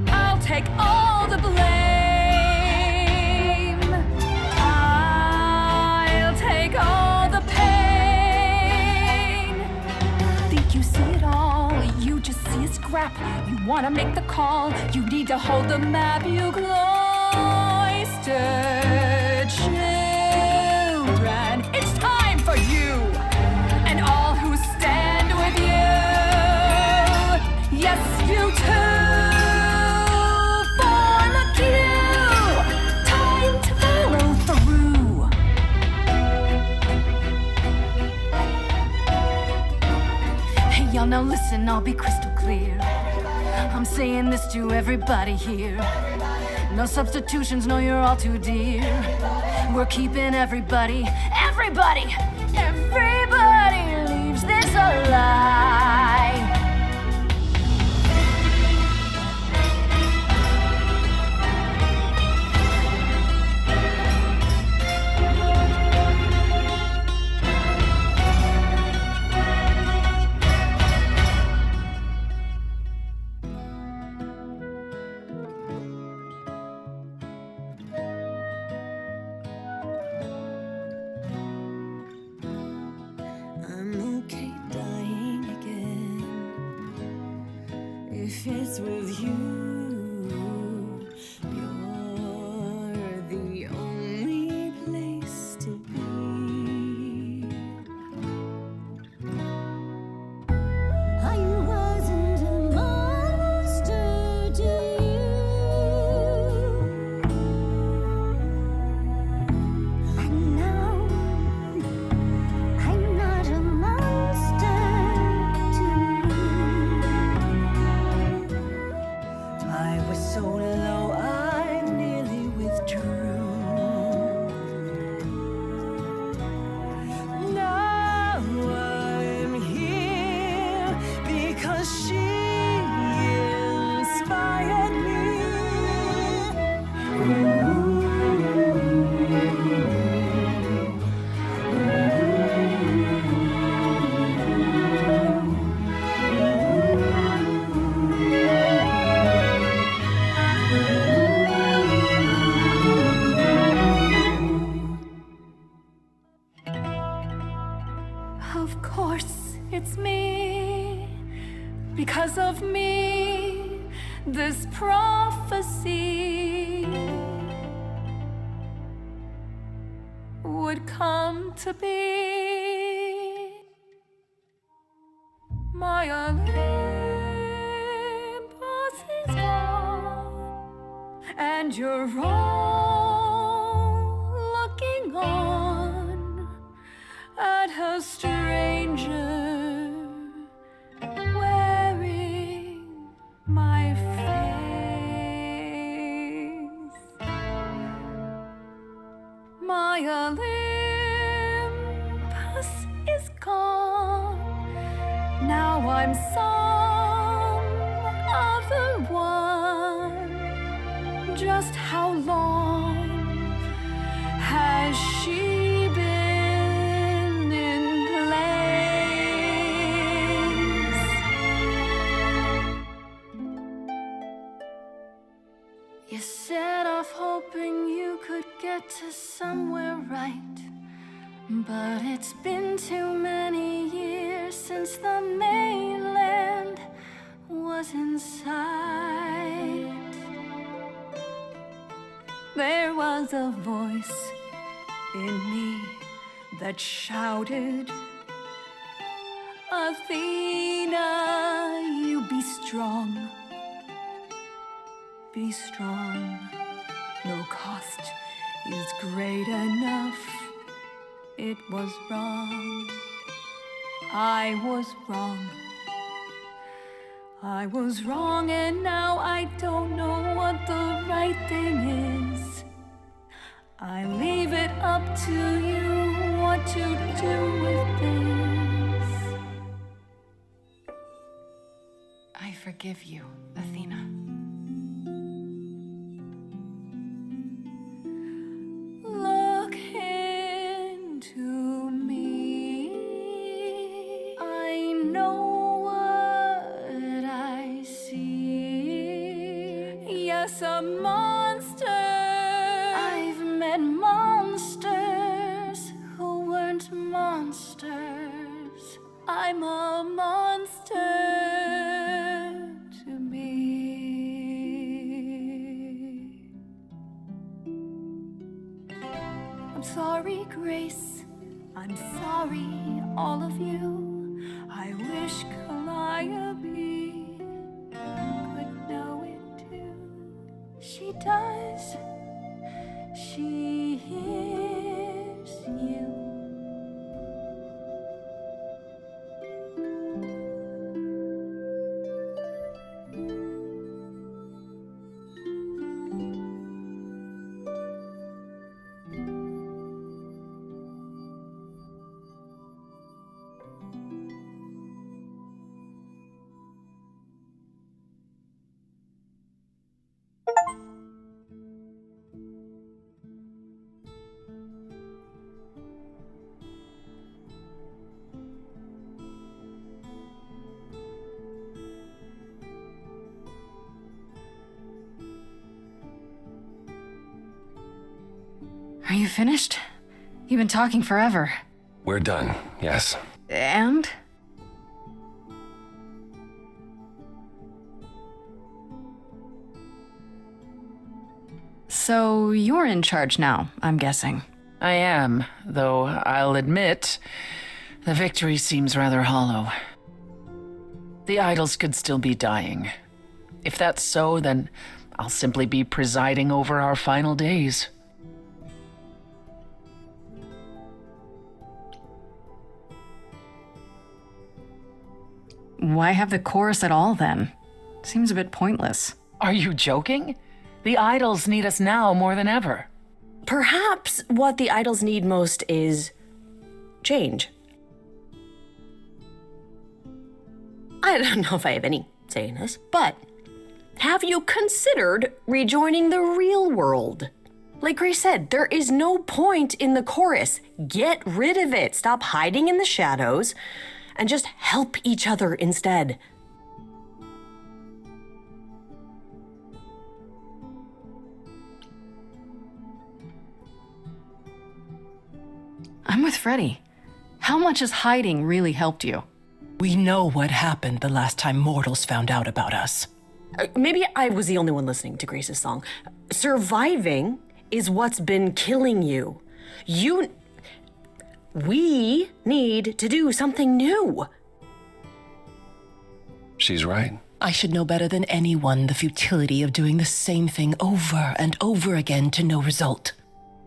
I'll take all the blame. I'll take all the pain. Think you see it all? You just see a scrap. You wanna make the call. You need to hold the map. You cloistered children. It's time for you and all who stand with you. Yes, you too. Form a queue. Time to follow through. Hey, y'all, now listen, I'll be crystal clear. I'm saying this to everybody here. No substitutions, no, you're all too dear. We're keeping everybody leaves this alive. I'm okay dying again if it's with you. You're the only place to be. I wasn't a monster to you, and now I'm not a monster to you. I was so low I nearly withdrew. Now I'm here because she inspired me. Of course, it's me. Because of me, this prophecy would come to be. My Olympus is gone, and you're all looking on at a stranger wearing my face. My Olympus I'm some other one. Just how long has she been in place? You set off hoping you could get to somewhere right. But it's been too many years since the mainland was in sight. There was a voice in me that shouted, Athena, you be strong. Be strong. No cost is great enough. It was wrong. I was wrong. I was wrong, and now I don't know what the right thing is. I leave it up to you what to do with this. I forgive you, Athena. Look into me. I know what I see. Yes, a monster. I've met monsters who weren't monsters. I'm a monster to me. I'm sorry, Grace. I'm sorry, all of you. I wish Calliope could know it too. She does. She hears you. Are you finished? You've been talking forever. We're done, yes. And? So you're in charge now, I'm guessing. I am, though I'll admit, the victory seems rather hollow. The idols could still be dying. If that's so, then I'll simply be presiding over our final days. Why have the chorus at all, then? Seems a bit pointless. Are you joking? The idols need us now more than ever. Perhaps what the idols need most is change. I don't know if I have any say in this, but have you considered rejoining the real world? Like Grace said, there is no point in the chorus. Get rid of it. Stop hiding in the shadows and just help each other instead. I'm with Freddie. How much has hiding really helped you? We know what happened the last time mortals found out about us. Maybe I was the only one listening to Grace's song. Surviving is what's been killing you. We need to do something new. She's right. I should know better than anyone the futility of doing the same thing over and over again to no result.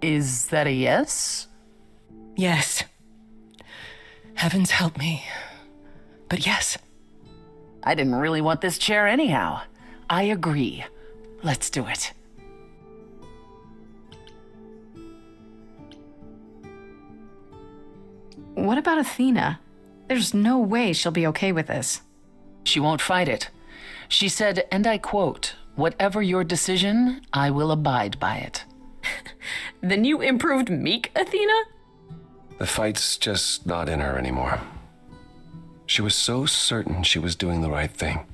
Is that a yes? Yes. Heavens help me. But yes. I didn't really want this chair anyhow. I agree. Let's do it. What about Athena? There's no way she'll be okay with this. She won't fight it. She said, and I quote, "Whatever your decision, I will abide by it." Then you improved meek, Athena? The fight's just not in her anymore. She was so certain she was doing the right thing.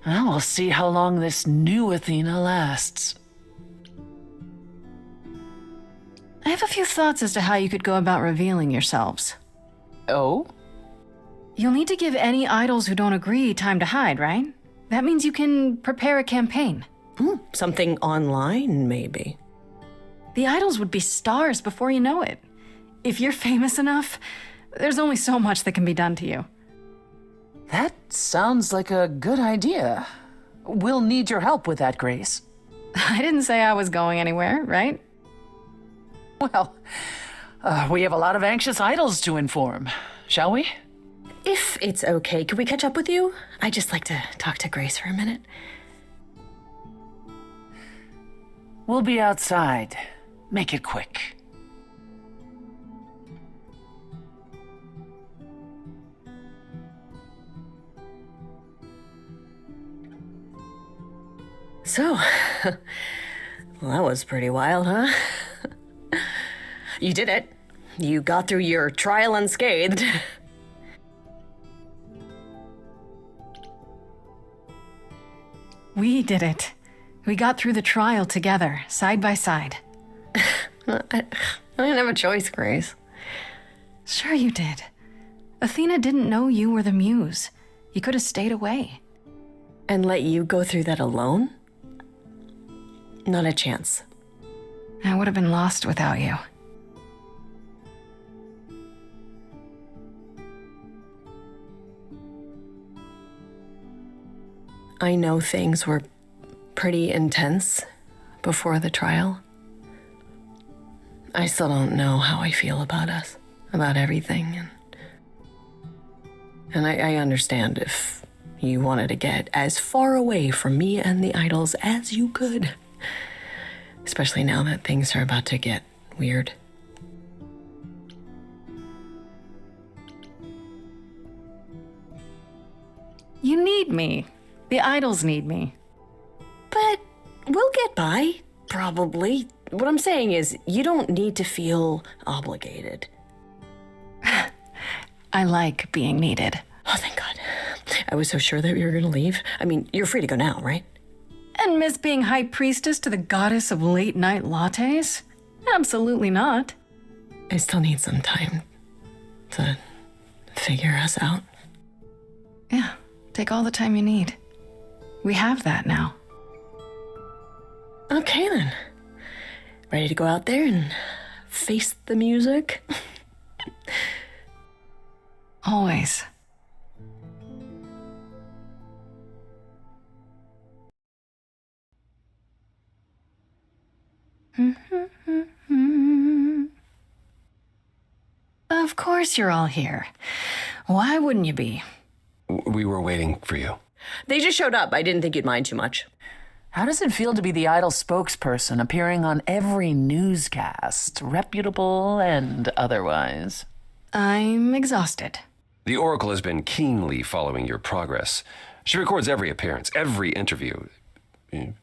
Well, we'll see how long this new Athena lasts. I have a few thoughts as to how you could go about revealing yourselves. Oh? You'll need to give any idols who don't agree time to hide, right? That means you can prepare a campaign. Something online, maybe. The idols would be stars before you know it. If you're famous enough, there's only so much that can be done to you. That sounds like a good idea. We'll need your help with that, Grace. I didn't say I was going anywhere, right? Well, we have a lot of anxious idols to inform, shall we? If it's okay, could we catch up with you? I'd just like to talk to Grace for a minute. We'll be outside. Make it quick. So, well, that was pretty wild, huh? You did it. You got through your trial unscathed. We did it. We got through the trial together, side by side. I didn't have a choice, Grace. Sure you did. Athena didn't know you were the muse. You could have stayed away. And let you go through that alone? Not a chance. I would have been lost without you. I know things were pretty intense before the trial. I still don't know how I feel about us, about everything. And I understand if you wanted to get as far away from me and the idols as you could. Especially now that things are about to get weird. You need me. The idols need me. But we'll get by, probably. What I'm saying is, you don't need to feel obligated. I like being needed. Oh, thank God. I was so sure that you were going to leave. I mean, you're free to go now, right? And miss being high priestess to the goddess of late-night lattes? Absolutely not. I still need some time to figure us out. Yeah, take all the time you need. We have that now. Okay, then. Ready to go out there and face the music? Always. Of course you're all here. Why wouldn't you be? We were waiting for you. They just showed up. I didn't think you'd mind too much. How does it feel to be the idol spokesperson appearing on every newscast, reputable and otherwise? I'm exhausted. The Oracle has been keenly following your progress. She records every appearance, every interview.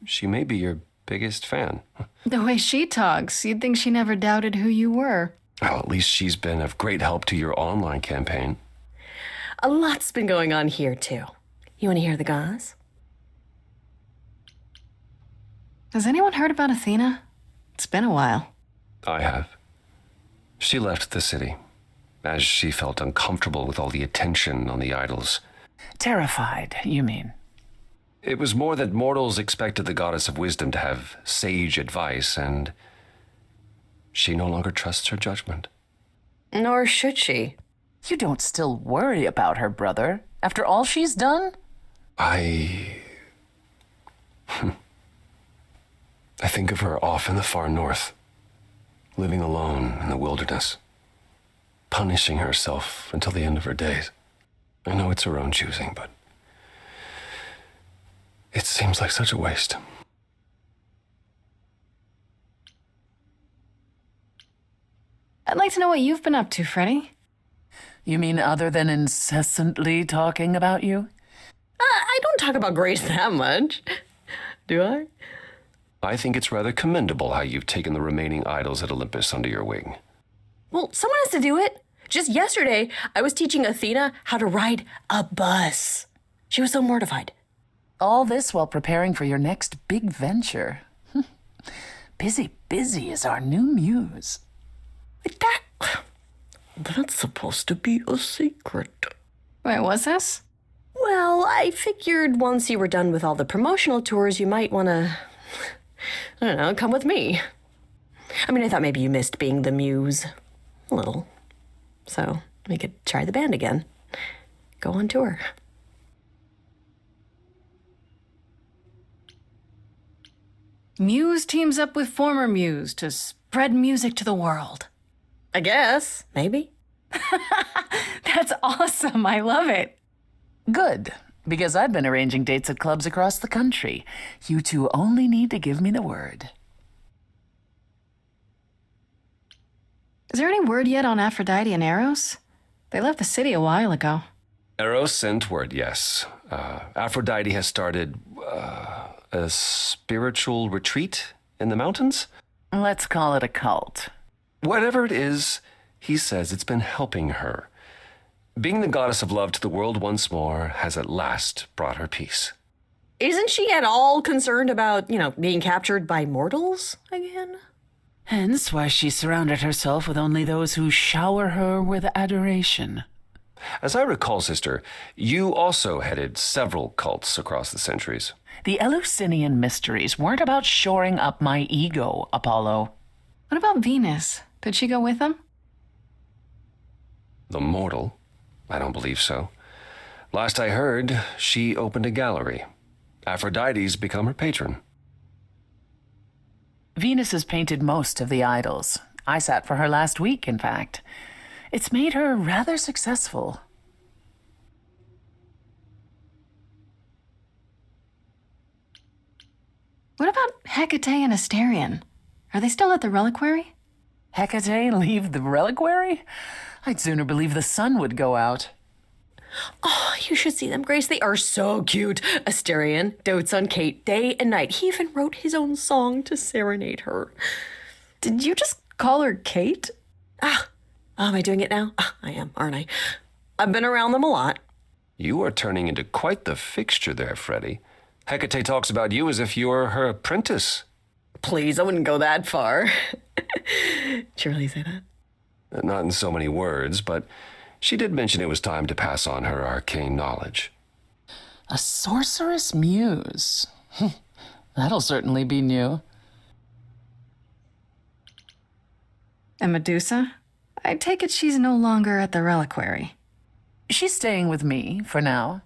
She may be your biggest fan. The way she talks, you'd think she never doubted who you were. Well, at least she's been of great help to your online campaign. A lot's been going on here, too. You want to hear the gauze? Has anyone heard about Athena? It's been a while. I have. She left the city, as she felt uncomfortable with all the attention on the idols. Terrified, you mean? It was more that mortals expected the goddess of wisdom to have sage advice, and she no longer trusts her judgment. Nor should she. You don't still worry about her, brother, after all she's done? I think of her off in the far north, living alone in the wilderness, punishing herself until the end of her days. I know it's her own choosing, but it seems like such a waste. I'd like to know what you've been up to, Freddie. You mean other than incessantly talking about you? I don't talk about Grace that much. Do I? I think it's rather commendable how you've taken the remaining idols at Olympus under your wing. Well, someone has to do it. Just yesterday, I was teaching Athena how to ride a bus. She was so mortified. All this while preparing for your next big venture. Busy is our new muse. That's supposed to be a secret. Wait, what's this? Well, I figured once you were done with all the promotional tours, you might want to, I don't know, come with me. I mean, I thought maybe you missed being the muse. A little. So we could try the band again. Go on tour. Muse teams up with former Muse to spread music to the world. I guess. Maybe. That's awesome. I love it. Good, because I've been arranging dates at clubs across the country. You two only need to give me the word. Is there any word yet on Aphrodite and Eros? They left the city a while ago. Eros sent word, yes. Aphrodite has started a spiritual retreat in the mountains? Let's call it a cult. Whatever it is, he says it's been helping her. Being the goddess of love to the world once more has at last brought her peace. Isn't she at all concerned about, being captured by mortals again? Hence why she surrounded herself with only those who shower her with adoration. As I recall, sister, you also headed several cults across the centuries. The Eleusinian mysteries weren't about shoring up my ego, Apollo. What about Venus? Did she go with them? The mortal? I don't believe so. Last I heard, she opened a gallery. Aphrodite's become her patron. Venus has painted most of the idols. I sat for her last week, in fact. It's made her rather successful. What about Hecate and Asterion? Are they still at the reliquary? Hecate leave the reliquary? I'd sooner believe the sun would go out. Oh, you should see them, Grace. They are so cute. Asterion dotes on Kate day and night. He even wrote his own song to serenade her. Did you just call her Kate? Am I doing it now? I am, aren't I? I've been around them a lot. You are turning into quite the fixture there, Freddie. Hecate talks about you as if you were her apprentice. Please, I wouldn't go that far. Did you really say that? Not in so many words, but she did mention it was time to pass on her arcane knowledge. A sorceress muse. That'll certainly be new. And Medusa? I take it she's no longer at the reliquary. She's staying with me, for now.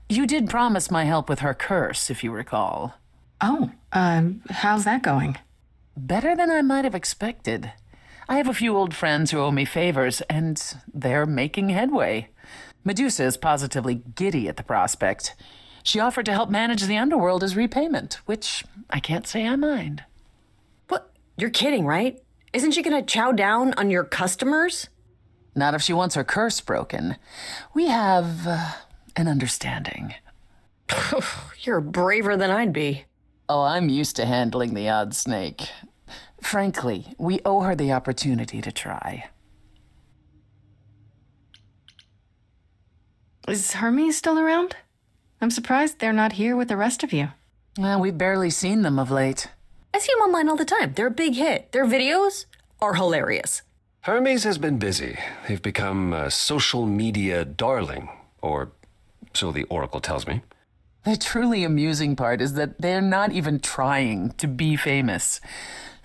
You did promise my help with her curse, if you recall. Oh, how's that going? Better than I might have expected. I have a few old friends who owe me favors, and they're making headway. Medusa is positively giddy at the prospect. She offered to help manage the underworld as repayment, which I can't say I mind. What? You're kidding, right? Isn't she gonna chow down on your customers? Not if she wants her curse broken. We have an understanding. You're braver than I'd be. Oh, I'm used to handling the odd snake. Frankly, we owe her the opportunity to try. Is Hermes still around? I'm surprised they're not here with the rest of you. We've barely seen them of late. I see them online all the time. They're a big hit. Their videos are hilarious. Hermes has been busy. They've become a social media darling, or so the Oracle tells me. The truly amusing part is that they're not even trying to be famous.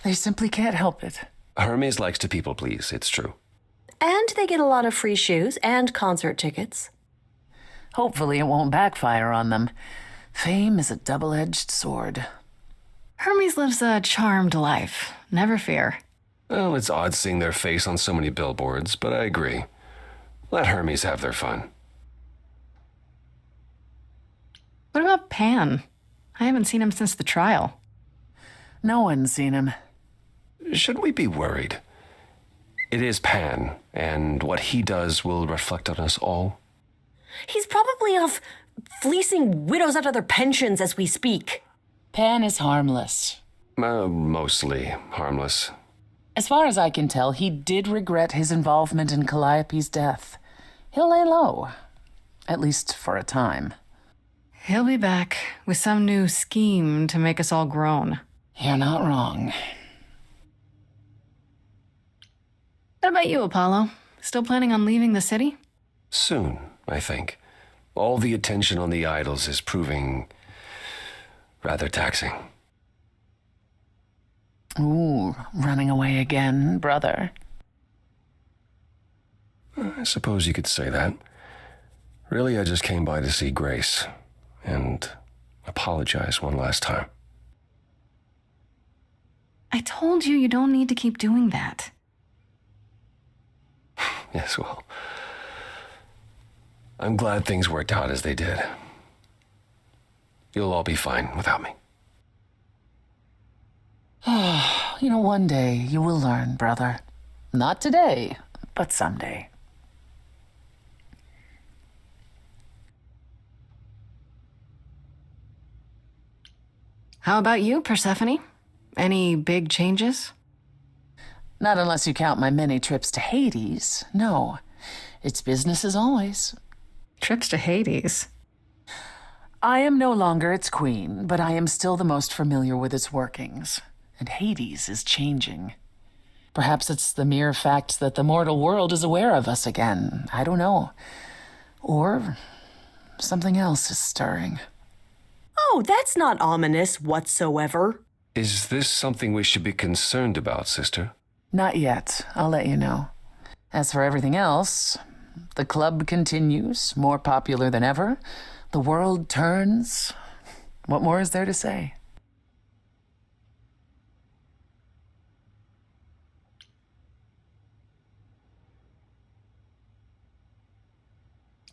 They simply can't help it. Hermes likes to people please, it's true. And they get a lot of free shoes and concert tickets. Hopefully it won't backfire on them. Fame is a double-edged sword. Hermes lives a charmed life. Never fear. Well, it's odd seeing their face on so many billboards, but I agree. Let Hermes have their fun. What about Pan? I haven't seen him since the trial. No one's seen him. Should we be worried? It is Pan, and what he does will reflect on us all. He's probably off fleecing widows out of their pensions as we speak. Pan is harmless. Mostly harmless. As far as I can tell, he did regret his involvement in Calliope's death. He'll lay low, at least for a time. He'll be back with some new scheme to make us all groan. You're not wrong. What about you, Apollo? Still planning on leaving the city? Soon, I think. All the attention on the idols is proving rather taxing. Ooh, running away again, brother. I suppose you could say that. Really, I just came by to see Grace and apologize one last time. I told you don't need to keep doing that. Yes, well, I'm glad things worked out as they did. You'll all be fine without me. One day you will learn, brother. Not today, but someday. How about you, Persephone? Any big changes? Not unless you count my many trips to Hades. No, it's business as always. Trips to Hades? I am no longer its queen, but I am still the most familiar with its workings. And Hades is changing. Perhaps it's the mere fact that the mortal world is aware of us again. I don't know. Or something else is stirring. Oh, that's not ominous whatsoever. Is this something we should be concerned about, sister? Not yet. I'll let you know. As for everything else, the club continues, more popular than ever. The world turns. What more is there to say?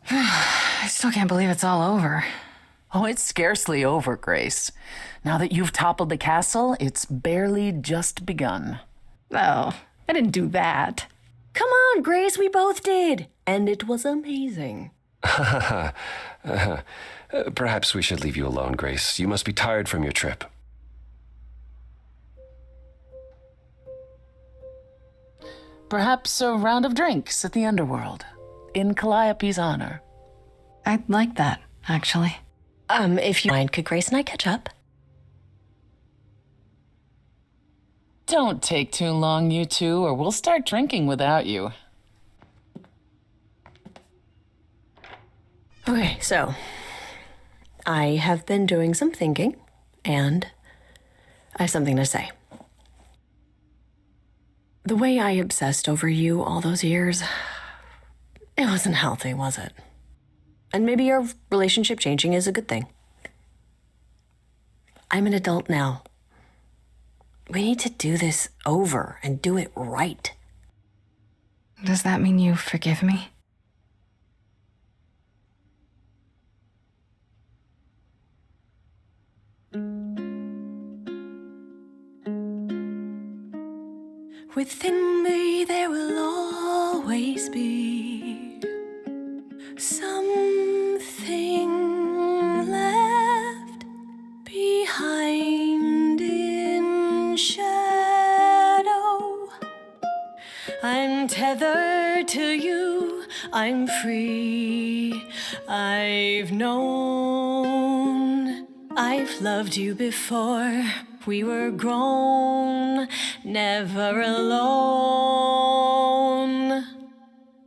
I still can't believe it's all over. Oh, it's scarcely over, Grace. Now that you've toppled the castle, it's barely just begun. Oh, I didn't do that. Come on, Grace, we both did. And it was amazing. Perhaps we should leave you alone, Grace. You must be tired from your trip. Perhaps a round of drinks at the underworld, in Calliope's honor. I'd like that, actually. If you mind, could Grace and I catch up? Don't take too long, you two, or we'll start drinking without you. Okay, so I have been doing some thinking, and I have something to say. The way I obsessed over you all those years, it wasn't healthy, was it? And maybe our relationship changing is a good thing. I'm an adult now. We need to do this over and do it right. Does that mean you forgive me? Within me there will always be something left behind in shadow. I'm tethered to you, I'm free. I've known I've loved you before. We were grown, never alone.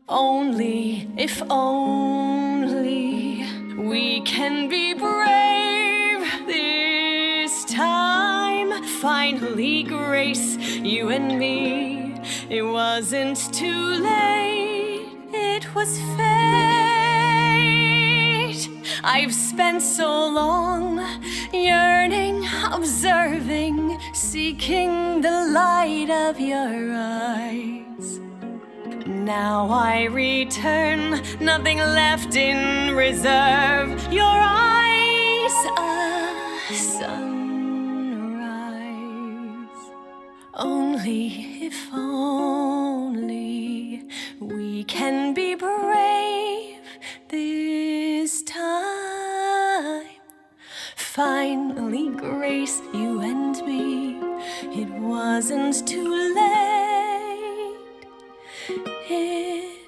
Only, if only, we can be brave this time. Finally, Grace, you and me. It wasn't too late, it was fate. I've spent so long yearning, observing, seeking the light of your eyes. Now I return, nothing left in reserve. Your eyes, a sunrise. Only if only can be brave this time. Finally, Grace, you and me, it wasn't too late. It